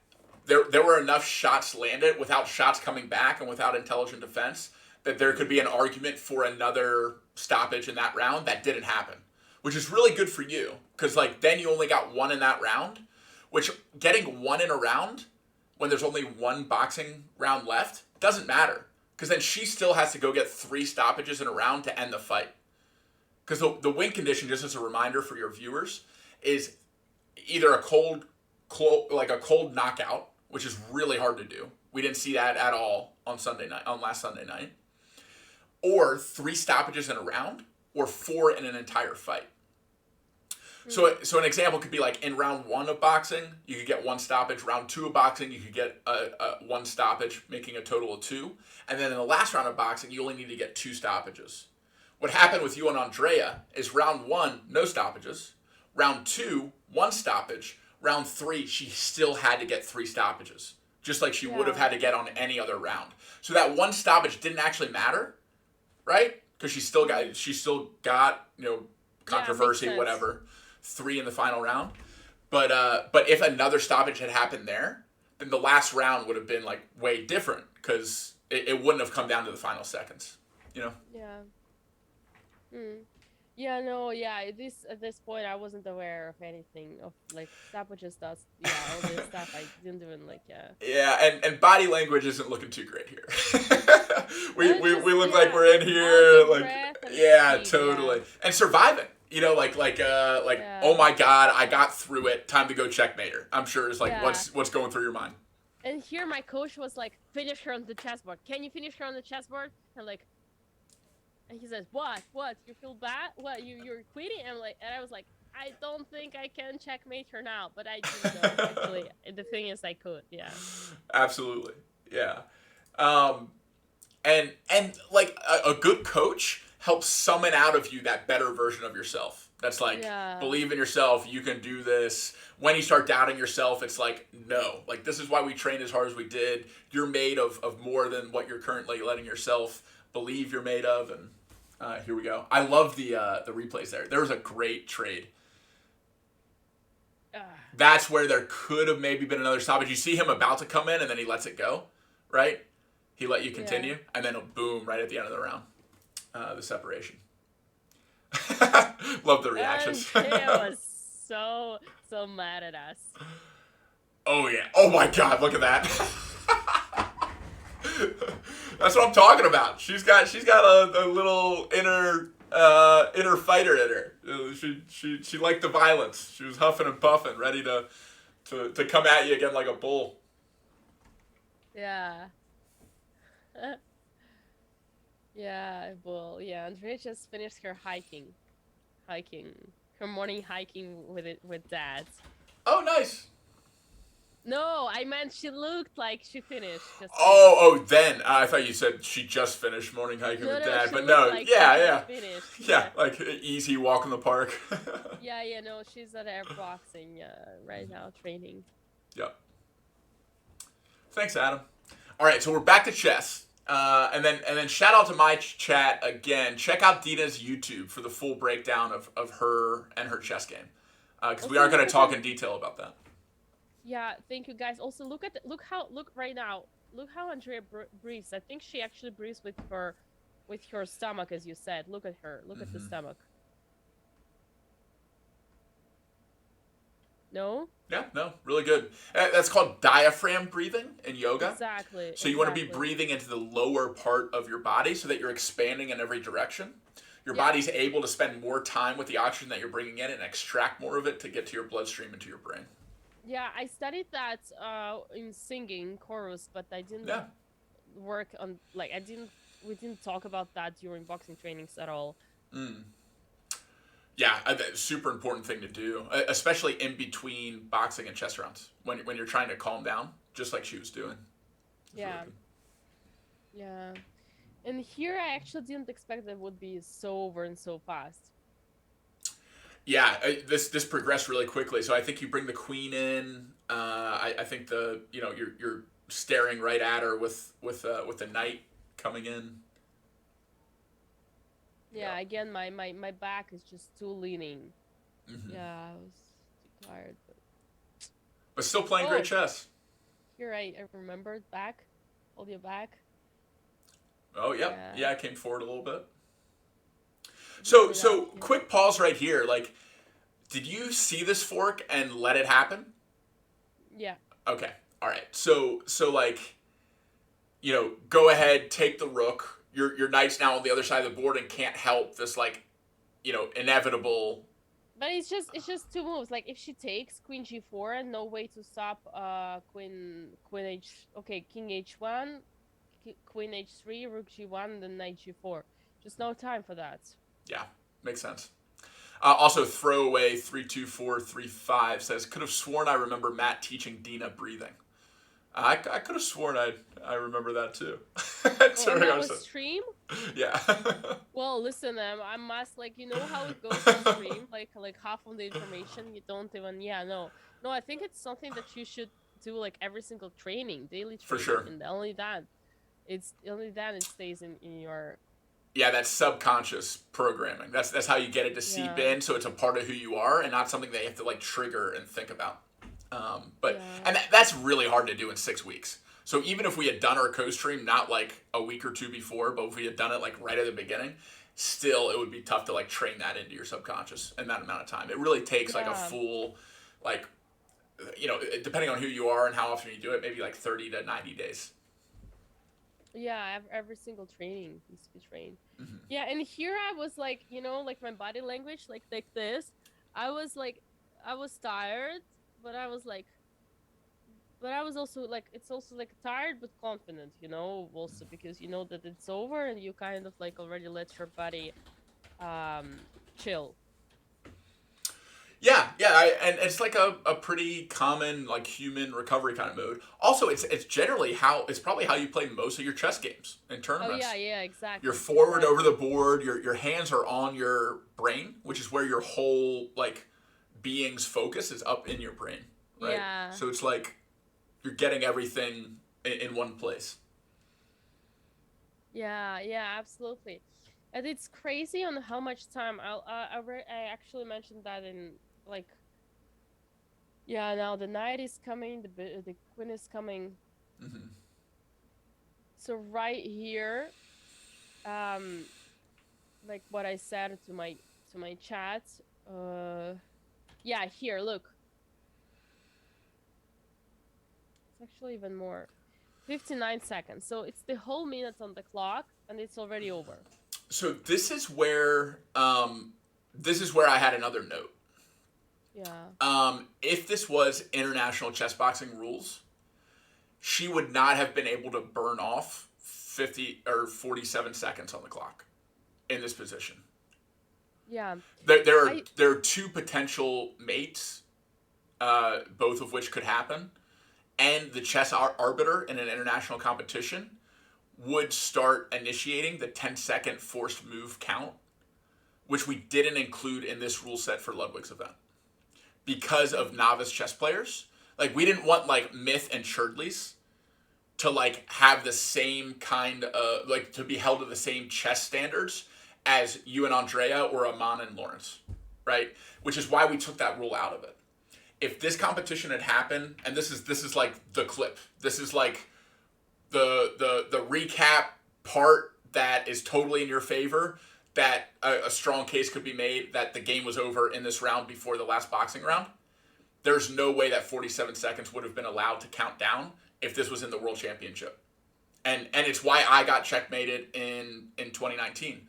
Speaker 2: there were enough shots landed without shots coming back and without intelligent defense that there could be an argument for another stoppage in that round. That didn't happen, which is really good for you because like then you only got one in that round, which getting one in a round when there's only one boxing round left doesn't matter because then she still has to go get 3 stoppages in a round to end the fight because the win condition, just as a reminder for your viewers, is either a cold knockout, which is really hard to do. We didn't see that at all on last Sunday night, or 3 stoppages in a round, or 4 in an entire fight. So an example could be like in round 1 of boxing, you could get 1 stoppage. Round 2 of boxing, you could get 1 stoppage, making a total of 2. And then in the last round of boxing, you only need to get 2 stoppages. What happened with you and Andrea is round 1, no stoppages. Round 2, 1 stoppage. Round 3, she still had to get 3 stoppages, just like she would have had to get on any other round. So that 1 stoppage didn't actually matter, right? Because she still got controversy, whatever. 3 in the final round, but if another stoppage had happened there, then the last round would have been like way different because it wouldn't have come down to the final seconds, you know.
Speaker 1: Yeah, no, yeah. At this point, I wasn't aware of anything of like stoppages, all this stuff. I didn't even like.
Speaker 2: Yeah, and body language isn't looking too great here. we look like we're in here, like totally, and surviving. You know, like oh my God, I got through it. Time to go checkmate her. I'm sure it's like what's going through your mind.
Speaker 1: And here my coach was like, finish her on the chessboard. Can you finish her on the chessboard? And he says, what? You feel bad? What? You're quitting? And I was like, I don't think I can checkmate her now, but I do know. Actually, the thing is, I could. Yeah.
Speaker 2: Absolutely. Yeah. And like a good coach helps summon out of you that better version of yourself. That's like, believe in yourself, you can do this. When you start doubting yourself, it's like, no. Like, this is why we trained as hard as we did. You're made of more than what you're currently letting yourself believe you're made of. And here we go. I love the replays there. There was a great trade. That's where there could have maybe been another stoppage. You see him about to come in, and then he lets it go, right? He let you continue, and then boom, right at the end of the round. The separation. Love the reactions.
Speaker 1: He was so mad at us.
Speaker 2: Oh yeah. Oh my God, look at that. That's what I'm talking about. She's got a little inner fighter in her. She liked the violence. She was huffing and puffing, ready to come at you again like a bull.
Speaker 1: Yeah. Yeah, well, yeah. Andrea just finished her her morning hiking with Dad.
Speaker 2: Oh, nice.
Speaker 1: No, I meant she looked like she finished.
Speaker 2: Then I thought you said she just finished morning hiking with Dad, but no,
Speaker 1: like
Speaker 2: yeah,
Speaker 1: finished.
Speaker 2: Yeah, like easy walk in the park.
Speaker 1: Yeah, no, she's at air boxing right now training.
Speaker 2: Yep. Thanks, Adam. All right, so we're back to chess. And then shout out to my chat again. Check out Dina's YouTube for the full breakdown of her and her chess game, because we are going to talk in detail about that.
Speaker 1: Yeah, thank you guys. Also, look right now. Look how Andrea breathes. I think she actually breathes with her stomach, as you said. Look at her. Look at the stomach. No?
Speaker 2: Yeah, no, really good. That's called diaphragm breathing in yoga.
Speaker 1: Exactly.
Speaker 2: So you want to be breathing into the lower part of your body so that you're expanding in every direction. Your body's able to spend more time with the oxygen that you're bringing in and extract more of it to get to your bloodstream and to your brain.
Speaker 1: Yeah, I studied that in singing chorus, but I didn't work on we didn't talk about that during boxing trainings at all.
Speaker 2: Yeah, super important thing to do, especially in between boxing and chess rounds when you're trying to calm down, just like she was doing.
Speaker 1: Yeah. Yeah. And here I actually didn't expect that it would be so over and so fast.
Speaker 2: Yeah, this progressed really quickly. So I think you bring the queen in. I think you're staring right at her with the knight coming in.
Speaker 1: Yeah, again, my back is just too leaning. Yeah, I was too tired.
Speaker 2: But still playing great chess.
Speaker 1: Here I remembered back. Hold your back.
Speaker 2: Oh, yeah, I came forward a little bit. So quick pause right here. Like, did you see this fork and let it happen?
Speaker 1: Yeah.
Speaker 2: Okay. All right. So like, go ahead, take the rook. Your knight's now on the other side of the board and can't help this like inevitable.
Speaker 1: But it's just two moves. Like if she takes queen g4 and no way to stop queen h, okay, king h1, queen h3, rook g1, then knight g4. Just no time for that.
Speaker 2: Yeah, makes sense. Also, throwaway 32435 says, could have sworn I remember Matt teaching Dina breathing. I could have sworn I remember that too.
Speaker 1: Oh, and that was stream?
Speaker 2: Yeah.
Speaker 1: Well, listen, I must, like, you know how it goes on stream, like half of the information you don't even, yeah, no, I think it's something that you should do like every single training, daily training,
Speaker 2: For sure.
Speaker 1: and only then it stays in your.
Speaker 2: Yeah, that's subconscious programming. That's how you get it to seep in, so it's a part of who you are and not something that you have to like trigger and think about. And that's really hard to do in 6 weeks. So even if we had done our co-stream not like a week or two before, but if we had done it like right at the beginning, still it would be tough to like train that into your subconscious in that amount of time. It really takes like a full, like, depending on who you are and how often you do it, maybe like 30 to 90 days.
Speaker 1: Yeah, every single training needs to be trained.
Speaker 2: Mm-hmm.
Speaker 1: Yeah, and here I was like, like my body language, like this. I was tired, but I was also like, it's also like tired but confident, also because you know that it's over and you kind of like already let your body chill.
Speaker 2: Yeah, and it's like a pretty common like human recovery kind of mode. Also, it's probably how you play most of your chess games in tournaments.
Speaker 1: Oh yeah, exactly.
Speaker 2: You're forward over the board. Your hands are on your brain, which is where your whole like being's focus is up in your brain, right?
Speaker 1: Yeah.
Speaker 2: So it's like you're getting everything in one place.
Speaker 1: Yeah, absolutely. And it's crazy on how much time I actually mentioned that in like. Yeah, now the knight is coming, the queen is coming.
Speaker 2: Mm-hmm.
Speaker 1: So right here, like what I said to my chat, yeah, here, look. It's actually even more. 59 seconds. So it's the whole minute on the clock and it's already over.
Speaker 2: So this is where I had another note.
Speaker 1: Yeah.
Speaker 2: If this was international chess boxing rules, she would not have been able to burn off 50 or 47 seconds on the clock in this position.
Speaker 1: Yeah.
Speaker 2: There are two potential mates, both of which could happen, and the chess arbiter in an international competition would start initiating the 10-second forced move count, which we didn't include in this rule set for Ludwig's event because of novice chess players. Like, we didn't want like Myth and Churdley's to like have the same kind of like to be held to the same chess standards as you and Andrea or Aman and Lawrence, right? Which is why we took that rule out of it. If this competition had happened, and this is like the clip, this is like the recap part that is totally in your favor, that a strong case could be made that the game was over in this round before the last boxing round. There's no way that 47 seconds would have been allowed to count down if this was in the World Championship. And it's why I got checkmated in 2019.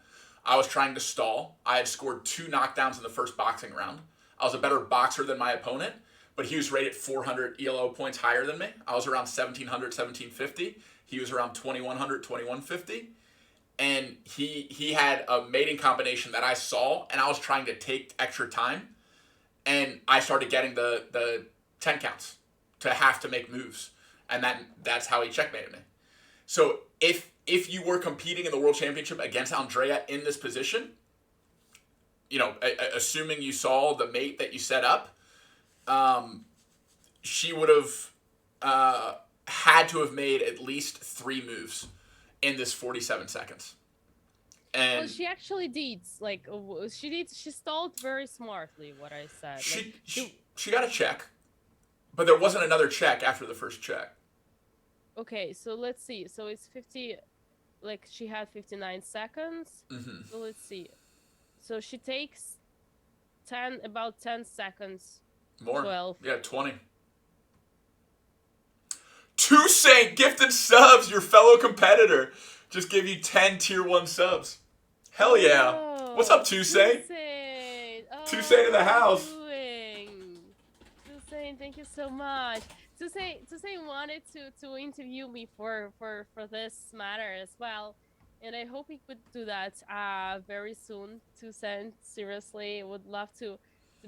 Speaker 2: I was trying to stall. I had scored 2 knockdowns in the first boxing round. I was a better boxer than my opponent, but he was rated 400 ELO points higher than me. I was around 1,700, 1,750. He was around 2,100, 2,150. And he had a mating combination that I saw, and I was trying to take extra time. And I started getting the 10 counts to have to make moves. And that's how he checkmated me. So if you were competing in the World Championship against Andrea in this position, assuming you saw the mate that you set up, she would have had to have made at least 3 moves in this 47 seconds. And
Speaker 1: she actually did. Like, she stalled very smartly, what I said.
Speaker 2: She got a check, but there wasn't another check after the first check.
Speaker 1: Okay, so let's see. So it's 50, like she had 59 seconds.
Speaker 2: Mm-hmm.
Speaker 1: So let's see. So she takes about 10 seconds.
Speaker 2: More.
Speaker 1: 12.
Speaker 2: Yeah, 20. Toussaint gifted subs, your fellow competitor. Just give you 10 tier 1 subs. Hell yeah.
Speaker 1: Oh,
Speaker 2: What's up, Toussaint?
Speaker 1: Toussaint.
Speaker 2: Toussaint in the
Speaker 1: How are you
Speaker 2: house.
Speaker 1: doing? Toussaint, thank you so much. Toussaint wanted to interview me for this matter as well, and I hope he could do that very soon. Toussaint, seriously, would love to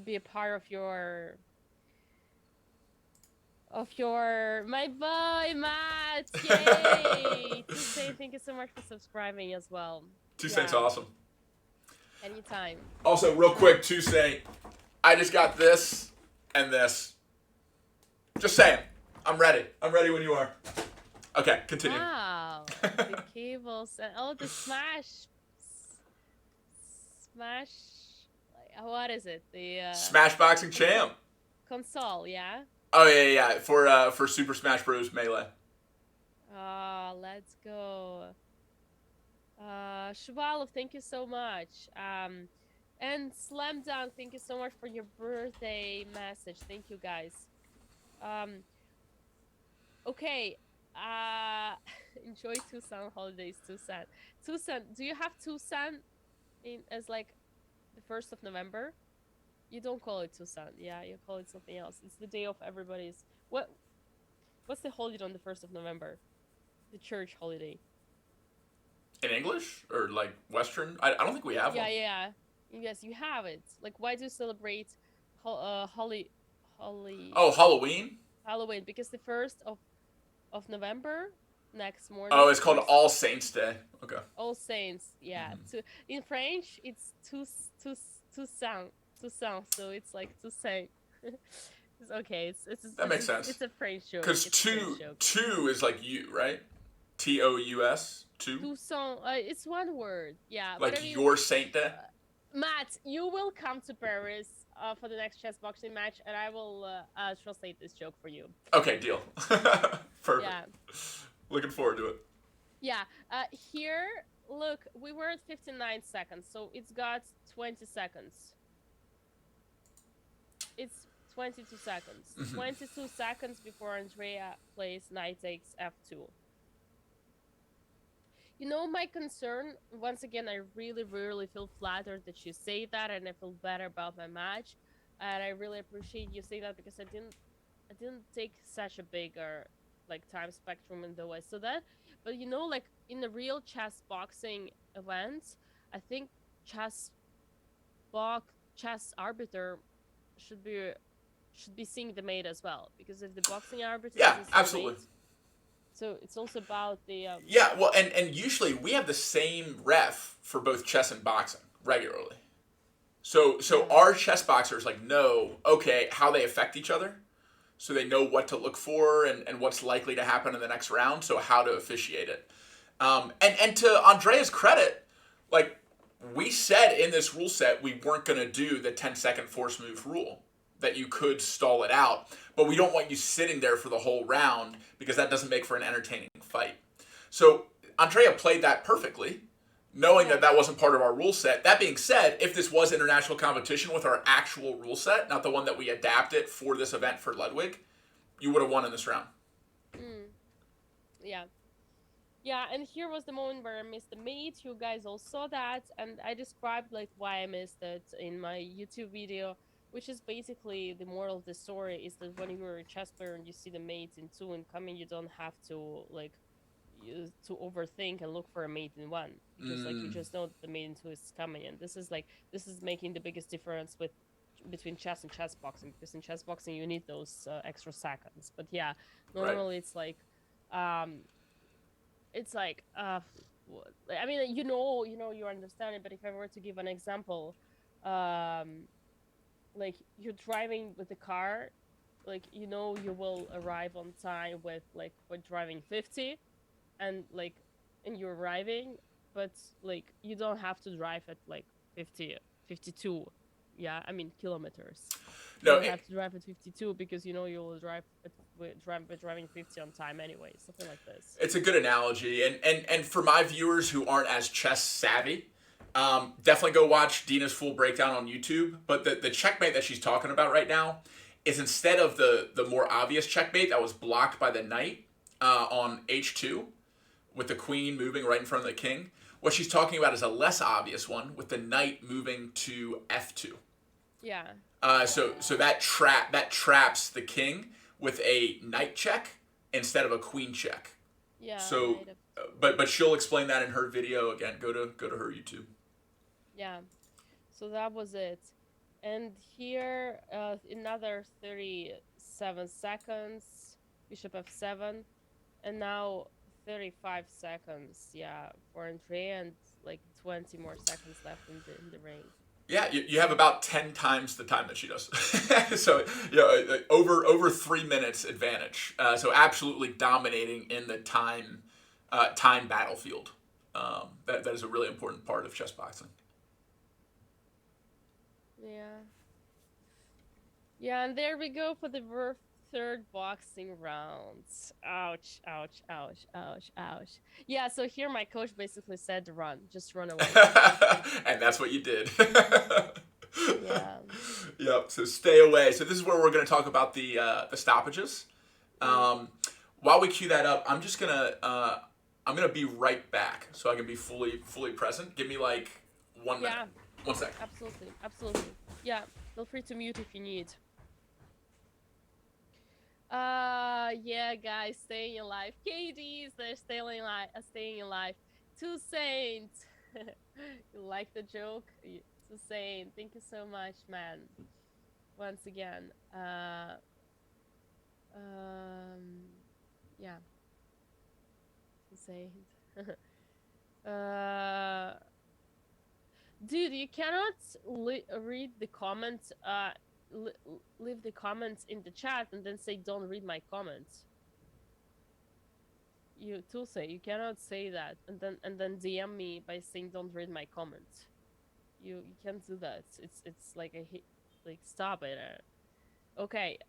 Speaker 1: be a part of your my boy Matt. Yay! Toussaint, thank you so much for subscribing as well.
Speaker 2: Toussaint's
Speaker 1: Yeah,
Speaker 2: awesome.
Speaker 1: anytime.
Speaker 2: Also, real quick, Toussaint, I just got this and this. Just saying. I'm ready. I'm ready when you are. Okay, continue.
Speaker 1: Wow, the cables and the smash. Like, what is it? The
Speaker 2: Smash Boxing Champ.
Speaker 1: console, yeah.
Speaker 2: Oh yeah. For Super Smash Bros. Melee.
Speaker 1: Oh, let's go. Shuvalov, thank you so much. And Slam Dunk, thank you so much for your birthday message. Thank you, guys. Okay. Enjoy Tucson holidays, Tucson. Tucson, do you have Tucson as like the 1st of November? You don't call it Tucson, yeah, you call it something else. It's the day of everybody's. What's the holiday on the 1st of November? The church holiday.
Speaker 2: In English or like Western? I don't think we have one.
Speaker 1: Yeah. Yes, you have it. Like, why do you celebrate
Speaker 2: Oh, Halloween.
Speaker 1: Halloween? Because the 1st of November, next morning.
Speaker 2: Oh, it's called All Saints Day. Okay.
Speaker 1: All Saints. Yeah. In French, it's Toussaint. So it's like Toussaint. It's okay.
Speaker 2: That makes sense.
Speaker 1: It's a French joke.
Speaker 2: Because two is like you, right? Tous. Two.
Speaker 1: Toussaint. It's one word. Yeah.
Speaker 2: Like
Speaker 1: but I mean,
Speaker 2: your Saint Day.
Speaker 1: Matt, you will come to Paris for the next chess boxing match, and I will translate this joke for you.
Speaker 2: Okay, deal. Perfect.
Speaker 1: Yeah.
Speaker 2: Looking forward to it.
Speaker 1: Yeah. Here, look, we were at 59 seconds, so it's got 20 seconds. It's 22 seconds. 22 seconds before Andrea plays knight takes f2. You know, my concern, once again, I really, really feel flattered that you say that, and I feel better about my match. And I really appreciate you saying that, because I didn't take such a big like time spectrum in the way I saw that. But you know, like in the real chess boxing events, I think chess arbiter should be seeing the mate as well, because if the boxing arbiter doesn't see the
Speaker 2: absolutely.
Speaker 1: mate, so it's also about the
Speaker 2: yeah, well, and usually we have the same ref for both chess and boxing regularly. So our chess boxers like know, okay, how they affect each other, so they know what to look for and what's likely to happen in the next round, so how to officiate it. And to Andrea's credit, like we said in this rule set, we weren't going to do the 10-second force move rule, that you could stall it out, but we don't want you sitting there for the whole round, because that doesn't make for an entertaining fight. So Andrea played that perfectly, knowing that that wasn't part of our rule set. That being said, if this was international competition with our actual rule set, not the one that we adapted for this event for Ludwig, you would have won in this round.
Speaker 1: Yeah. Yeah, and here was the moment where I missed the mate. You guys all saw that, and I described like why I missed it in my YouTube video, which is basically the moral of the story is that when you're a chess player and you see the mate in 2 incoming, you don't have to like to overthink and look for a mate in 1, because like you just know that the mate in 2 is coming, and this is making the biggest difference between chess and chess boxing, because in chess boxing you need those extra seconds. But yeah, normally it's like I mean, you understand it, but if I were to give an example, like you're driving with the car, like you will arrive on time with driving 50, and you're arriving, but like you don't have to drive at like 50, 52. Yeah, I mean kilometers. You don't have to drive at 52 because you will drive driving 50 on time anyway. Something like this.
Speaker 2: It's a good analogy, and for my viewers who aren't as chess savvy, definitely go watch Dina's full breakdown on YouTube. But the checkmate that she's talking about right now is, instead of the more obvious checkmate that was blocked by the knight on h2 with the queen moving right in front of the king, What she's talking about is a less obvious one with the knight moving to f2.
Speaker 1: Yeah.
Speaker 2: So that traps the king with a knight check instead of a queen check.
Speaker 1: Yeah.
Speaker 2: So, but she'll explain that in her video. Again, go to her YouTube.
Speaker 1: Yeah. So that was it. And here, another 37 seconds, bishop f7, and now 35 seconds, yeah, for Andrea, and like 20 more seconds left in the range.
Speaker 2: Yeah, you have about 10 times the time that she does. So, over 3 minutes advantage. So absolutely dominating in the time battlefield. That is a really important part of chess boxing.
Speaker 1: Yeah. Yeah, and there we go for the third boxing round. Ouch, ouch, ouch, ouch, ouch. Yeah, so here my coach basically said run. Just run away.
Speaker 2: And that's what you did.
Speaker 1: Yeah.
Speaker 2: Yep, so stay away. So this is where we're going to talk about the stoppages. While we cue that up, I'm just going to... I'm going to be right back so I can be fully present. Give me like 1 minute.
Speaker 1: Yeah.
Speaker 2: 1 sec.
Speaker 1: Absolutely, absolutely. Yeah, feel free to mute if you need. Yeah, guys, staying alive. KDs, they're staying alive. Two Saints. You like the joke? Two Saint, thank you so much, man. Once again. Yeah. Two Saint. Dude, you cannot read the comments, leave the comments in the chat and then say don't read my comments. You cannot say that and then DM me by saying don't read my comments. You can't do that. It's like a hit, like stop it. Okay,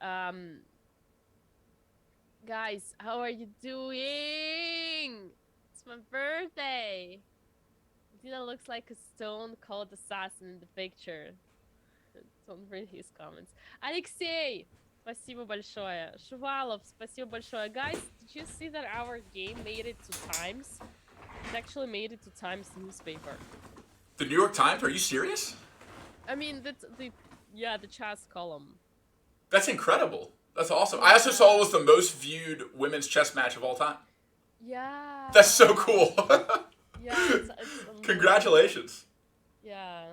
Speaker 1: guys, how are you doing? It's my birthday. Dina looks like a stone-cold assassin in the picture. Don't read his comments. Alexei! Спасибо большое. Шувалов, спасибо большое. Guys, did you see that our game made it to Times? It actually made it to Times newspaper.
Speaker 2: The New York Times? Are you serious?
Speaker 1: I mean, the chess column.
Speaker 2: That's incredible. That's awesome. I also saw it was the most viewed women's chess match of all time.
Speaker 1: Yeah.
Speaker 2: That's so cool.
Speaker 1: Yeah. It's
Speaker 2: Congratulations.
Speaker 1: Yeah.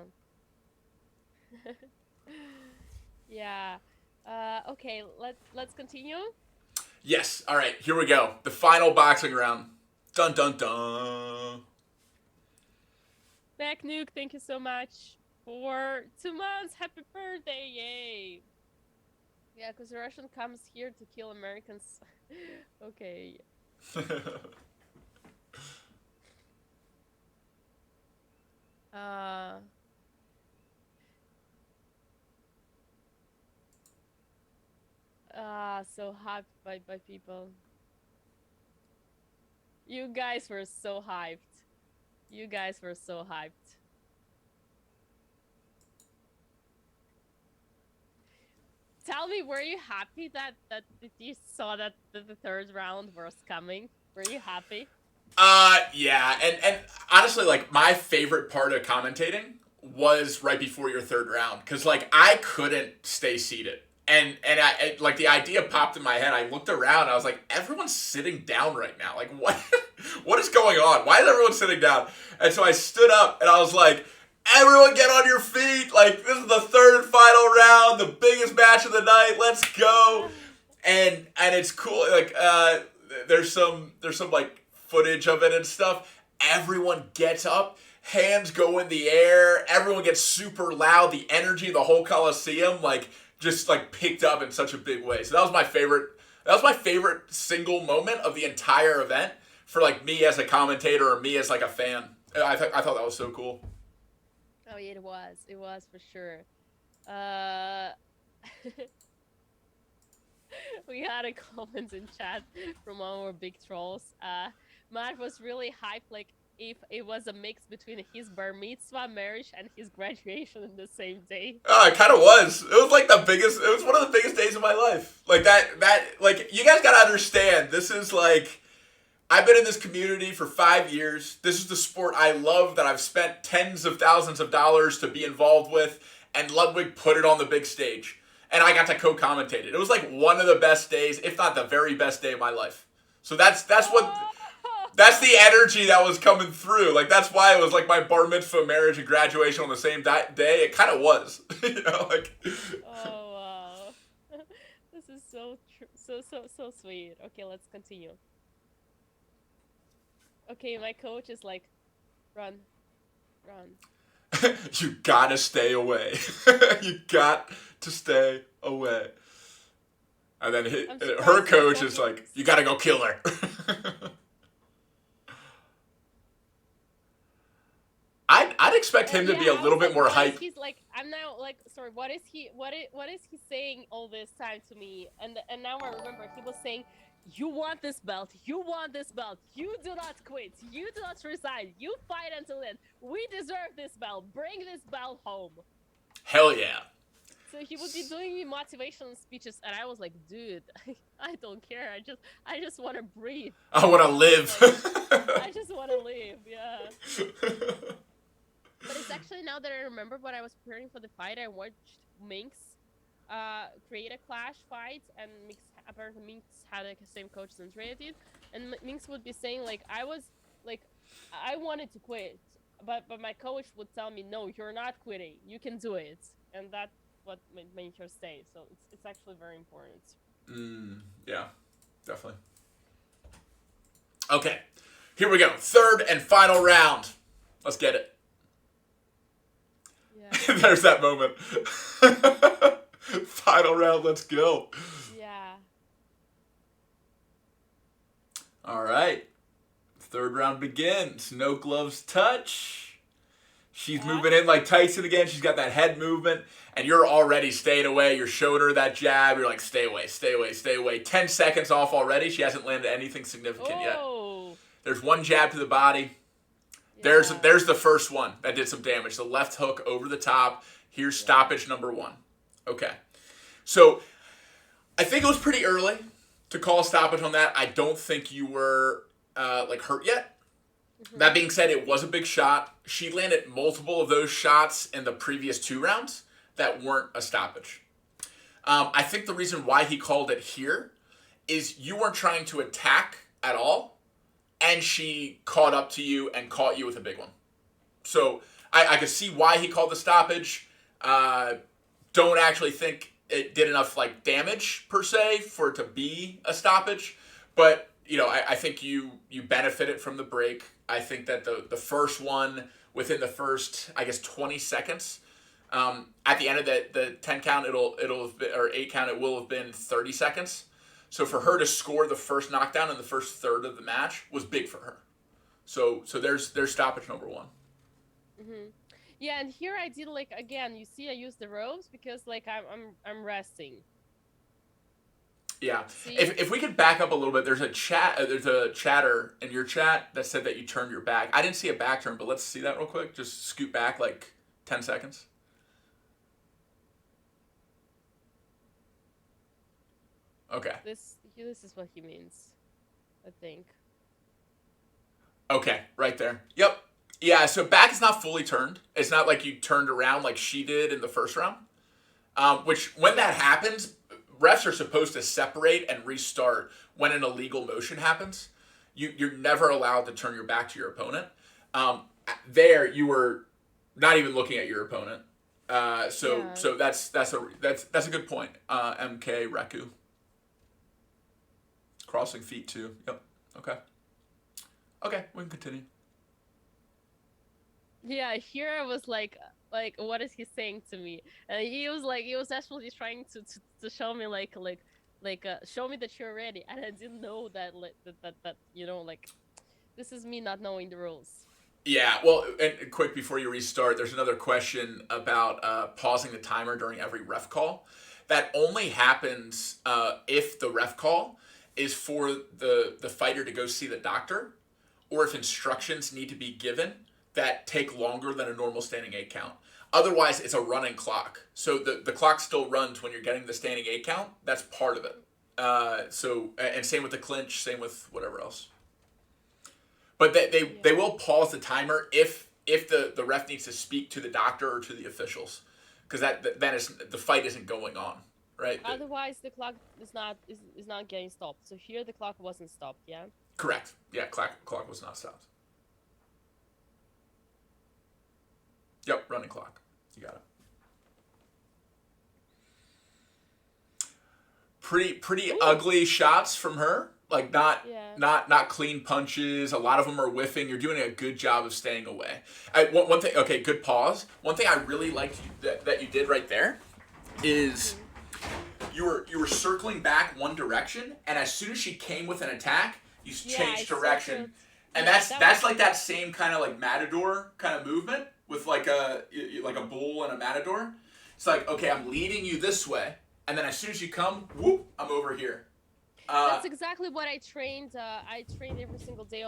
Speaker 1: Yeah. Okay, let's continue.
Speaker 2: Yes. All right, here we go. The final boxing round. Dun dun dun.
Speaker 1: Back Nuke, thank you so much for 2 months. Happy birthday, yay! Yeah, because the Russian comes here to kill Americans. Okay. So hyped by people. You guys were so hyped. You guys were so hyped. Tell me, were you happy that you saw that the third round was coming? Were you happy?
Speaker 2: Yeah, and honestly, like, my favorite part of commentating was right before your third round, because, like, I couldn't stay seated. And I like, the idea popped in my head. I looked around, I was like, everyone's sitting down right now. Like, what what is going on? Why is everyone sitting down? And so I stood up, and I was like, everyone get on your feet. Like, this is the third and final round, the biggest match of the night. Let's go. And it's cool. Like, there's some like footage of it and stuff. Everyone gets up, hands go in the air. Everyone gets super loud. The energy, the whole Coliseum, like, just like picked up in such a big way. So that was my favorite. That was my favorite single moment of the entire event for, like, me as a commentator or me as, like, a fan. I thought that was so cool.
Speaker 1: Oh yeah, it was for sure. We had a comment in chat from our big trolls. Matt was really hyped, like if it was a mix between his bar mitzvah, marriage, and his graduation in the same day.
Speaker 2: Oh, it kind of was. It was like the biggest. It was one of the biggest days of my life. Like that. Like, you guys gotta understand. This is like, I've been in this community for 5 years. This is the sport I love that I've spent tens of thousands of dollars to be involved with, and Ludwig put it on the big stage. And I got to co-commentate it. It was like one of the best days, if not the very best day of my life. So that's the energy that was coming through. Like, that's why it was like my bar mitzvah, marriage, and graduation on the same day. It kind of was, like.
Speaker 1: Oh wow, this is so sweet. Okay, let's continue. Okay, my coach is like, run.
Speaker 2: You gotta stay away. You got to stay away. And then her coach is like, you gotta go kill her. I'd expect him to be a little bit more hype.
Speaker 1: He's like, I'm now like, sorry, what is he saying all this time to me? And now I remember he was saying, you want this belt, you do not quit, you do not resign, you fight until the end. We deserve this belt. Bring this belt home.
Speaker 2: Hell yeah.
Speaker 1: So he would be doing me motivational speeches, and I was like, dude, I don't care. I just want to breathe.
Speaker 2: I want to live.
Speaker 1: I just want to live, yeah. But it's actually, now that I remember, when I was preparing for the fight, I watched Minx create a clash fight, and apparently Minx had like the same coach as Andrea did, and Minx would be saying like, I wanted to quit, but my coach would tell me, no, you're not quitting, you can do it, and that's what made her stay. So it's actually very important.
Speaker 2: Yeah, definitely. Okay, here we go. Third and final round. Let's get it. Yeah. There's that moment. Final round, let's go.
Speaker 1: Yeah.
Speaker 2: All right. Third round begins. No gloves touch. She's moving in like Tyson again. She's got that head movement, and you're already staying away. You're showing her that jab. You're like, stay away, stay away, stay away. 10 seconds off already. She hasn't landed anything significant yet. There's one jab to the body. Yeah. There's the first one that did some damage. The left hook over the top. Here's stoppage number 1. Okay. So I think it was pretty early to call a stoppage on that. I don't think you were hurt yet. Mm-hmm. That being said, it was a big shot. She landed multiple of those shots in the previous 2 rounds that weren't a stoppage. I think the reason why he called it here is you weren't trying to attack at all, and she caught up to you and caught you with a big one. So I could see why he called the stoppage. Don't actually think it did enough like damage per se for it to be a stoppage, but I think you benefited from the break. I think that the first one, within the first, I guess, 20 seconds, at the end of the 10 count, it'll have been, or 8 count, it will have been 30 seconds. So for her to score the first knockdown in the first third of the match was big for her. So there's stoppage number 1.
Speaker 1: Mm-hmm. Yeah, and here I did like, again, you see I use the ropes because like I'm resting.
Speaker 2: Yeah. If we could back up a little bit, there's a chatter in your chat that said that you turned your back. I didn't see a back turn, but let's see that real quick. Just scoot back like 10 seconds. Okay.
Speaker 1: This is what he means, I think.
Speaker 2: Okay, right there. Yep. Yeah, so back is not fully turned. It's not like you turned around like she did in the first round. Which, when that happens, refs are supposed to separate and restart when an illegal motion happens. You're never allowed to turn your back to your opponent. There, you were not even looking at your opponent. So that's a good point. MK Reku. Crossing feet too. Yep. Okay, we can continue.
Speaker 1: Yeah, here I was like, what is he saying to me? And he was actually trying to show me show me that you're ready, and I didn't know that this is me not knowing the rules.
Speaker 2: Yeah, well, and quick before you restart, there's another question about pausing the timer during every ref call. That only happens if the ref call is for the fighter to go see the doctor, or if instructions need to be given that take longer than a normal standing 8 count. Otherwise, it's a running clock. So the clock still runs when you're getting the standing 8 count. That's part of it. And same with the clinch, same with whatever else. But they will pause the timer if the ref needs to speak to the doctor or to the officials, because that is the fight isn't going on, right?
Speaker 1: Otherwise, the clock is not getting stopped. So here the clock wasn't stopped. Yeah.
Speaker 2: Correct. Yeah, clock was not stopped. Yep, running clock. You got it. Pretty ugly shots from her. Like not clean punches. A lot of them are whiffing. You're doing a good job of staying away. One thing. Okay, good pause. One thing I really liked that you did right there is you were circling back one direction, and as soon as she came with an attack, you changed direction. And that's like that same kind of like matador kind of movement with like a bull and a matador. It's like, okay, I'm leading you this way, and then as soon as you come, whoop, I'm over here.
Speaker 1: That's exactly what I trained. I trained every single day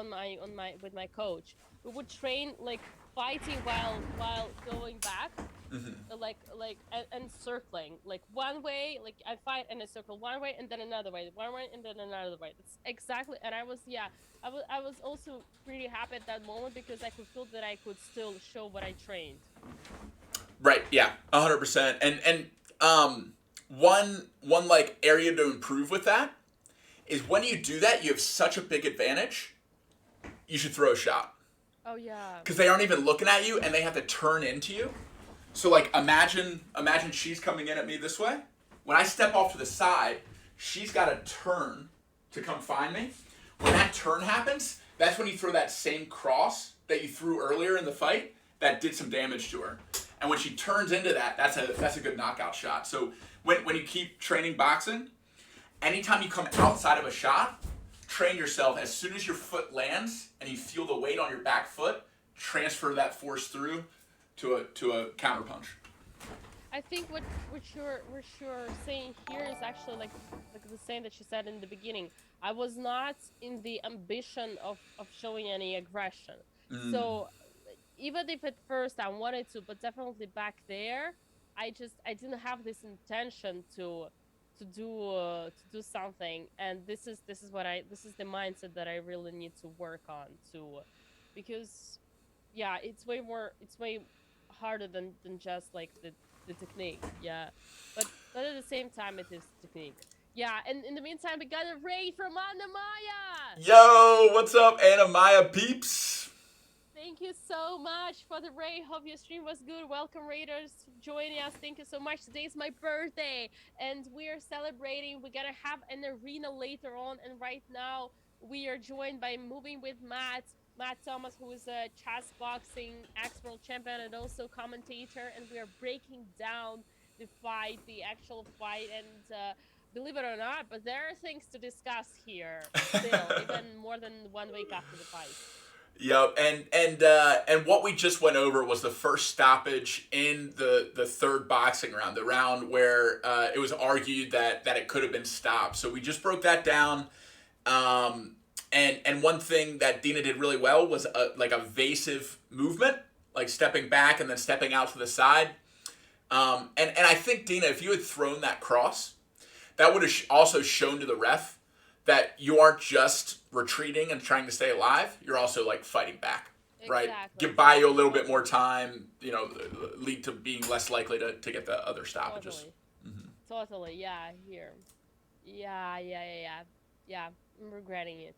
Speaker 1: with my coach. We would train like fighting while going back, and circling like one way. Like I fight and I circle one way and then another way, one way and then another way. That's exactly. And I was also pretty happy at that moment because I could feel that I could still show what I trained.
Speaker 2: Right. Yeah. 100%. And one like area to improve with that is when you do that, you have such a big advantage. You should throw a shot.
Speaker 1: Oh yeah.
Speaker 2: Because they aren't even looking at you, and they have to turn into you. So like, imagine she's coming in at me this way. When I step off to the side, she's got to turn to come find me. When that turn happens, that's when you throw that same cross that you threw earlier in the fight that did some damage to her. And when she turns into that, that's a good knockout shot. So when you keep training boxing, anytime you come outside of a shot, train yourself as soon as your foot lands and you feel the weight on your back foot, transfer that force through to a counter punch.
Speaker 1: I think what you're saying here is actually like the same that you said in the beginning. I was not in the ambition of showing any aggression. So even if at first I wanted to, but definitely back there, I didn't have this intention to do something. And this is the mindset that I really need to work on too, because yeah, it's way harder than just like the technique. Yeah, but at the same time it is technique. Yeah, and in the meantime we got a raid from Anna Maya.
Speaker 2: Yo, what's up, Anna Maya peeps?
Speaker 1: Thank you so much for the raid. Hope your stream was good. Welcome raiders joining us. Thank you so much. Today is my birthday and we are celebrating. We're gonna have an arena later on, and right now we are joined by Moving with Matt Thomas, who is a chess boxing ex-world champion and also commentator, and we are breaking down the actual fight, and believe it or not, but there are things to discuss here still, even more than 1 week after the fight.
Speaker 2: Yep, and what we just went over was the first stoppage in the third boxing round, the round where it was argued that it could have been stopped. So we just broke that down. And one thing that Dina did really well was a evasive movement, like stepping back and then stepping out to the side. And I think, Dina, if you had thrown that cross, that would have also shown to the ref that you aren't just retreating and trying to stay alive. You're also like fighting back, right?
Speaker 1: Exactly.
Speaker 2: Buy you a little bit more time, lead to being less likely to get the other stoppages.
Speaker 1: Totally. Totally. Yeah. Here. Yeah. I'm regretting it.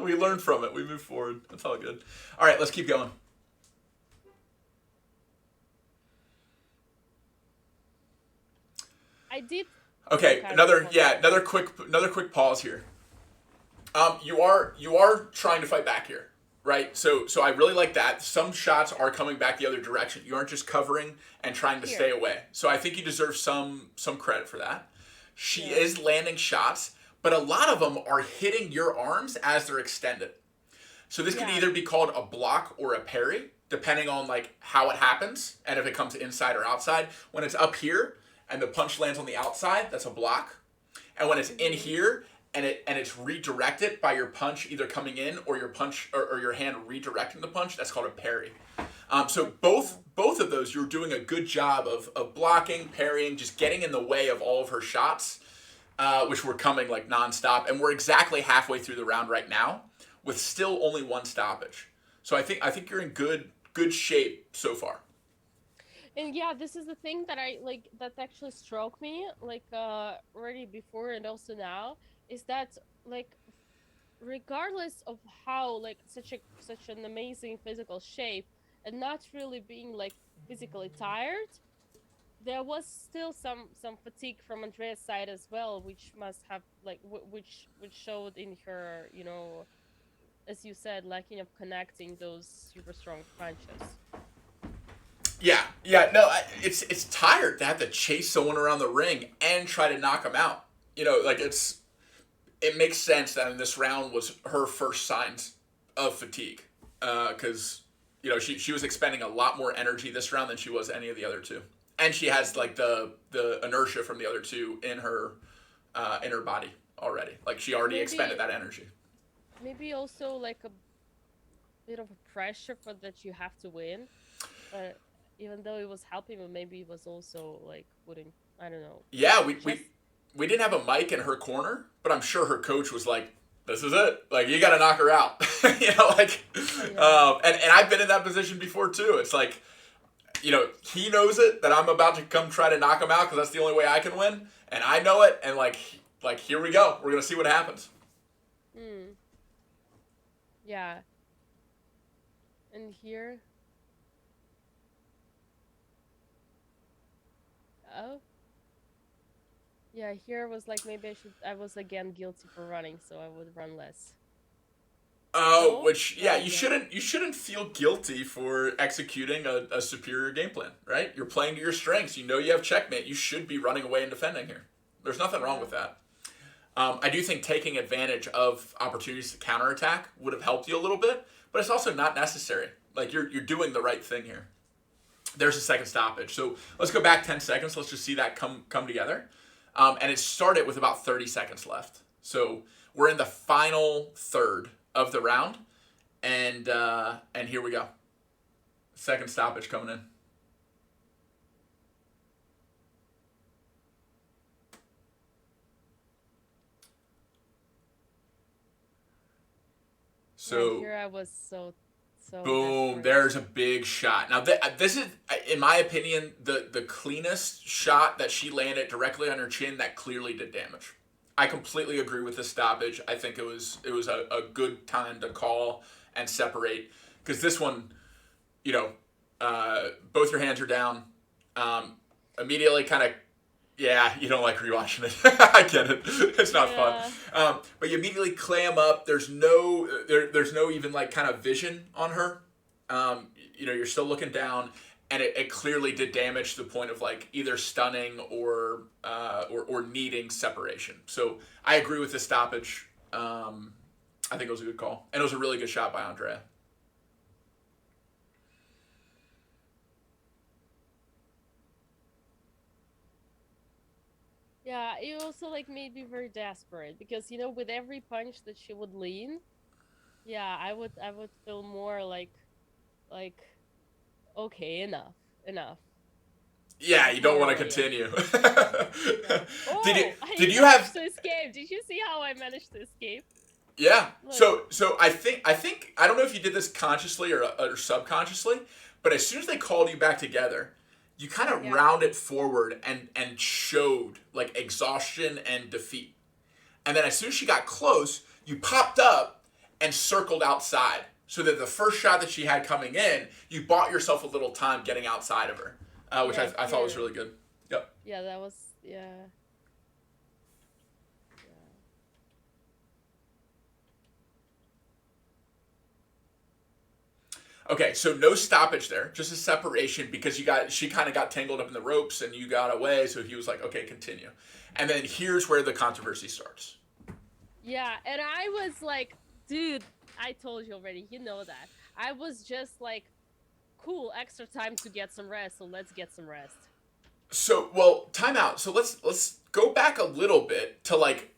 Speaker 2: We learned from it. We moved forward. That's all good. All right, let's keep going.
Speaker 1: I did.
Speaker 2: Okay, another quick pause here. You are trying to fight back here, right? So I really like that. Some shots are coming back the other direction. You aren't just covering and trying to stay away. So I think you deserve some credit for that. She is landing shots, but a lot of them are hitting your arms as they're extended. So this can either be called a block or a parry, depending on like how it happens and if it comes inside or outside. When it's up here and the punch lands on the outside, that's a block. And when it's in here and it's redirected by your punch either coming in or your punch or your hand redirecting the punch, that's called a parry. So both of those, you're doing a good job of blocking, parrying, just getting in the way of all of her shots, which were coming like nonstop. And we're exactly halfway through the round right now, with still only one stoppage. So I think you're in good shape so far.
Speaker 1: And yeah, this is the thing that I like that actually struck me like already before and also now is that like regardless of how like such an amazing physical shape and not really being like physically tired, there was still some fatigue from Andrea's side as well, which must have like which showed in her, you know, as you said, lacking of connecting those super strong punches.
Speaker 2: Yeah, no, it's tired to have to chase someone around the ring and try to knock them out. You know, like it makes sense that in this round was her first signs of fatigue, because you know she was expending a lot more energy this round than she was any of the other two, and she has like the inertia from the other two in her body already. Like she already expended
Speaker 1: Maybe
Speaker 2: that energy.
Speaker 1: maybe also like a bit of a pressure for that you have to win, but even though it was helping, but maybe it was also like putting, I don't know,
Speaker 2: Yeah,
Speaker 1: just
Speaker 2: we didn't have a mic in her corner, but I'm sure her coach was like, "This is it. Like you got to knock her out." You know, like,
Speaker 1: yeah.
Speaker 2: and I've been in that position before too. It's like, you know, he knows it that I'm about to come try to knock him out because that's the only way I can win, and I know it, and like here we go. We're gonna see what happens.
Speaker 1: Mm, yeah. And here, oh, yeah, here was like maybe I was again guilty for running, so I would run less.
Speaker 2: Oh,
Speaker 1: No?
Speaker 2: which yeah,
Speaker 1: No, yeah.
Speaker 2: you shouldn't feel guilty for executing a superior game plan, right? You're playing to your strengths. You know you have checkmate. You should be running away and defending here. There's nothing wrong
Speaker 1: Yeah.
Speaker 2: with that. I do think taking advantage of opportunities to counterattack would have helped you a little bit, but it's also not necessary. Like you're doing the right thing here. There's a second stoppage. So let's go back 10 seconds. Let's just see that come together. And it started with about 30 seconds left. So we're in the final third of the round, and here we go. Second stoppage coming in.
Speaker 1: Yeah,
Speaker 2: So
Speaker 1: here I was so
Speaker 2: boom,
Speaker 1: desperate.
Speaker 2: there's a big shot. Now, this is, in my opinion, the cleanest shot that she landed directly on her chin that clearly did damage. I completely agree with the stoppage. I think it was a good time to call and separate because this one, you know, both your hands are down. Immediately, kind of, yeah, you don't like rewatching it. I get it. It's not fun.
Speaker 1: Yeah.
Speaker 2: But you immediately clam up. There's no even like kind of vision on her. You know, you're still looking down, and it clearly did damage to the point of like either stunning or needing separation. So I agree with the stoppage. I think it was a good call, and it was a really good shot by Andrea.
Speaker 1: Yeah, it also like made me very desperate because you know with every punch that she would lean, yeah, I would feel more like okay, enough.
Speaker 2: Yeah, you don't want to
Speaker 1: Morally, yeah.
Speaker 2: continue.
Speaker 1: Yeah.
Speaker 2: did you
Speaker 1: Oh, I
Speaker 2: did you
Speaker 1: managed
Speaker 2: have
Speaker 1: to escape. Did you see how I managed to escape?
Speaker 2: Yeah.
Speaker 1: Look.
Speaker 2: So I think I don't know if you did this consciously or subconsciously, but as soon as they called you back together, you kind of
Speaker 1: Yeah.
Speaker 2: rounded forward and showed like exhaustion and defeat. And then as soon as she got close, you popped up and circled outside. So that the first shot that she had coming in, you bought yourself a little time getting outside of her, which
Speaker 1: Yeah,
Speaker 2: I thought was
Speaker 1: here.
Speaker 2: really good. Yep.
Speaker 1: Yeah, that was yeah. Yeah.
Speaker 2: Okay, so no stoppage there, just a separation because she kind of got tangled up in the ropes and you got away, so he was like, okay, continue. And then here's where the controversy starts.
Speaker 1: Yeah, and I was like, dude, I told you already, you know that. I was just like, cool, extra time to get some rest, so let's get some rest.
Speaker 2: So, well, time out. So let's go back a little bit to like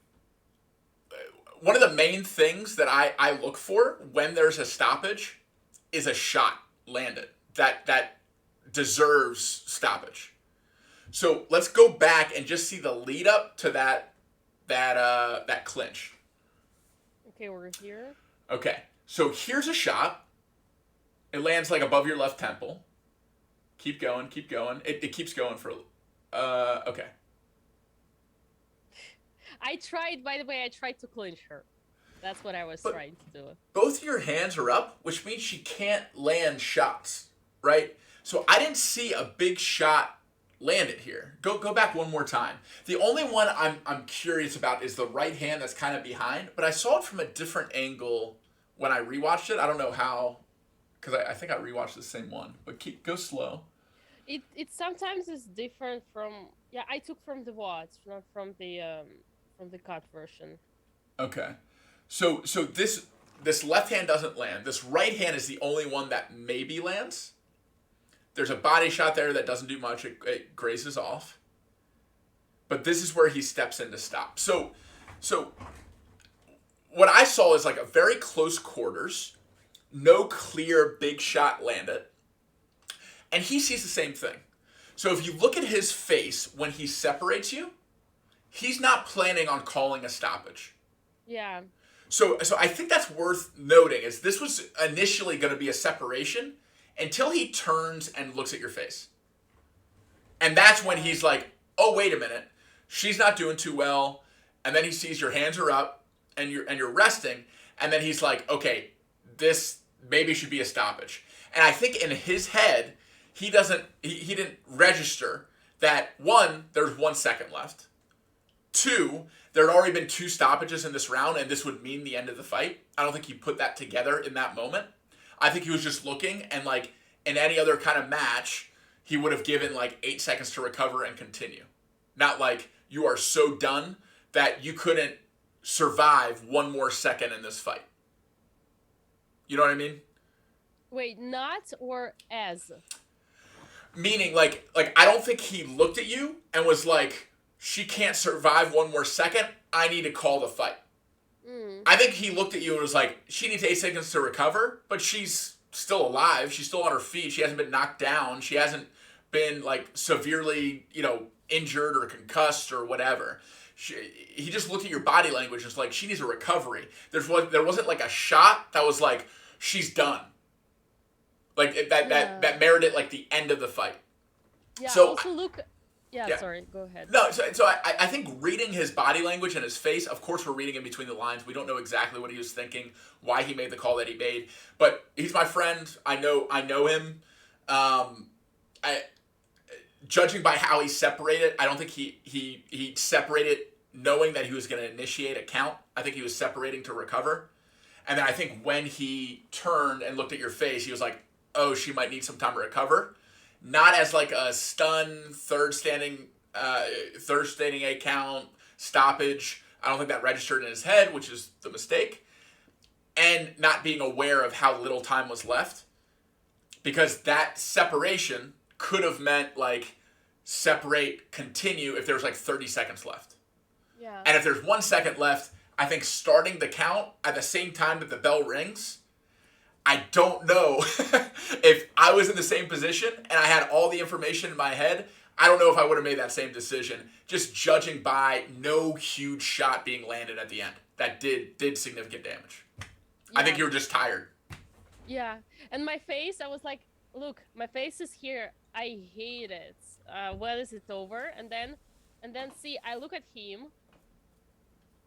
Speaker 2: one of the main things that I look for when there's a stoppage is a shot landed that deserves stoppage. So let's go back and just see the lead up to that clinch.
Speaker 1: Okay, we're here.
Speaker 2: Okay. So here's a shot. It lands like above your left temple. Keep going, keep going. It keeps going for okay.
Speaker 1: I tried, by the way, I tried to clinch her. That's what I was
Speaker 2: But
Speaker 1: trying to do.
Speaker 2: both of your hands are up, which means she can't land shots, right? So I didn't see a big shot landed here. Go back one more time. The only one I'm curious about is the right hand that's kind of behind, but I saw it from a different angle when I rewatched it. I don't know how, because I think I rewatched the same one. But go slow.
Speaker 1: It sometimes is different from, yeah, I took from the watch, not from the cut version.
Speaker 2: Okay. So this left hand doesn't land. This right hand is the only one that maybe lands. There's a body shot there that doesn't do much. It grazes off. But this is where he steps in to stop. So what I saw is like a very close quarters, no clear big shot landed. And he sees the same thing. So if you look at his face when he separates you, he's not planning on calling a stoppage.
Speaker 1: Yeah.
Speaker 2: So I think that's worth noting is this was initially going to be a separation until he turns and looks at your face. And that's when he's like, oh, wait a minute. She's not doing too well. And then he sees your hands are up and you're resting. And then he's like, okay, this maybe should be a stoppage. And I think in his head, he didn't register that, one, there's 1 second left. Two, there had already been 2 stoppages in this round, and this would mean the end of the fight. I don't think he put that together in that moment. I think he was just looking, and like in any other kind of match, he would have given like 8 seconds to recover and continue. Not like you are so done that you couldn't survive 1 more second in this fight. You know what I mean?
Speaker 1: Wait, not or as?
Speaker 2: Meaning, like I don't think he looked at you and was like, she can't survive 1 more second. I need to call the fight. I think he looked at you and was like, she needs 8 seconds to recover, but she's still alive. She's still on her feet. She hasn't been knocked down. She hasn't been like severely, injured or concussed or whatever. He just looked at your body language and was like, she needs a recovery. There wasn't like a shot that was like, she's done. Like that merited like the end of the fight.
Speaker 1: Yeah.
Speaker 2: So
Speaker 1: also look. Yeah. Sorry. Go ahead.
Speaker 2: No. So I think reading his body language and his face. Of course, we're reading in between the lines. We don't know exactly what he was thinking, why he made the call that he made. But he's my friend. I know him. Judging by how he separated, I don't think he separated knowing that he was going to initiate a count. I think he was separating to recover. And then I think when he turned and looked at your face, he was like, oh, she might need some time to recover. Not as like a stun, third standing 8 count, stoppage. I don't think that registered in his head, which is the mistake. And not being aware of how little time was left. Because that separation could have meant like separate, continue if there was like 30 seconds left.
Speaker 1: Yeah.
Speaker 2: And if there's 1 second left, I think starting the count at the same time that the bell rings, I don't know if I was in the same position and I had all the information in my head, I don't know if I would have made that same decision, just judging by no huge shot being landed at the end. That did significant damage. Yeah. I think you were just tired.
Speaker 1: Yeah. And my face, I was like, look, my face is here. I hate it. When is it over? And then see, I look at him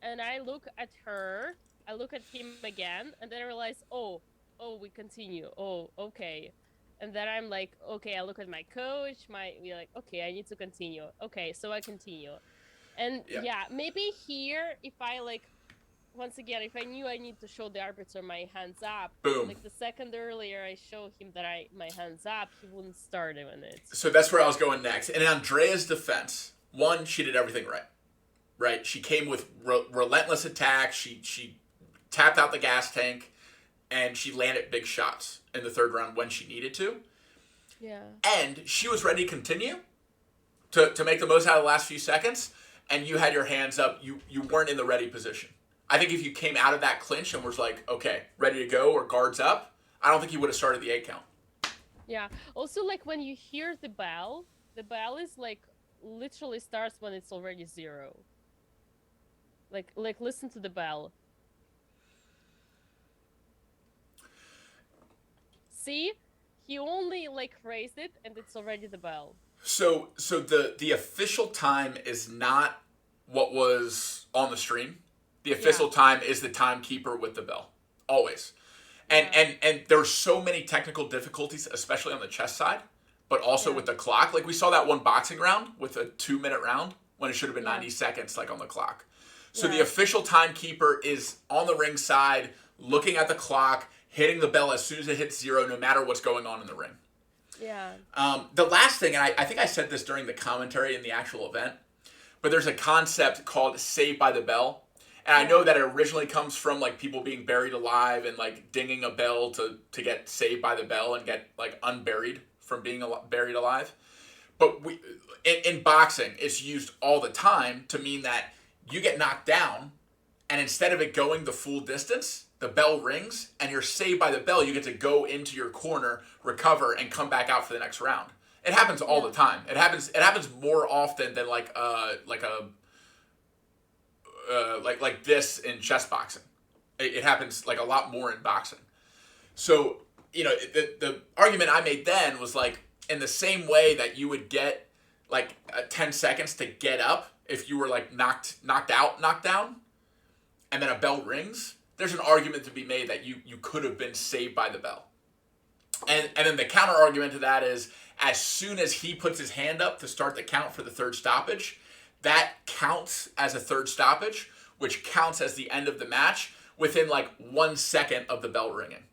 Speaker 1: and I look at her. I look at him again, and then I realize, oh, we continue. Oh, okay. And then I'm like, okay, I look at my coach, we're like, okay, I need to continue. Okay, so I continue. And yeah, maybe here, if I like, once again, if I knew I need to show the arbiter my hands up,
Speaker 2: boom.
Speaker 1: Like the second earlier I show him that my hands up, he wouldn't start doing it.
Speaker 2: So that's where I was going next. And in Andrea's defense, one, she did everything right. Right? She came with relentless attacks. She tapped out the gas tank, and she landed big shots in the third round when she needed to.
Speaker 1: Yeah.
Speaker 2: And she was ready to continue to make the most out of the last few seconds, and you had your hands up. You weren't in the ready position. I think if you came out of that clinch and was like, okay, ready to go or guards up, I don't think you would have started the 8 count.
Speaker 1: Yeah. Also, like when you hear the bell is like literally starts when it's already 0. Like listen to the bell. see, he only like raised it, and it's already the bell.
Speaker 2: So the official time is not what was on the stream. The
Speaker 1: Yeah,
Speaker 2: official time is the timekeeper with the bell, always. And
Speaker 1: yeah,
Speaker 2: and there's so many technical difficulties, especially on the chess side, but also
Speaker 1: yeah,
Speaker 2: with the clock. Like we saw that one boxing round with a 2 minute round when it should have been
Speaker 1: yeah,
Speaker 2: 90 seconds, like on the clock. So the
Speaker 1: yeah,
Speaker 2: official timekeeper is on the ring side, looking at the clock, hitting the bell as soon as it hits zero, no matter what's going on in the ring.
Speaker 1: yeah,
Speaker 2: The last thing, and I think I said this during the commentary in the actual event, but there's a concept called saved by the bell. And I know
Speaker 1: yeah,
Speaker 2: that it originally comes from like people being buried alive and like dinging a bell to get saved by the bell and get like unburied from being buried alive. But in boxing, it's used all the time to mean that you get knocked down, and instead of it going the full distance, the bell rings, and you're saved by the bell. You get to go into your corner, recover, and come back out for the next round. It happens all
Speaker 1: yeah,
Speaker 2: the time. It happens more often than like this in chess boxing. It happens like a lot more in boxing. So the argument I made then was like in the same way that you would get like 10 seconds to get up if you were like knocked out, knocked down, and then a bell rings. There's an argument to be made that you could have been saved by the bell. And then the counter argument to that is as soon as he puts his hand up to start the count for the third stoppage, that counts as a third stoppage, which counts as the end of the match within like 1 second of the bell ringing.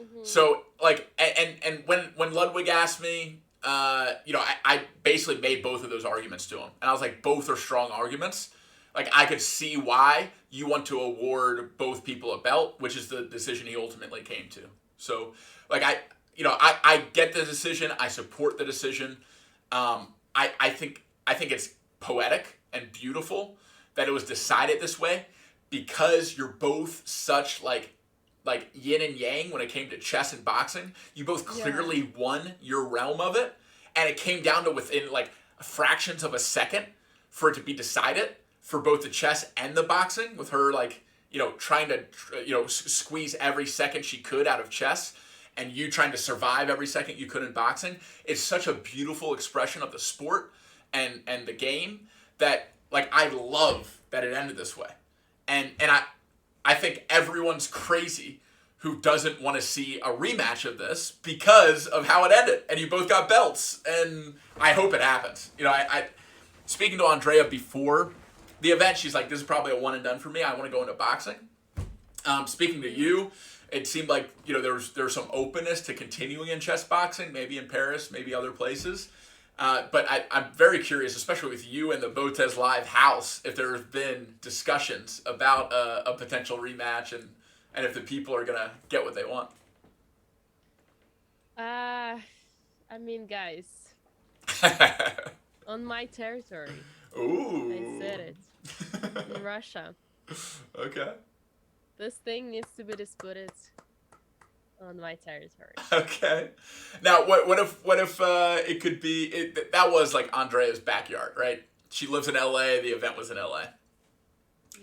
Speaker 1: mm-hmm.
Speaker 2: So like, and when Ludwig asked me, I basically made both of those arguments to him, and I was like, both are strong arguments. Like I could see why you want to award both people a belt, which is the decision he ultimately came to. So like I get the decision. I support the decision. I think it's poetic and beautiful that it was decided this way because you're both such like yin and yang when it came to chess and boxing. You both
Speaker 1: Yeah,
Speaker 2: clearly won your realm of it, and it came down to within like fractions of a second for it to be decided for both the chess and the boxing, with her like trying to squeeze every second she could out of chess, and you trying to survive every second you could in boxing. It's such a beautiful expression of the sport and the game that like I love that it ended this way, and I think everyone's crazy who doesn't want to see a rematch of this because of how it ended, and you both got belts, and I hope it happens. I speaking to Andrea before the event, she's like, "This is probably a one and done for me. I want to go into boxing." Speaking to you, it seemed like there was some openness to continuing in chess boxing, maybe in Paris, maybe other places. But I'm very curious, especially with you and the Botez Live house, if there have been discussions about a potential rematch and if the people are going to get what they want.
Speaker 1: I mean, guys, on my territory, I
Speaker 2: Ooh.
Speaker 1: said it, in Russia.
Speaker 2: Okay.
Speaker 1: This thing needs to be disputed on my territory.
Speaker 2: Okay. Now, what if it could be that was like Andrea's backyard, right? She lives in LA. The event was in LA.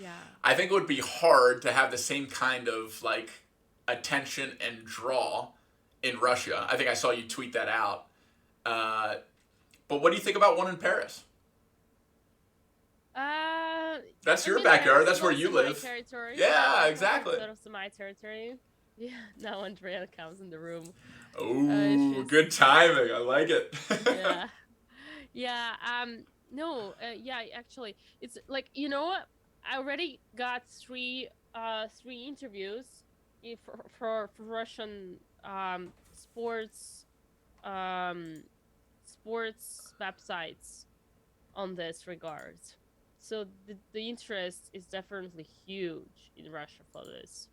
Speaker 1: Yeah.
Speaker 2: I think it would be hard to have the same kind of like attention and draw in Russia. I think I saw you tweet that out. But what do you think about one in Paris? That's
Speaker 1: I
Speaker 2: your
Speaker 1: mean,
Speaker 2: backyard.
Speaker 1: Paris
Speaker 2: That's
Speaker 1: is
Speaker 2: where
Speaker 1: also
Speaker 2: you
Speaker 1: my
Speaker 2: live.
Speaker 1: territory.
Speaker 2: Yeah, exactly.
Speaker 1: That also my territory. Yeah. Now Andrea comes in the room.
Speaker 2: Oh,
Speaker 1: She's
Speaker 2: good timing. I like it.
Speaker 1: yeah, yeah. No. Yeah. Actually, it's like I already got three interviews for Russian sports sports websites on this regard. So the interest is definitely huge in Russia for this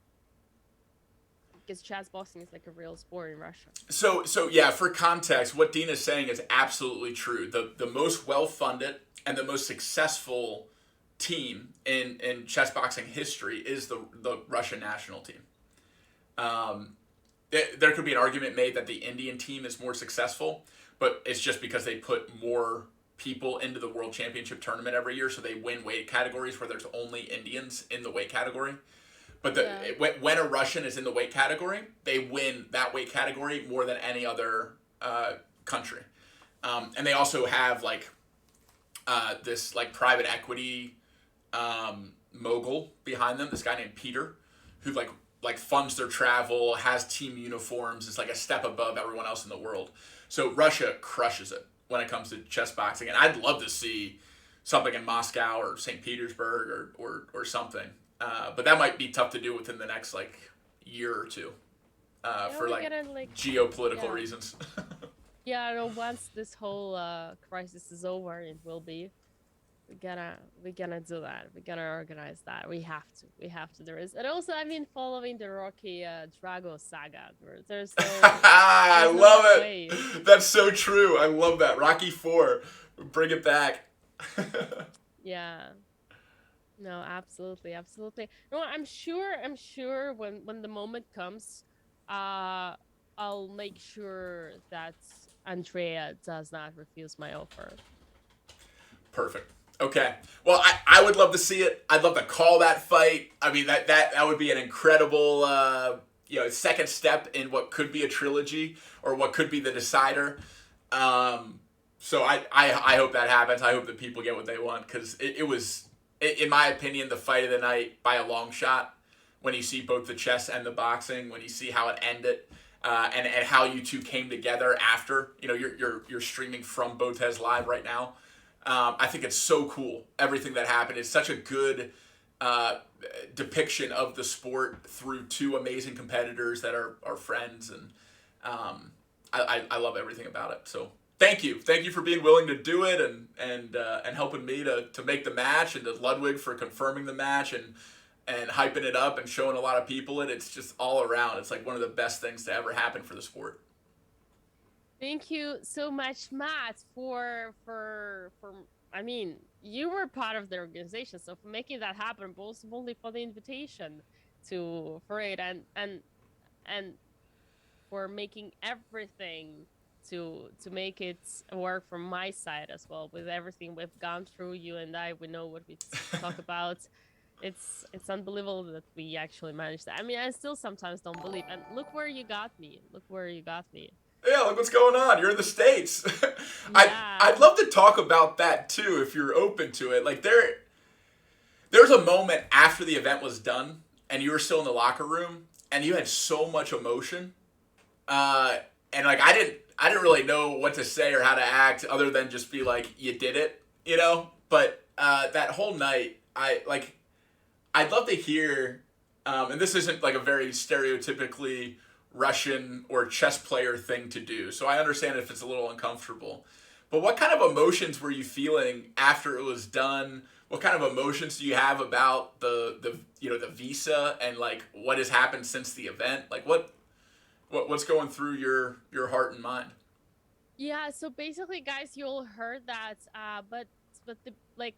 Speaker 1: because chess boxing is like a real sport in Russia.
Speaker 2: So yeah, for context, what Dina is saying is absolutely true. The most well funded and the most successful team in chess boxing history is the Russian national team. There could be an argument made that the Indian team is more successful, but it's just because they put more people into the World Championship tournament every year, so they win weight categories where there's only Indians in the weight category. But
Speaker 1: Yeah.
Speaker 2: when a Russian is in the weight category, they win that weight category more than any other country. And they also have like this like private equity mogul behind them. This guy named Peter, who like funds their travel, has team uniforms. It's like a step above everyone else in the world. So Russia crushes it when it comes to chess boxing, and I'd love to see something in Moscow or St. Petersburg or something. But that might be tough to do within the next like year or two for like geopolitical
Speaker 1: yeah.
Speaker 2: reasons.
Speaker 1: Yeah, I know once this whole crisis is over, it will be. We're gonna do that. We're gonna organize that. We have to. We have to. There is, and also I've been following the Rocky Drago saga. There's
Speaker 2: I
Speaker 1: there's no
Speaker 2: love
Speaker 1: other
Speaker 2: it.
Speaker 1: way.
Speaker 2: That's so true. I love that. Rocky 4. Bring it back.
Speaker 1: Yeah. No, absolutely, absolutely. No, I'm sure when the moment comes, I'll make sure that Andrea does not refuse my offer.
Speaker 2: Perfect. Okay. Well, I would love to see it. I'd love to call that fight. I mean, that would be an incredible second step in what could be a trilogy or what could be the decider. So I hope that happens. I hope that people get what they want, because it was, in my opinion, the fight of the night by a long shot. When you see both the chess and the boxing, when you see how it ended, and how you two came together after. You're streaming from Botez Live right now. I think it's so cool, everything that happened. It's such a good depiction of the sport through two amazing competitors that are friends, and I love everything about it. So thank you for being willing to do it, and helping me to make the match, and to Ludwig for confirming the match and hyping it up and showing a lot of people it. It's just all around. It's like one of the best things to ever happen for the sport.
Speaker 1: Thank you so much, Matt, for I mean, you were part of the organization, so for making that happen, but also only for the invitation for it, and for making everything to make it work from my side as well. With everything we've gone through, you and I, we know what we talk about. It's unbelievable that we actually managed that. I mean, I still sometimes don't believe. And look where you got me. Look where you got me.
Speaker 2: Yeah, look what's going on. You're in the States.
Speaker 1: Yeah.
Speaker 2: I'd love to talk about that too, if you're open to it. Like there's a moment after the event was done and you were still in the locker room and you had so much emotion. And like I didn't really know what to say or how to act other than just be like, you did it, But that whole night, I'd love to hear, and this isn't like a very stereotypically Russian or chess player thing to do, so I understand if it's a little uncomfortable. But what kind of emotions were you feeling after it was done? What kind of emotions do you have about the visa and like what has happened since the event? Like what's going through your heart and mind?
Speaker 1: Yeah, so basically, guys, you all heard that, but the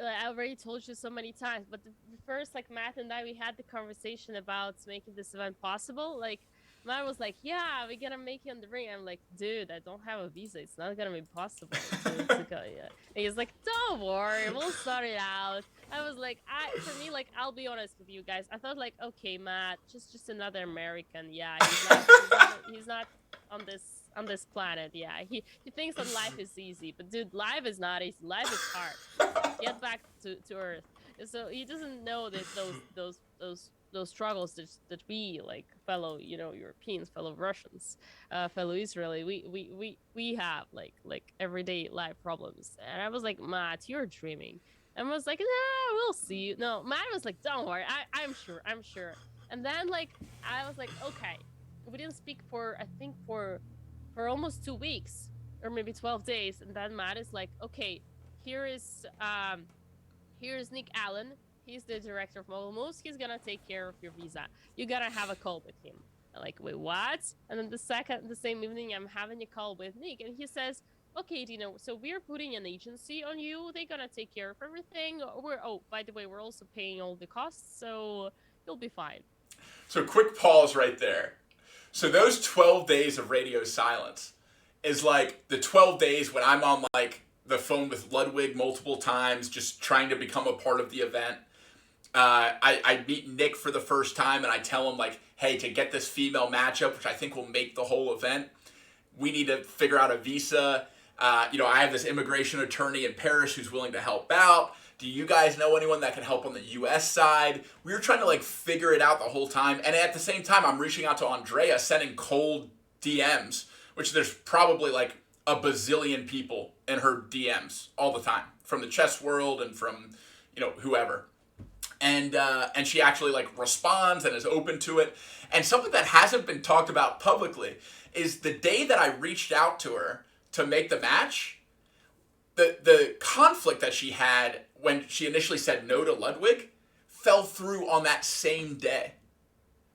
Speaker 1: I already told you so many times, but the first, like, Matt and I, we had the conversation about making this event possible. Like, Matt was like, yeah, we're gonna make it on the ring. I'm like, dude, I don't have a visa. It's not gonna be possible to go. Yeah. And he's like, don't worry, we'll sort it out. I was like, for me, like, I'll be honest with you guys. I thought, like, okay, Matt, just another American. Yeah, he's not on this planet. Yeah, he thinks that life is easy, but dude, life is not easy. Life is hard. Get back to Earth. So he doesn't know that those struggles that we, like, fellow Europeans, fellow Russians, fellow Israeli, we have like everyday life problems. And I was like, Matt, you're dreaming. And I was like, nah, we'll see. No, Matt was like, don't worry, I'm sure. And then, like, I was like, okay. We didn't speak for, I think, for almost 2 weeks or maybe 12 days. And then Matt is like, okay, here's Nick Allen. He's the director of Mobile Moves. He's gonna take care of your visa. You gotta have a call with him. I'm like, wait, what? And then the same evening, I'm having a call with Nick, and he says, okay, Dina, so we're putting an agency on you. They're gonna take care of everything. By the way, we're also paying all the costs, so you'll be fine.
Speaker 2: So quick pause right there. So those 12 days of radio silence is like the 12 days when I'm on like the phone with Ludwig multiple times, just trying to become a part of the event. I meet Nick for the first time and I tell him like, hey, to get this female matchup, which I think will make the whole event, we need to figure out a visa. I have this immigration attorney in Paris who's willing to help out. Do you guys know anyone that can help on the U.S. side? We were trying to like figure it out the whole time. And at the same time, I'm reaching out to Andrea, sending cold DMs, which there's probably like a bazillion people in her DMs all the time from the chess world and from, whoever. And she actually like responds and is open to it. And something that hasn't been talked about publicly is the day that I reached out to her to make the match, the conflict that she had when she initially said no to Ludwig fell through on that same day.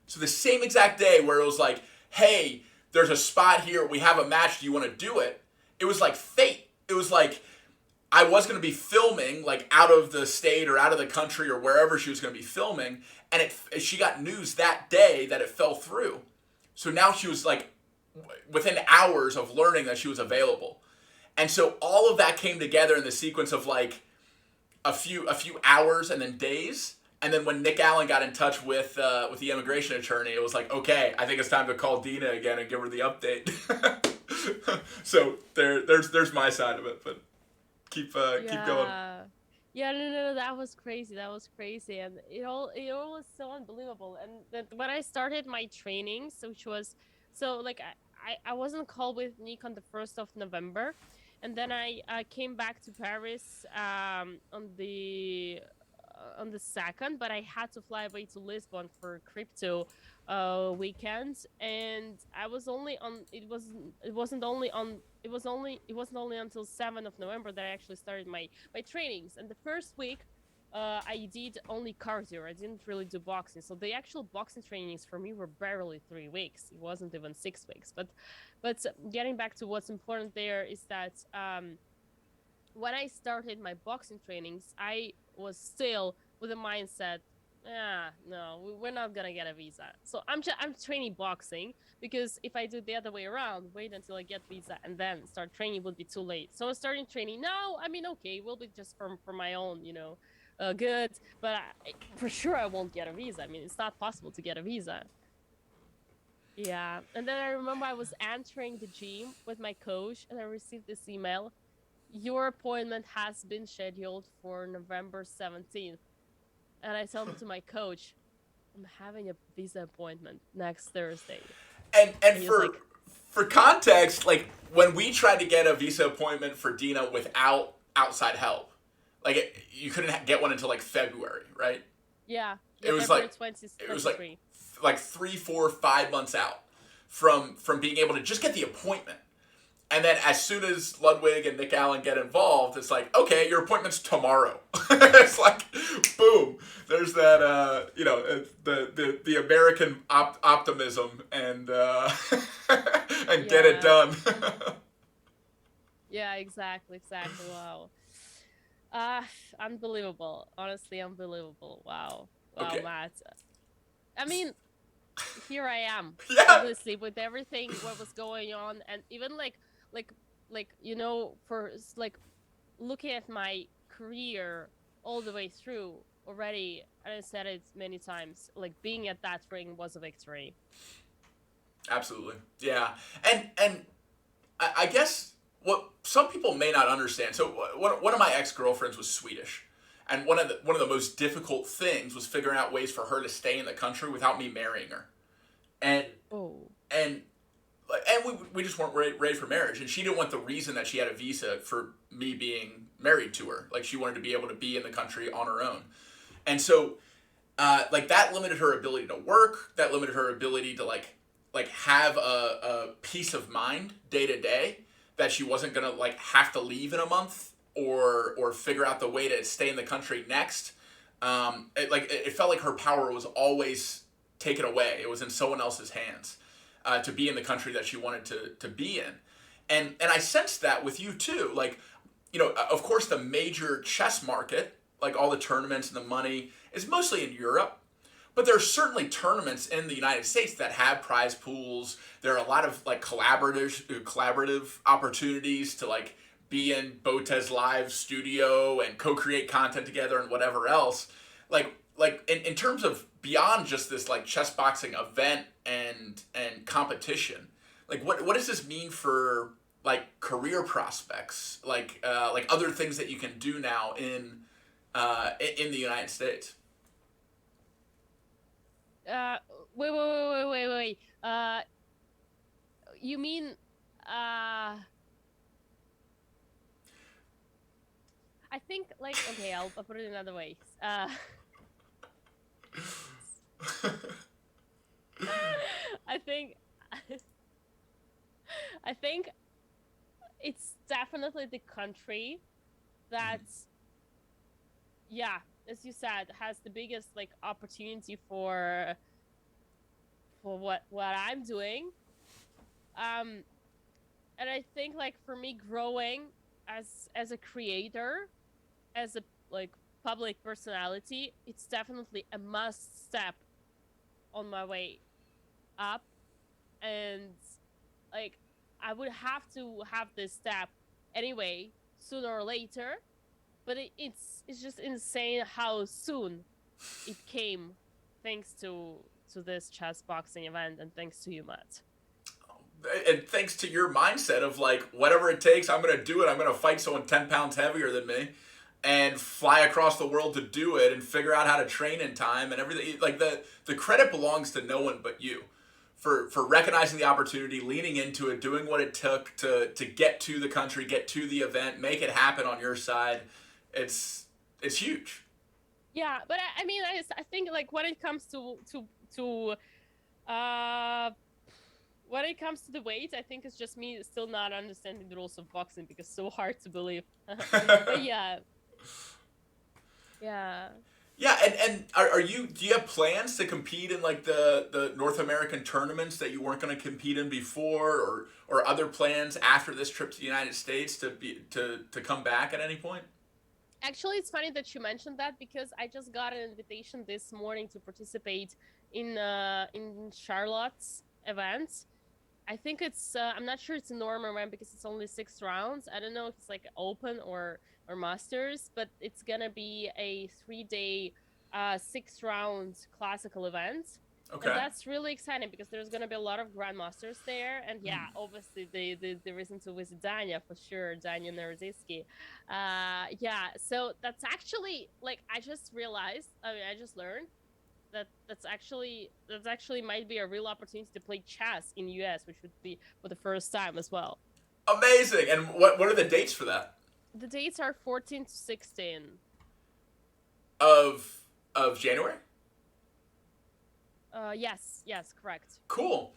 Speaker 2: So the same exact day where it was like, hey, there's a spot here, we have a match, do you want to do it? It was like fate. It was like I was going to be filming like out of the state or out of the country or wherever she was going to be filming, and she got news that day that it fell through. So now she was like within hours of learning that she was available. And so all of that came together in the sequence of like a few hours and then days. And then when Nick Allen got in touch with the immigration attorney, it was like, okay, I think it's time to call Dina again and give her the update. So there's my side of it, but keep going.
Speaker 1: Yeah, no, that was crazy. That was crazy, and it all was so unbelievable. And that when I started my trainings, which was so like I wasn't called with Nick on the 1st of November, and then I came back to Paris on the 2nd, but I had to fly away to Lisbon for crypto weekend, and I was only on it wasn't only until 7th of November that I actually started my trainings. And the first week I did only cardio. I didn't really do boxing, so the actual boxing trainings for me were barely 3 weeks. It wasn't even 6 weeks. But getting back to what's important there is that when I started my boxing trainings, I was still with the mindset, no, we're not gonna get a visa. So I'm training boxing, because if I do the other way around, wait until I get visa and then start training, would be too late. So I'm starting training now. I mean, okay, will be just for my own, good. But for sure I won't get a visa. I mean, it's not possible to get a visa. Yeah. And then I remember I was entering the gym with my coach, and I received this email: your appointment has been scheduled for November 17th. And I told him to my coach, I'm having a visa appointment next Thursday.
Speaker 2: And
Speaker 1: like,
Speaker 2: for context, like when we tried to get a visa appointment for Dina without outside help, like you couldn't get one until like February, right?
Speaker 1: Yeah.
Speaker 2: It was
Speaker 1: February
Speaker 2: like
Speaker 1: 20,
Speaker 2: it was like 3, 4, 5 months out from being able to just get the appointment. And then as soon as Ludwig and Nick Allen get involved, it's like, okay, your appointment's tomorrow. It's like, boom. There's that, the American optimism and and get it done.
Speaker 1: Yeah, exactly. Wow. Unbelievable. Honestly, unbelievable. Wow,
Speaker 2: Okay.
Speaker 1: Matt. I mean, here I am.
Speaker 2: Yeah.
Speaker 1: Obviously, with everything what was going on, and even like for like looking at my career all the way through already, and I said it many times, like being at that ring was a victory.
Speaker 2: Absolutely. Yeah. And I guess what some people may not understand. So one of my ex-girlfriends was Swedish. And one of the most difficult things was figuring out ways for her to stay in the country without me marrying her. And we just weren't ready for marriage, and she didn't want the reason that she had a visa for me being married to her. Like she wanted to be able to be in the country on her own, and so like that limited her ability to work. That limited her ability to like have a peace of mind day to day, that she wasn't gonna like have to leave in a month or figure out the way to stay in the country next. It felt like her power was always taken away. It was in someone else's hands. To be in the country that she wanted to be in. And I sensed that with you too. Like, of course the major chess market, like all the tournaments and the money, is mostly in Europe. But there are certainly tournaments in the United States that have prize pools. There are a lot of like collaborative opportunities to like be in Botez Live studio and co-create content together and whatever else. Like, like in terms of beyond just this like chess boxing event and competition, like what does this mean for like career prospects, like other things that you can do now in the United States?
Speaker 1: Uh, wait. You mean, I think like okay, I'll put it another way. I think I think it's definitely the country that's, yeah, as you said, has the biggest like opportunity for what I'm doing. Um, and I think like for me growing as a creator, as a like public personality, it's definitely a must step on my way up. And like I would have to have this step anyway, sooner or later. But it's just insane how soon it came, thanks to this chess boxing event, and thanks to you, Matt.
Speaker 2: And thanks to your mindset of like whatever it takes, I'm gonna do it. I'm gonna fight someone 10 pounds heavier than me, and fly across the world to do it, and figure out how to train in time and everything. Like the credit belongs to no one but you, for recognizing the opportunity, leaning into it, doing what it took to get to the country, get to the event, make it happen on your side. It's huge.
Speaker 1: Yeah, but I mean, I think like when it comes to uh when it comes to the weight, I think it's just me still not understanding the rules of boxing because it's so hard to believe. But yeah, yeah.
Speaker 2: Yeah, and are you, do you have plans to compete in like the North American tournaments that you weren't going to compete in before, or other plans after this trip to the United States to come back at any point?
Speaker 1: Actually, it's funny that you mentioned that because I just got an invitation this morning to participate in Charlotte's event. I think it's I'm not sure it's a normal event because it's only 6 rounds. I don't know if it's like open or masters, but it's gonna be a 3 day 6 round classical event. And
Speaker 2: Okay.
Speaker 1: that's really exciting because there's gonna be a lot of grandmasters there, and yeah, obviously the reason to visit Danya for sure, Danya Nerziski. Yeah, so that's actually like I just realized. I mean, I just learned that that's actually might be a real opportunity to play chess in US, which would be for the first time as well.
Speaker 2: Amazing. And what are the dates for that?
Speaker 1: The dates are 14 to 16.
Speaker 2: Of January?
Speaker 1: Yes, correct.
Speaker 2: Cool.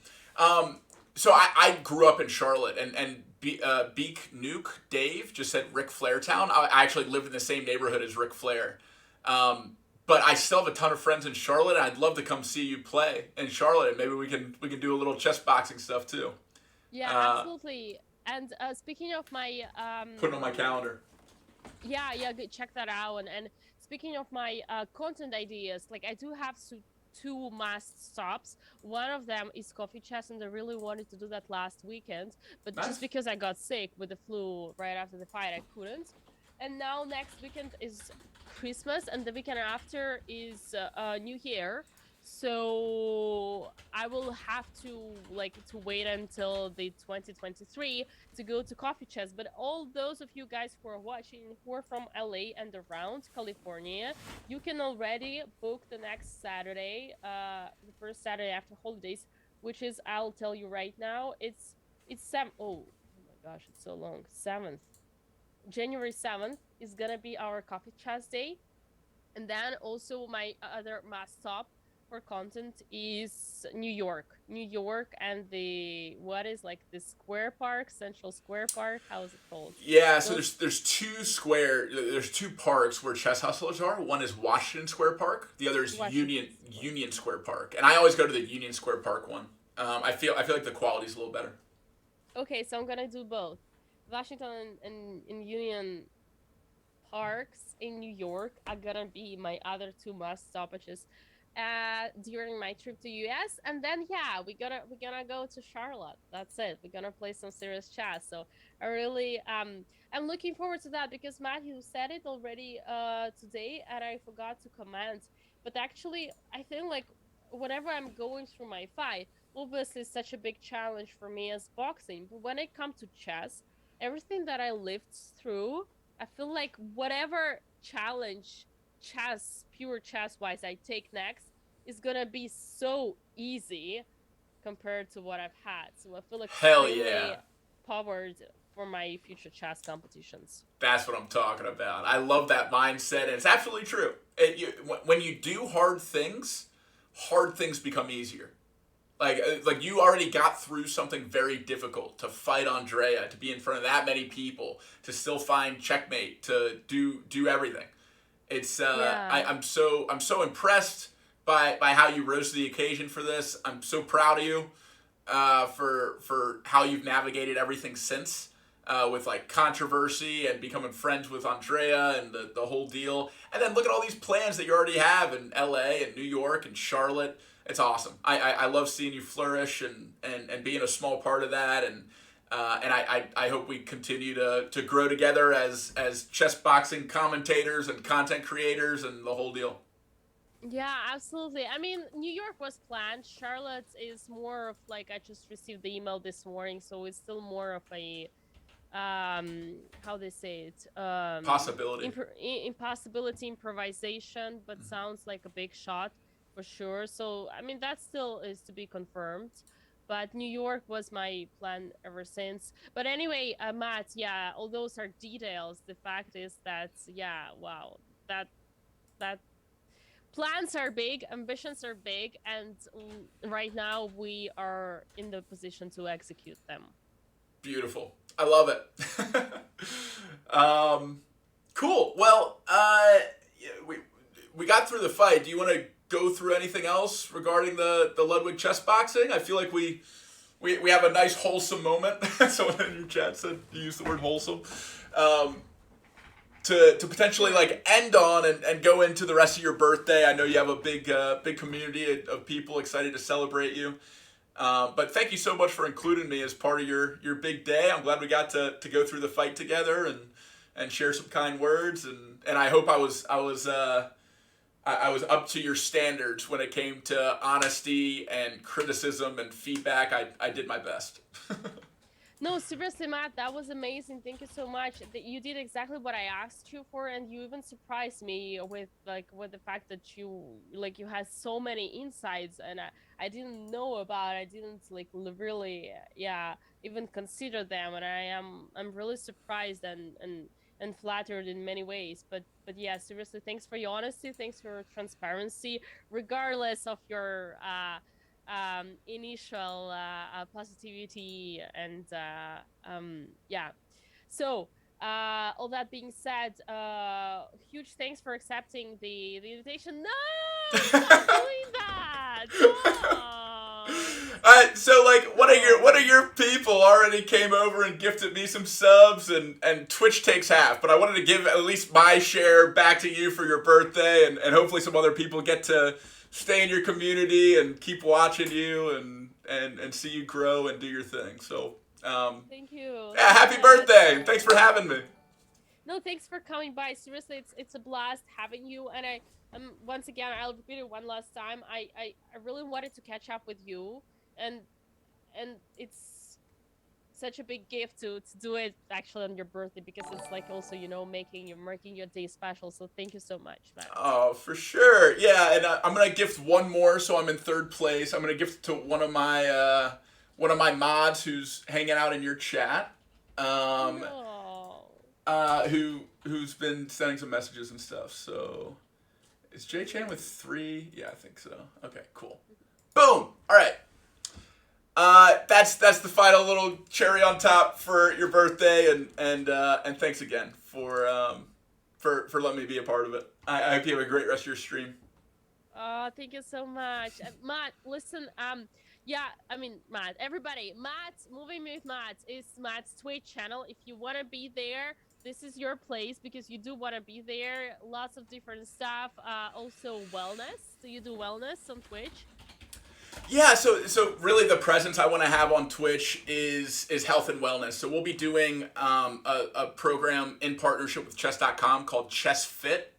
Speaker 2: So I grew up in Charlotte, and Beak Nuke Dave just said Ric Flair Town. I actually lived in the same neighborhood as Ric Flair. But I still have a ton of friends in Charlotte, and I'd love to come see you play in Charlotte, and maybe we can do a little chess boxing stuff too.
Speaker 1: Yeah,
Speaker 2: Uh,
Speaker 1: absolutely. And speaking of my
Speaker 2: Put it on my calendar.
Speaker 1: yeah, check that out. And speaking of my content ideas, like I do have two must stops. One of them is coffee chess, and I really wanted to do that last weekend, but just
Speaker 2: Nice.
Speaker 1: because I got sick with the flu right after the fight, I couldn't. And now next weekend is Christmas, and the weekend after is New Year. So I will have to wait until the 2023 to go to coffee chess. But all those of you guys who are watching who are from LA and around California, you can already book the next Saturday, the first Saturday after holidays, which is, I'll tell you right now, it's oh my gosh, it's so long. 7th. January 7th is gonna be our coffee chess day. And then also my other must stop for content is New York. New York and the what is like the Square Park, Central Square Park. How is it called?
Speaker 2: Yeah, so
Speaker 1: Those
Speaker 2: there's two parks where chess hustlers are. One is Washington Square Park. The other is
Speaker 1: Washington.
Speaker 2: Union Square Park. And I always go to the Union Square Park one. I feel like the quality's a little better.
Speaker 1: Okay, so I'm gonna do both. Washington and Union parks in New York are gonna be my other two must stoppages during my trip to US. And then yeah, we're gonna go to Charlotte. That's it. We're gonna play some serious chess. So I really I'm looking forward to that because Matt, you said it already today and I forgot to comment. But actually, I think like whenever I'm going through my fight, obviously it's such a big challenge for me as boxing. But when it comes to chess, everything that I lived through, I feel like whatever challenge chess, pure chess wise, I take next is gonna be so easy compared to what I've had. So I feel
Speaker 2: Hell yeah.
Speaker 1: extremely powered for my future chess competitions.
Speaker 2: That's what I'm talking about. I love that mindset, and it's absolutely true. When you do hard things become easier. Like you already got through something very difficult to fight Andrea, to be in front of that many people, to still find checkmate, to do everything. It's
Speaker 1: Yeah.
Speaker 2: I'm so impressed by how you rose to the occasion for this. I'm so proud of you for how you've navigated everything since. With like controversy and becoming friends with Andrea and the whole deal. And then look at all these plans that you already have in LA and New York and Charlotte. It's awesome. I love seeing you flourish and being a small part of that. And I hope we continue to grow together as chess boxing commentators and content creators and the whole deal.
Speaker 1: Yeah, absolutely. I mean, New York was planned. Charlotte is more of like I just received the email this morning, so it's still more of a how they say it
Speaker 2: Possibility.
Speaker 1: impossibility improvisation, but sounds like a big shot for sure. So I mean that still is to be confirmed, but New York was my plan ever since. But anyway, Matt, yeah, all those are details. The fact is that yeah, wow, that plans are big, ambitions are big, and right now we are in the position to execute them.
Speaker 2: Beautiful. I love it. Cool. Well, yeah, we got through the fight. Do you want to go through anything else regarding the Ludwig chess boxing? I feel like we have a nice wholesome moment. Someone in your chat said you used the word wholesome. To potentially like end on and go into the rest of your birthday. I know you have a big community of people excited to celebrate you. But thank you so much for including me as part of your big day. I'm glad we got to go through the fight together and share some kind words. And I hope I was up to your standards when it came to honesty and criticism and feedback. I did my best.
Speaker 1: No, seriously, Matt, that was amazing. Thank you so much. That you did exactly what I asked you for, and you even surprised me with the fact that you had so many insights, and I didn't know about. I didn't really even consider them, and I'm really surprised and flattered in many ways. But yeah, seriously, thanks for your honesty. Thanks for your transparency, regardless of your initial positivity and yeah. So all that being said, huge thanks for accepting the invitation. No, stop doing that. No.
Speaker 2: So like one of your people already came over and gifted me some subs and Twitch takes half, but I wanted to give at least my share back to you for your birthday and hopefully some other people get to stay in your community and keep watching you and see you grow and do your thing. So
Speaker 1: thank you.
Speaker 2: Yeah, happy birthday. Thanks for having me.
Speaker 1: No, thanks for coming by. Seriously, it's a blast having you. And I once again, I'll repeat it one last time. I really wanted to catch up with you, and it's such a big gift to do it actually on your birthday, because it's like also making your day special. So thank you so much, Matt.
Speaker 2: Oh, for sure. Yeah, and I'm gonna gift one more, so I'm in third place. I'm gonna gift to one of my mods who's hanging out in your chat. Who's been sending some messages and stuff. So is Jay Chan with 3? Yeah, I think so. Okay, cool. Boom. All right. That's the final little cherry on top for your birthday, and thanks again for letting me be a part of it. I hope you have a great rest of your stream.
Speaker 1: Oh, thank you so much, Matt. Listen, yeah, I mean, Matt, everybody, Moving with Matt is Matt's Twitch channel. If you want to be there, this is your place, because you do want to be there. Lots of different stuff. Also wellness. Do you do wellness on Twitch?
Speaker 2: Yeah, so really the presence I want to have on Twitch is health and wellness. So we'll be doing a program in partnership with chess.com called Chess Fit,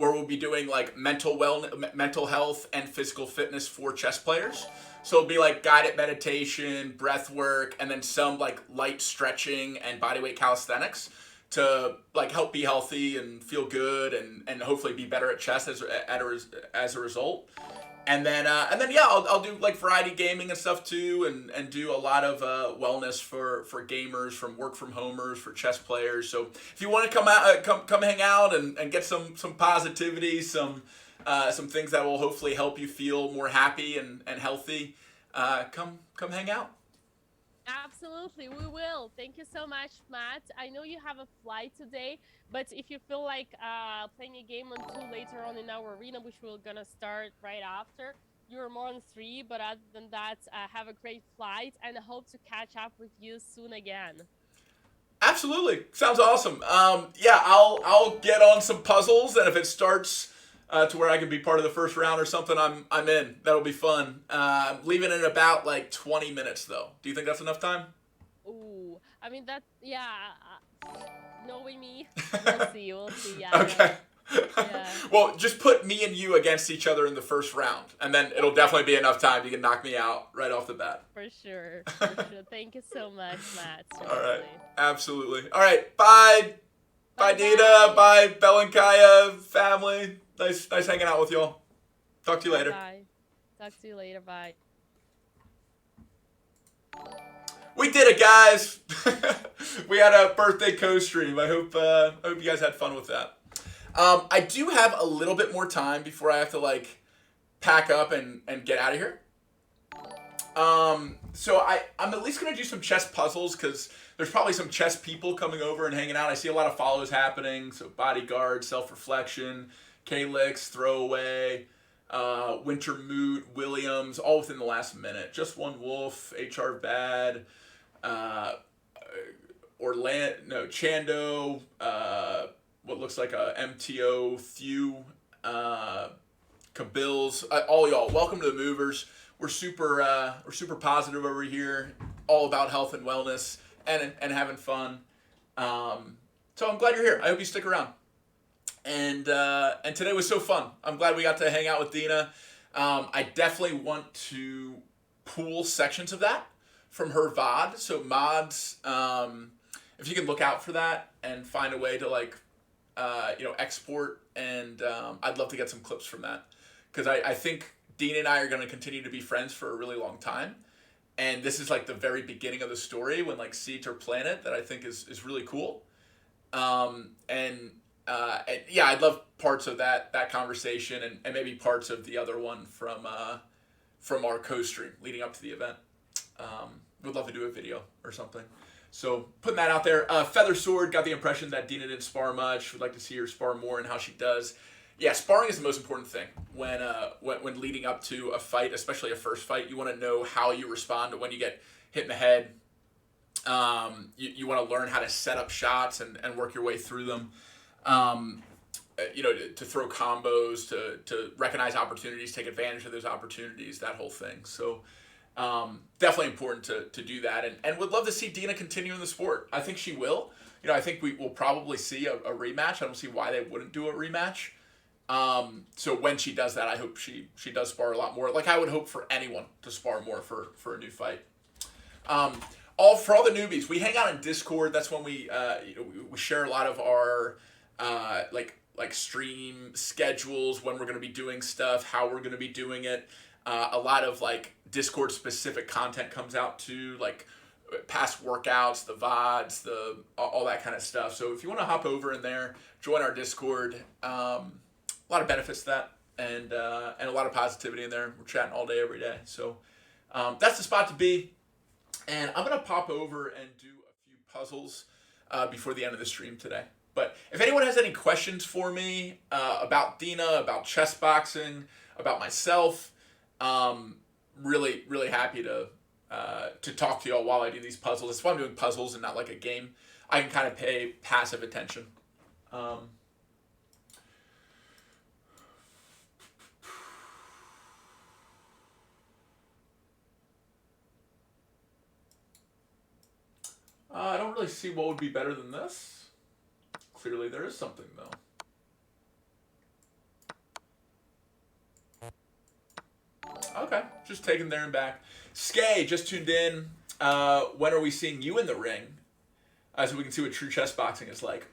Speaker 2: where we'll be doing like mental health and physical fitness for chess players. So it'll be like guided meditation, breath work, and then some like light stretching and bodyweight calisthenics to like help be healthy and feel good and hopefully be better at chess as a result. And then yeah, I'll do like variety gaming and stuff too, and do a lot of wellness for gamers, from work from homers, for chess players. So if you want to come out, come hang out and get some positivity, some things that will hopefully help you feel more happy and healthy, come hang out.
Speaker 1: Absolutely, we will. Thank you so much, Matt. I know you have a flight today, but if you feel like playing a game on two later on in our arena, which we're gonna start right after, you're more on three. But other than that, have a great flight, and I hope to catch up with you soon again.
Speaker 2: Absolutely, sounds awesome. Yeah, I'll get on some puzzles, and if it starts to where I can be part of the first round or something, I'm in. That'll be fun. Leaving in about like 20 minutes though. Do you think that's enough time?
Speaker 1: Ooh, I mean that. Yeah, knowing me, we'll see. We'll see. Yeah.
Speaker 2: Okay.
Speaker 1: Yeah.
Speaker 2: Well, just put me and you against each other in the first round, and then it'll definitely be enough time. You can knock me out right off the bat.
Speaker 1: For sure. For sure. Thank you so much, Matt. Seriously.
Speaker 2: All right. Absolutely. All right. Bye. Bye,
Speaker 1: Bye-bye.
Speaker 2: Dina. Bye, Belenkaya family. Nice hanging out with y'all. Talk to you later.
Speaker 1: Bye. Talk to you later. Bye.
Speaker 2: We did it, guys. We had a birthday co-stream. I hope you guys had fun with that. I do have a little bit more time before I have to like pack up and get out of here. So I'm at least gonna do some chess puzzles because there's probably some chess people coming over and hanging out. I see a lot of follows happening. So Bodyguard, Self-Reflection, Kalix, Throwaway, Wintermoot, Williams, all within the last minute. Just One Wolf, HR Bad, Chando, what looks like a MTO, Thew, Kabils, all y'all. Welcome to the Movers. We're super positive over here, all about health and wellness and having fun. So I'm glad you're here. I hope you stick around. And today was so fun. I'm glad we got to hang out with Dina. I definitely want to pool sections of that from her VOD. So mods, if you can look out for that and find a way to like, export, and I'd love to get some clips from that because I think Dina and I are going to continue to be friends for a really long time. And this is like the very beginning of the story when like Seeds are planted that I think is really cool. And yeah, I'd love parts of that conversation and maybe parts of the other one from our co-stream leading up to the event. Would love to do a video or something. So putting that out there. Feather Sword got the impression that Dina didn't spar much. Would like to see her spar more and how she does. Yeah, sparring is the most important thing when leading up to a fight, especially a first fight. You want to know how you respond to when you get hit in the head. You want to learn how to set up shots and work your way through them. To throw combos, to recognize opportunities, take advantage of those opportunities, that whole thing. So definitely important to do that. And would love to see Dina continue in the sport. I think she will. I think we will probably see a rematch. I don't see why they wouldn't do a rematch. So when she does that, I hope she does spar a lot more. Like I would hope for anyone to spar more for a new fight. For all the newbies, we hang out in Discord. That's when we share a lot of our like stream schedules, when we're going to be doing stuff, how we're going to be doing it. A lot of like Discord specific content comes out too, like past workouts, the VODs, all that kind of stuff. So if you want to hop over in there, join our Discord. A lot of benefits to that, and a lot of positivity in there. We're chatting all day, every day. So that's the spot to be. And I'm going to pop over and do a few puzzles before the end of the stream today. But if anyone has any questions for me about Dina, about chess boxing, about myself, really, really happy to talk to y'all while I do these puzzles. That's why I'm doing puzzles and not like a game. I can kind of pay passive attention. I don't really see what would be better than this. Clearly there is something, though. Okay, just taking there and back. Skay just tuned in. When are we seeing you in the ring? So we can see what true chess boxing is like.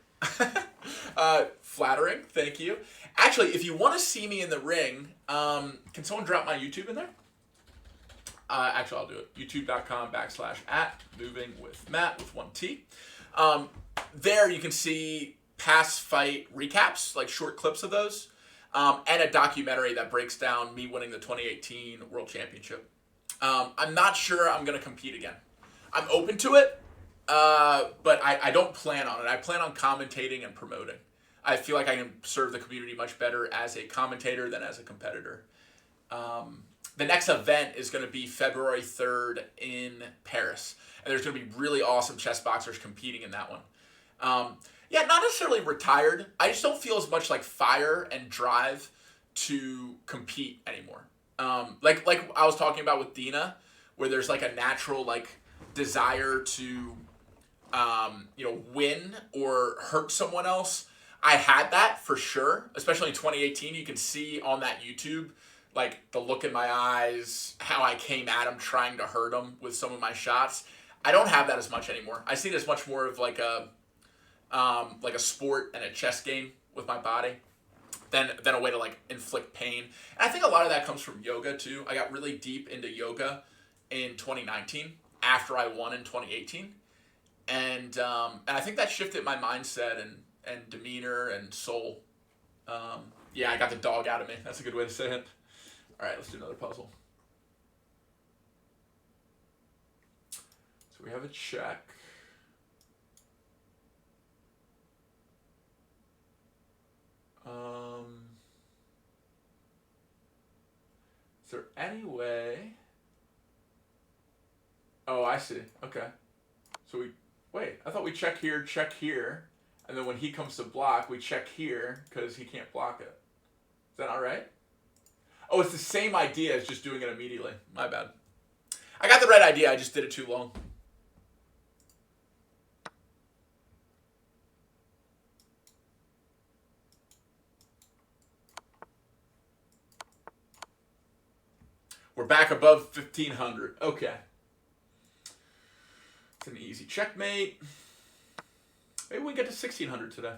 Speaker 2: Flattering, thank you. Actually, if you want to see me in the ring, can someone drop my YouTube in there? Actually, I'll do it. youtube.com/@movingwithmatt with 1T. There you can see past fight recaps, like short clips of those, and a documentary that breaks down me winning the 2018 World Championship. I'm not sure I'm going to compete again. I'm open to it, but I don't plan on it. I plan on commentating and promoting. I feel like I can serve the community much better as a commentator than as a competitor. The next event is going to be February 3rd in Paris. And there's going to be really awesome chess boxers competing in that one. Yeah, not necessarily retired. I just don't feel as much like fire and drive to compete anymore. Like I was talking about with DINA, where there's like a natural like desire to win or hurt someone else. I had that for sure, especially in 2018. You can see on that YouTube, like the look in my eyes, how I came at him trying to hurt him with some of my shots. I don't have that as much anymore. I see it as much more of like a sport and a chess game with my body than a way to like inflict pain. And I think a lot of that comes from yoga too. I got really deep into yoga in 2019 after I won in 2018. And I think that shifted my mindset and demeanor and soul. Yeah, I got the dog out of me. That's a good way to say it. All right, let's do another puzzle. So we have a check. Is there any way? Oh, I see. Okay. So I thought we check here, and then when he comes to block, we check here because he can't block it. Is that all right? Oh, it's the same idea as just doing it immediately. My bad. I got the right idea. I just did it too long. We're back above 1,500. Okay. It's an easy checkmate. Maybe we can get to 1,600 today.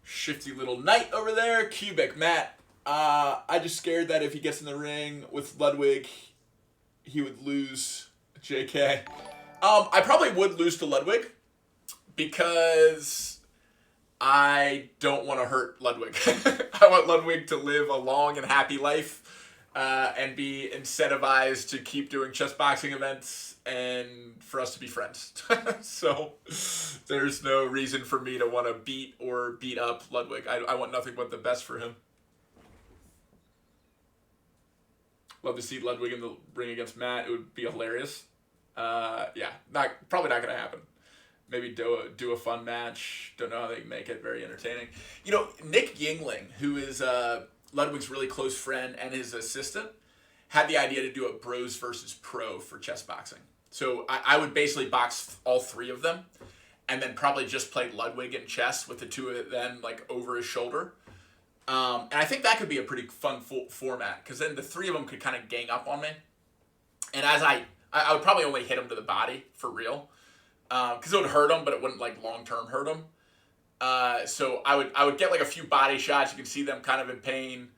Speaker 2: Shifty little knight over there. Cubic, Matt. I just scared that if he gets in the ring with Ludwig, he would lose JK. I probably would lose to Ludwig because I don't want to hurt Ludwig. I want Ludwig to live a long and happy life and be incentivized to keep doing chess boxing events and for us to be friends. So there's no reason for me to want to beat up Ludwig. I want nothing but the best for him. Love to see Ludwig in the ring against Matt. It would be hilarious. Yeah, probably not going to happen. Maybe do a fun match. Don't know how they can make it very entertaining. You know, Nick Yingling, who is Ludwig's really close friend and his assistant, had the idea to do a bros versus pro for chess boxing. So I would basically box all three of them and then probably just play Ludwig in chess with the two of them like over his shoulder. And I think that could be a pretty fun format because then the three of them could kind of gang up on me. And as I would probably only hit him to the body for real because it would hurt him, but it wouldn't like long-term hurt him. So I would get like a few body shots. You can see them kind of in pain.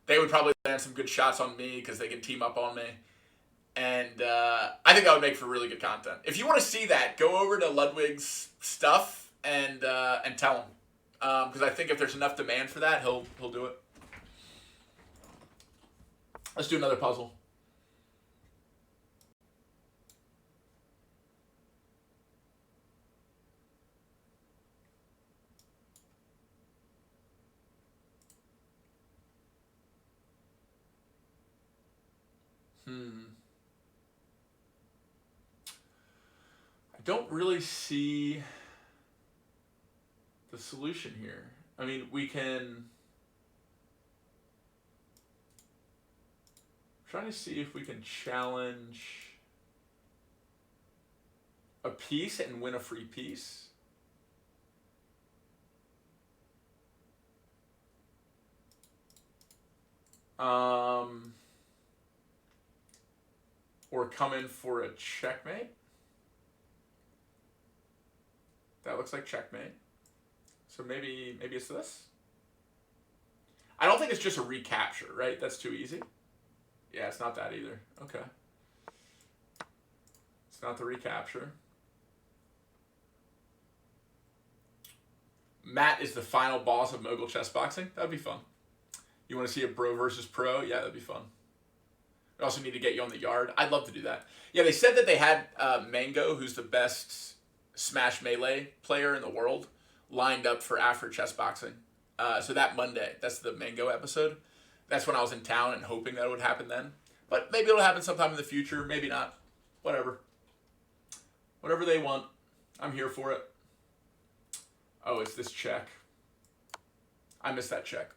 Speaker 2: They would probably land some good shots on me because they can team up on me. And I think that would make for really good content. If you want to see that, go over to Ludwig's stuff and tell him. Because I think if there's enough demand for that, he'll do it. Let's do another puzzle. I don't really see the solution here. I mean, we can... trying to see if we can challenge a piece and win a free piece. Or come in for a checkmate. That looks like checkmate. So maybe it's this. I don't think it's just a recapture, right? That's too easy. Yeah, it's not that either. Okay. It's not the recapture. Matt is the final boss of Mogul Chess Boxing. That'd be fun. You want to see a bro versus pro? Yeah, that'd be fun. We also need to get you on the yard. I'd love to do that. Yeah, they said that they had Mango, who's the best Smash Melee player in the world, lined up for after chess boxing. So that Monday, that's the Mango episode. That's when I was in town and hoping that it would happen then. But maybe it'll happen sometime in the future. Maybe not. Whatever. Whatever they want. I'm here for it. Oh, it's this check. I missed that check.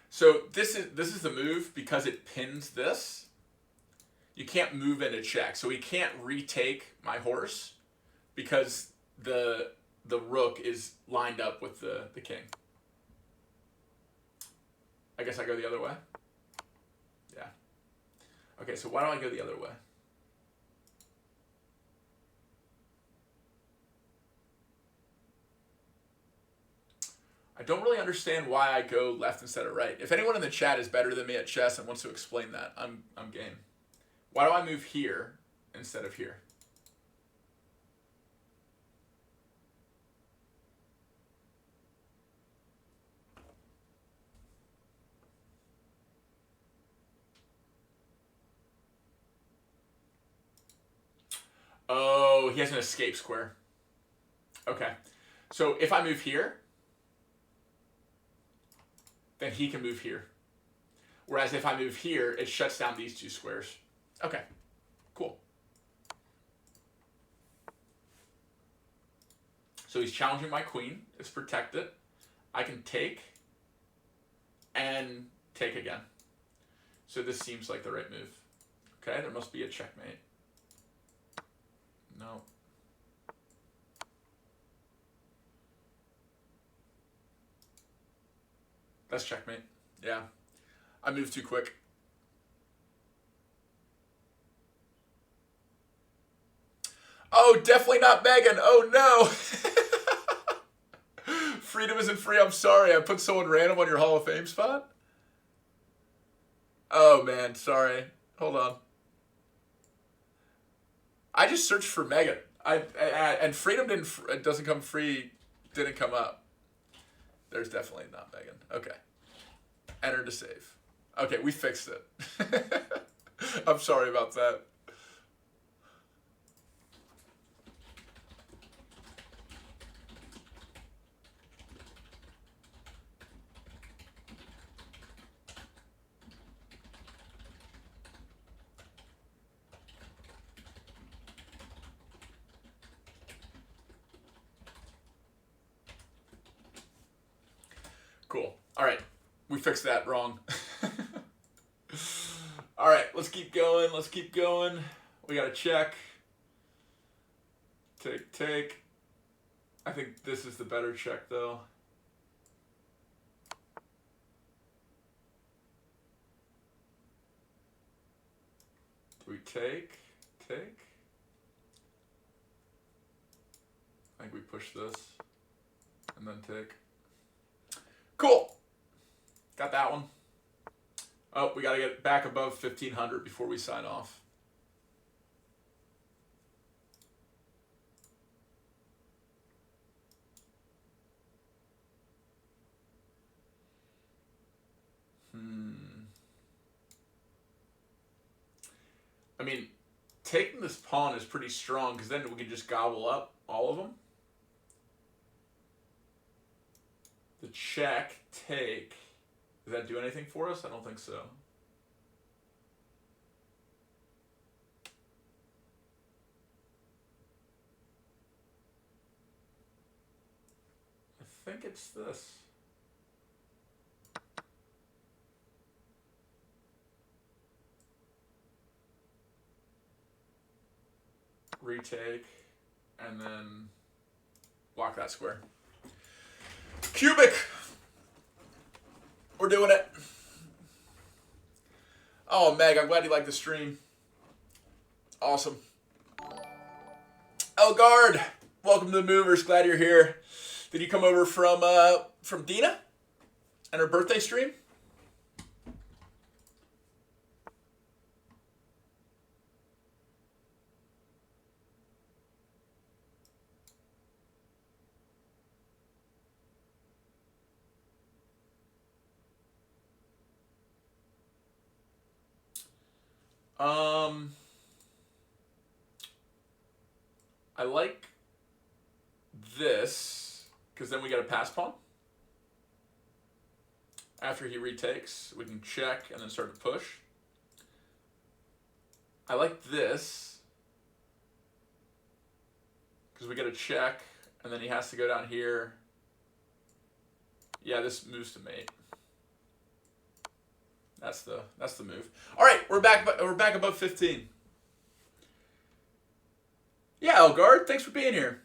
Speaker 2: So this is the move because it pins this. You can't move into check, so he can't retake my horse because the rook is lined up with the king. I guess I go the other way. Yeah. Okay, so why don't I go the other way? I don't really understand why I go left instead of right. If anyone in the chat is better than me at chess and wants to explain that, I'm game. Why do I move here instead of here? Oh, he has an escape square. Okay. So if I move here, then he can move here. Whereas if I move here, it shuts down these two squares. Okay, cool. So he's challenging my queen. It's protected. I can take and take again. So this seems like the right move. Okay, there must be a checkmate. No. That's checkmate. Yeah. I moved too quick. Oh, definitely not Megan. Oh, no. Freedom isn't free. I'm sorry. I put someone random on your Hall of Fame spot. Oh, man. Sorry. Hold on. I just searched for Megan. And Freedom doesn't come free. Didn't come up. There's definitely not Megan. Okay. Enter to save. Okay, we fixed it. I'm sorry about that. Cool. All right. We fixed that wrong. All right. Let's keep going. Let's keep going. We got to check. Take, take. I think this is the better check, though. Do we take? Take? I think we push this and then take. Cool. Got that one. Oh, we got to get back above 1,500 before we sign off. I mean, taking this pawn is pretty strong because then we can just gobble up all of them. The check, take. Does that do anything for us? I don't think so. think it's this. Retake, and then block that square. Cubic! We're doing it. Oh, Meg, I'm glad you liked the stream. Awesome. Elgard, welcome to the Movers. Glad you're here. Did you come over from Dina and her birthday stream? I like this, because then we get a pass pawn. After he retakes, we can check and then start to push. I like this, because we get a check, and then he has to go down here. Yeah, this moves to mate. That's the move. All right, we're back above 15. Yeah, Elgard, thanks for being here.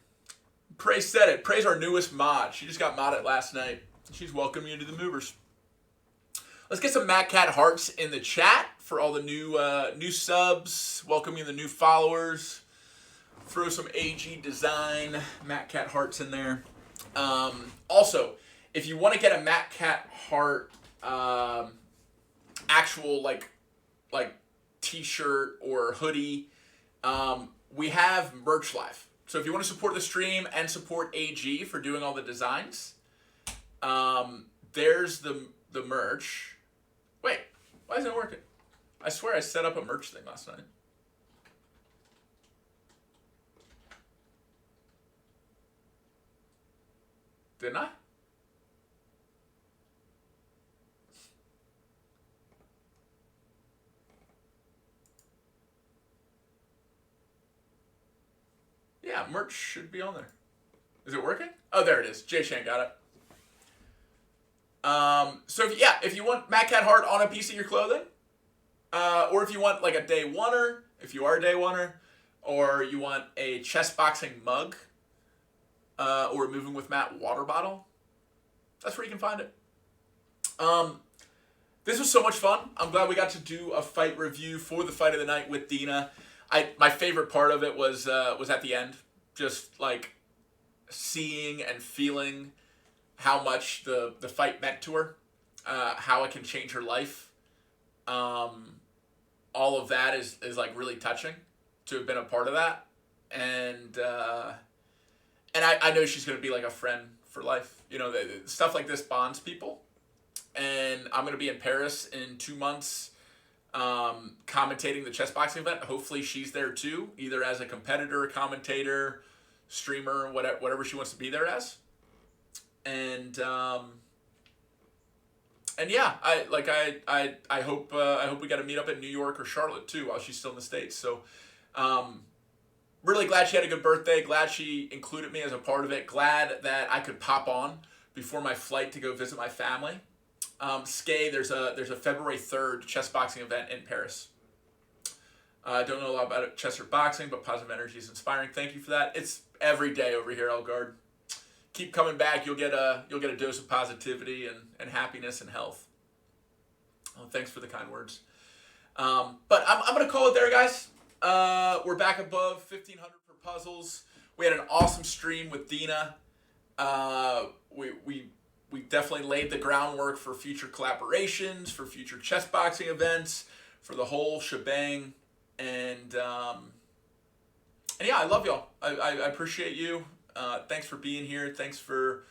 Speaker 2: Praise said it. Praise our newest mod. She just got modded last night. She's welcoming you to the Movers. Let's get some Matt Cat hearts in the chat for all the new subs. Welcoming the new followers. Throw some AG design Matt Cat hearts in there. Also, if you want to get a Matt Cat heart actual like t-shirt or hoodie, we have merch live. So if you want to support the stream and support AG for doing all the designs, there's the merch. Wait, why isn't it working? I swear I set up a merch thing last night. Didn't I? Yeah, merch should be on there. Is it working? Oh, there it is. Jay Shan got it. So if you want Matt Cat Heart on a piece of your clothing, or if you want like a day oneer, if you are a day oneer, or you want a chess boxing mug, or a Moving with Matt water bottle, that's where you can find it. This was so much fun. I'm glad we got to do a fight review for the fight of the night with Dina. My favorite part of it was at the end, just like seeing and feeling how much the fight meant to her, how it can change her life. All of that is like really touching to have been a part of that, and I know she's gonna be like a friend for life. You know, stuff like this bonds people, and I'm gonna be in Paris in 2 months. Commentating the chess boxing event. Hopefully she's there too, either as a competitor, commentator, streamer, whatever she wants to be there as. And yeah, I hope we got to meet up in New York or Charlotte too while she's still in the States. So really glad she had a good birthday. Glad she included me as a part of it. Glad that I could pop on before my flight to go visit my family. Skay, there's a February 3rd chess boxing event in Paris. I don't know a lot about it, chess or boxing, but positive energy is inspiring. Thank you for that. It's every day over here, Elgard. Keep coming back. You'll get a dose of positivity and happiness and health. Oh, thanks for the kind words. But I'm gonna call it there, guys. We're back above 1,500 for puzzles. We had an awesome stream with Dina. We definitely laid the groundwork for future collaborations, for future chess boxing events, for the whole shebang. And yeah, I love y'all. I appreciate you. Thanks for being here. Thanks for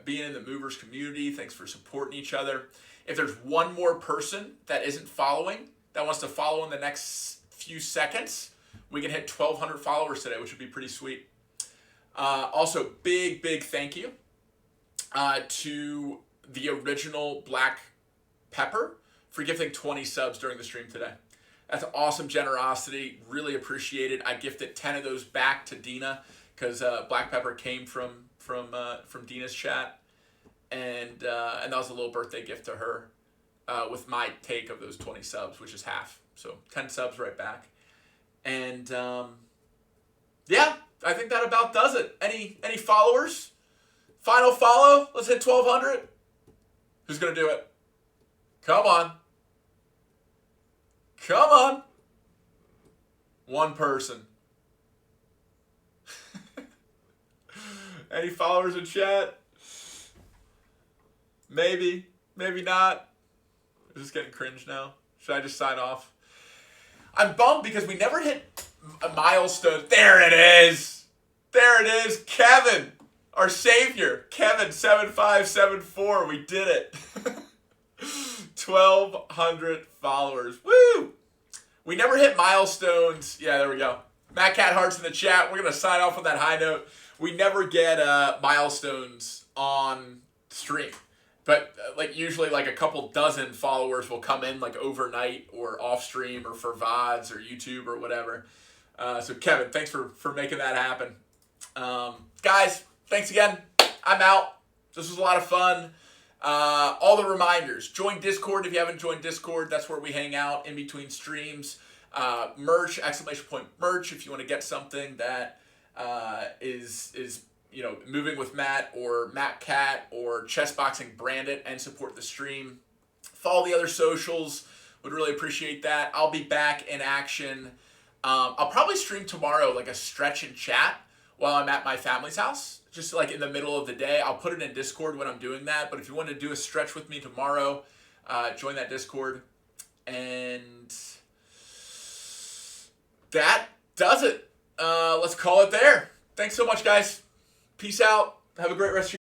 Speaker 2: being in the Movers community. Thanks for supporting each other. If there's one more person that isn't following, that wants to follow in the next few seconds, we can hit 1,200 followers today, which would be pretty sweet. Also, big thank you to the original Black Pepper for gifting 20 subs during the stream today. That's awesome generosity. Really appreciate it. I gifted 10 of those back to Dina because Black Pepper came from from Dina's chat, and that was a little birthday gift to her, with my take of those 20 subs, which is half, so 10 subs right back, and yeah, I think that about does it. Any followers? Final follow? Let's hit 1,200. Who's gonna do it? Come on. Come on. One person. Any followers in chat? Maybe. Maybe not. I'm just getting cringe now. Should I just sign off? I'm bummed because we never hit a milestone. There it is. There it is. Kevin, our savior. Kevin, 7574. We did it. 1,200 followers. Woo! We never hit milestones. Yeah, there we go. Matt Cat Hearts in the chat. We're going to sign off on that high note. We never get milestones on stream. But like usually like a couple dozen followers will come in like overnight or off stream or for VODs or YouTube or whatever. So Kevin, thanks for making that happen. Guys, thanks again. I'm out. This was a lot of fun. All the reminders. Join Discord if you haven't joined Discord. That's where we hang out in between streams. Merch, !merch if you want to get something that is you know, moving with Matt or Matt Cat or Chessboxing branded and support the stream. Follow the other socials. Would really appreciate that. I'll be back in action. I'll probably stream tomorrow like a stretch and chat while I'm at my family's house. Just like in the middle of the day. I'll put it in Discord when I'm doing that. But if you want to do a stretch with me tomorrow, join that Discord. And that does it. Let's call it there. Thanks so much, guys. Peace out. Have a great rest of your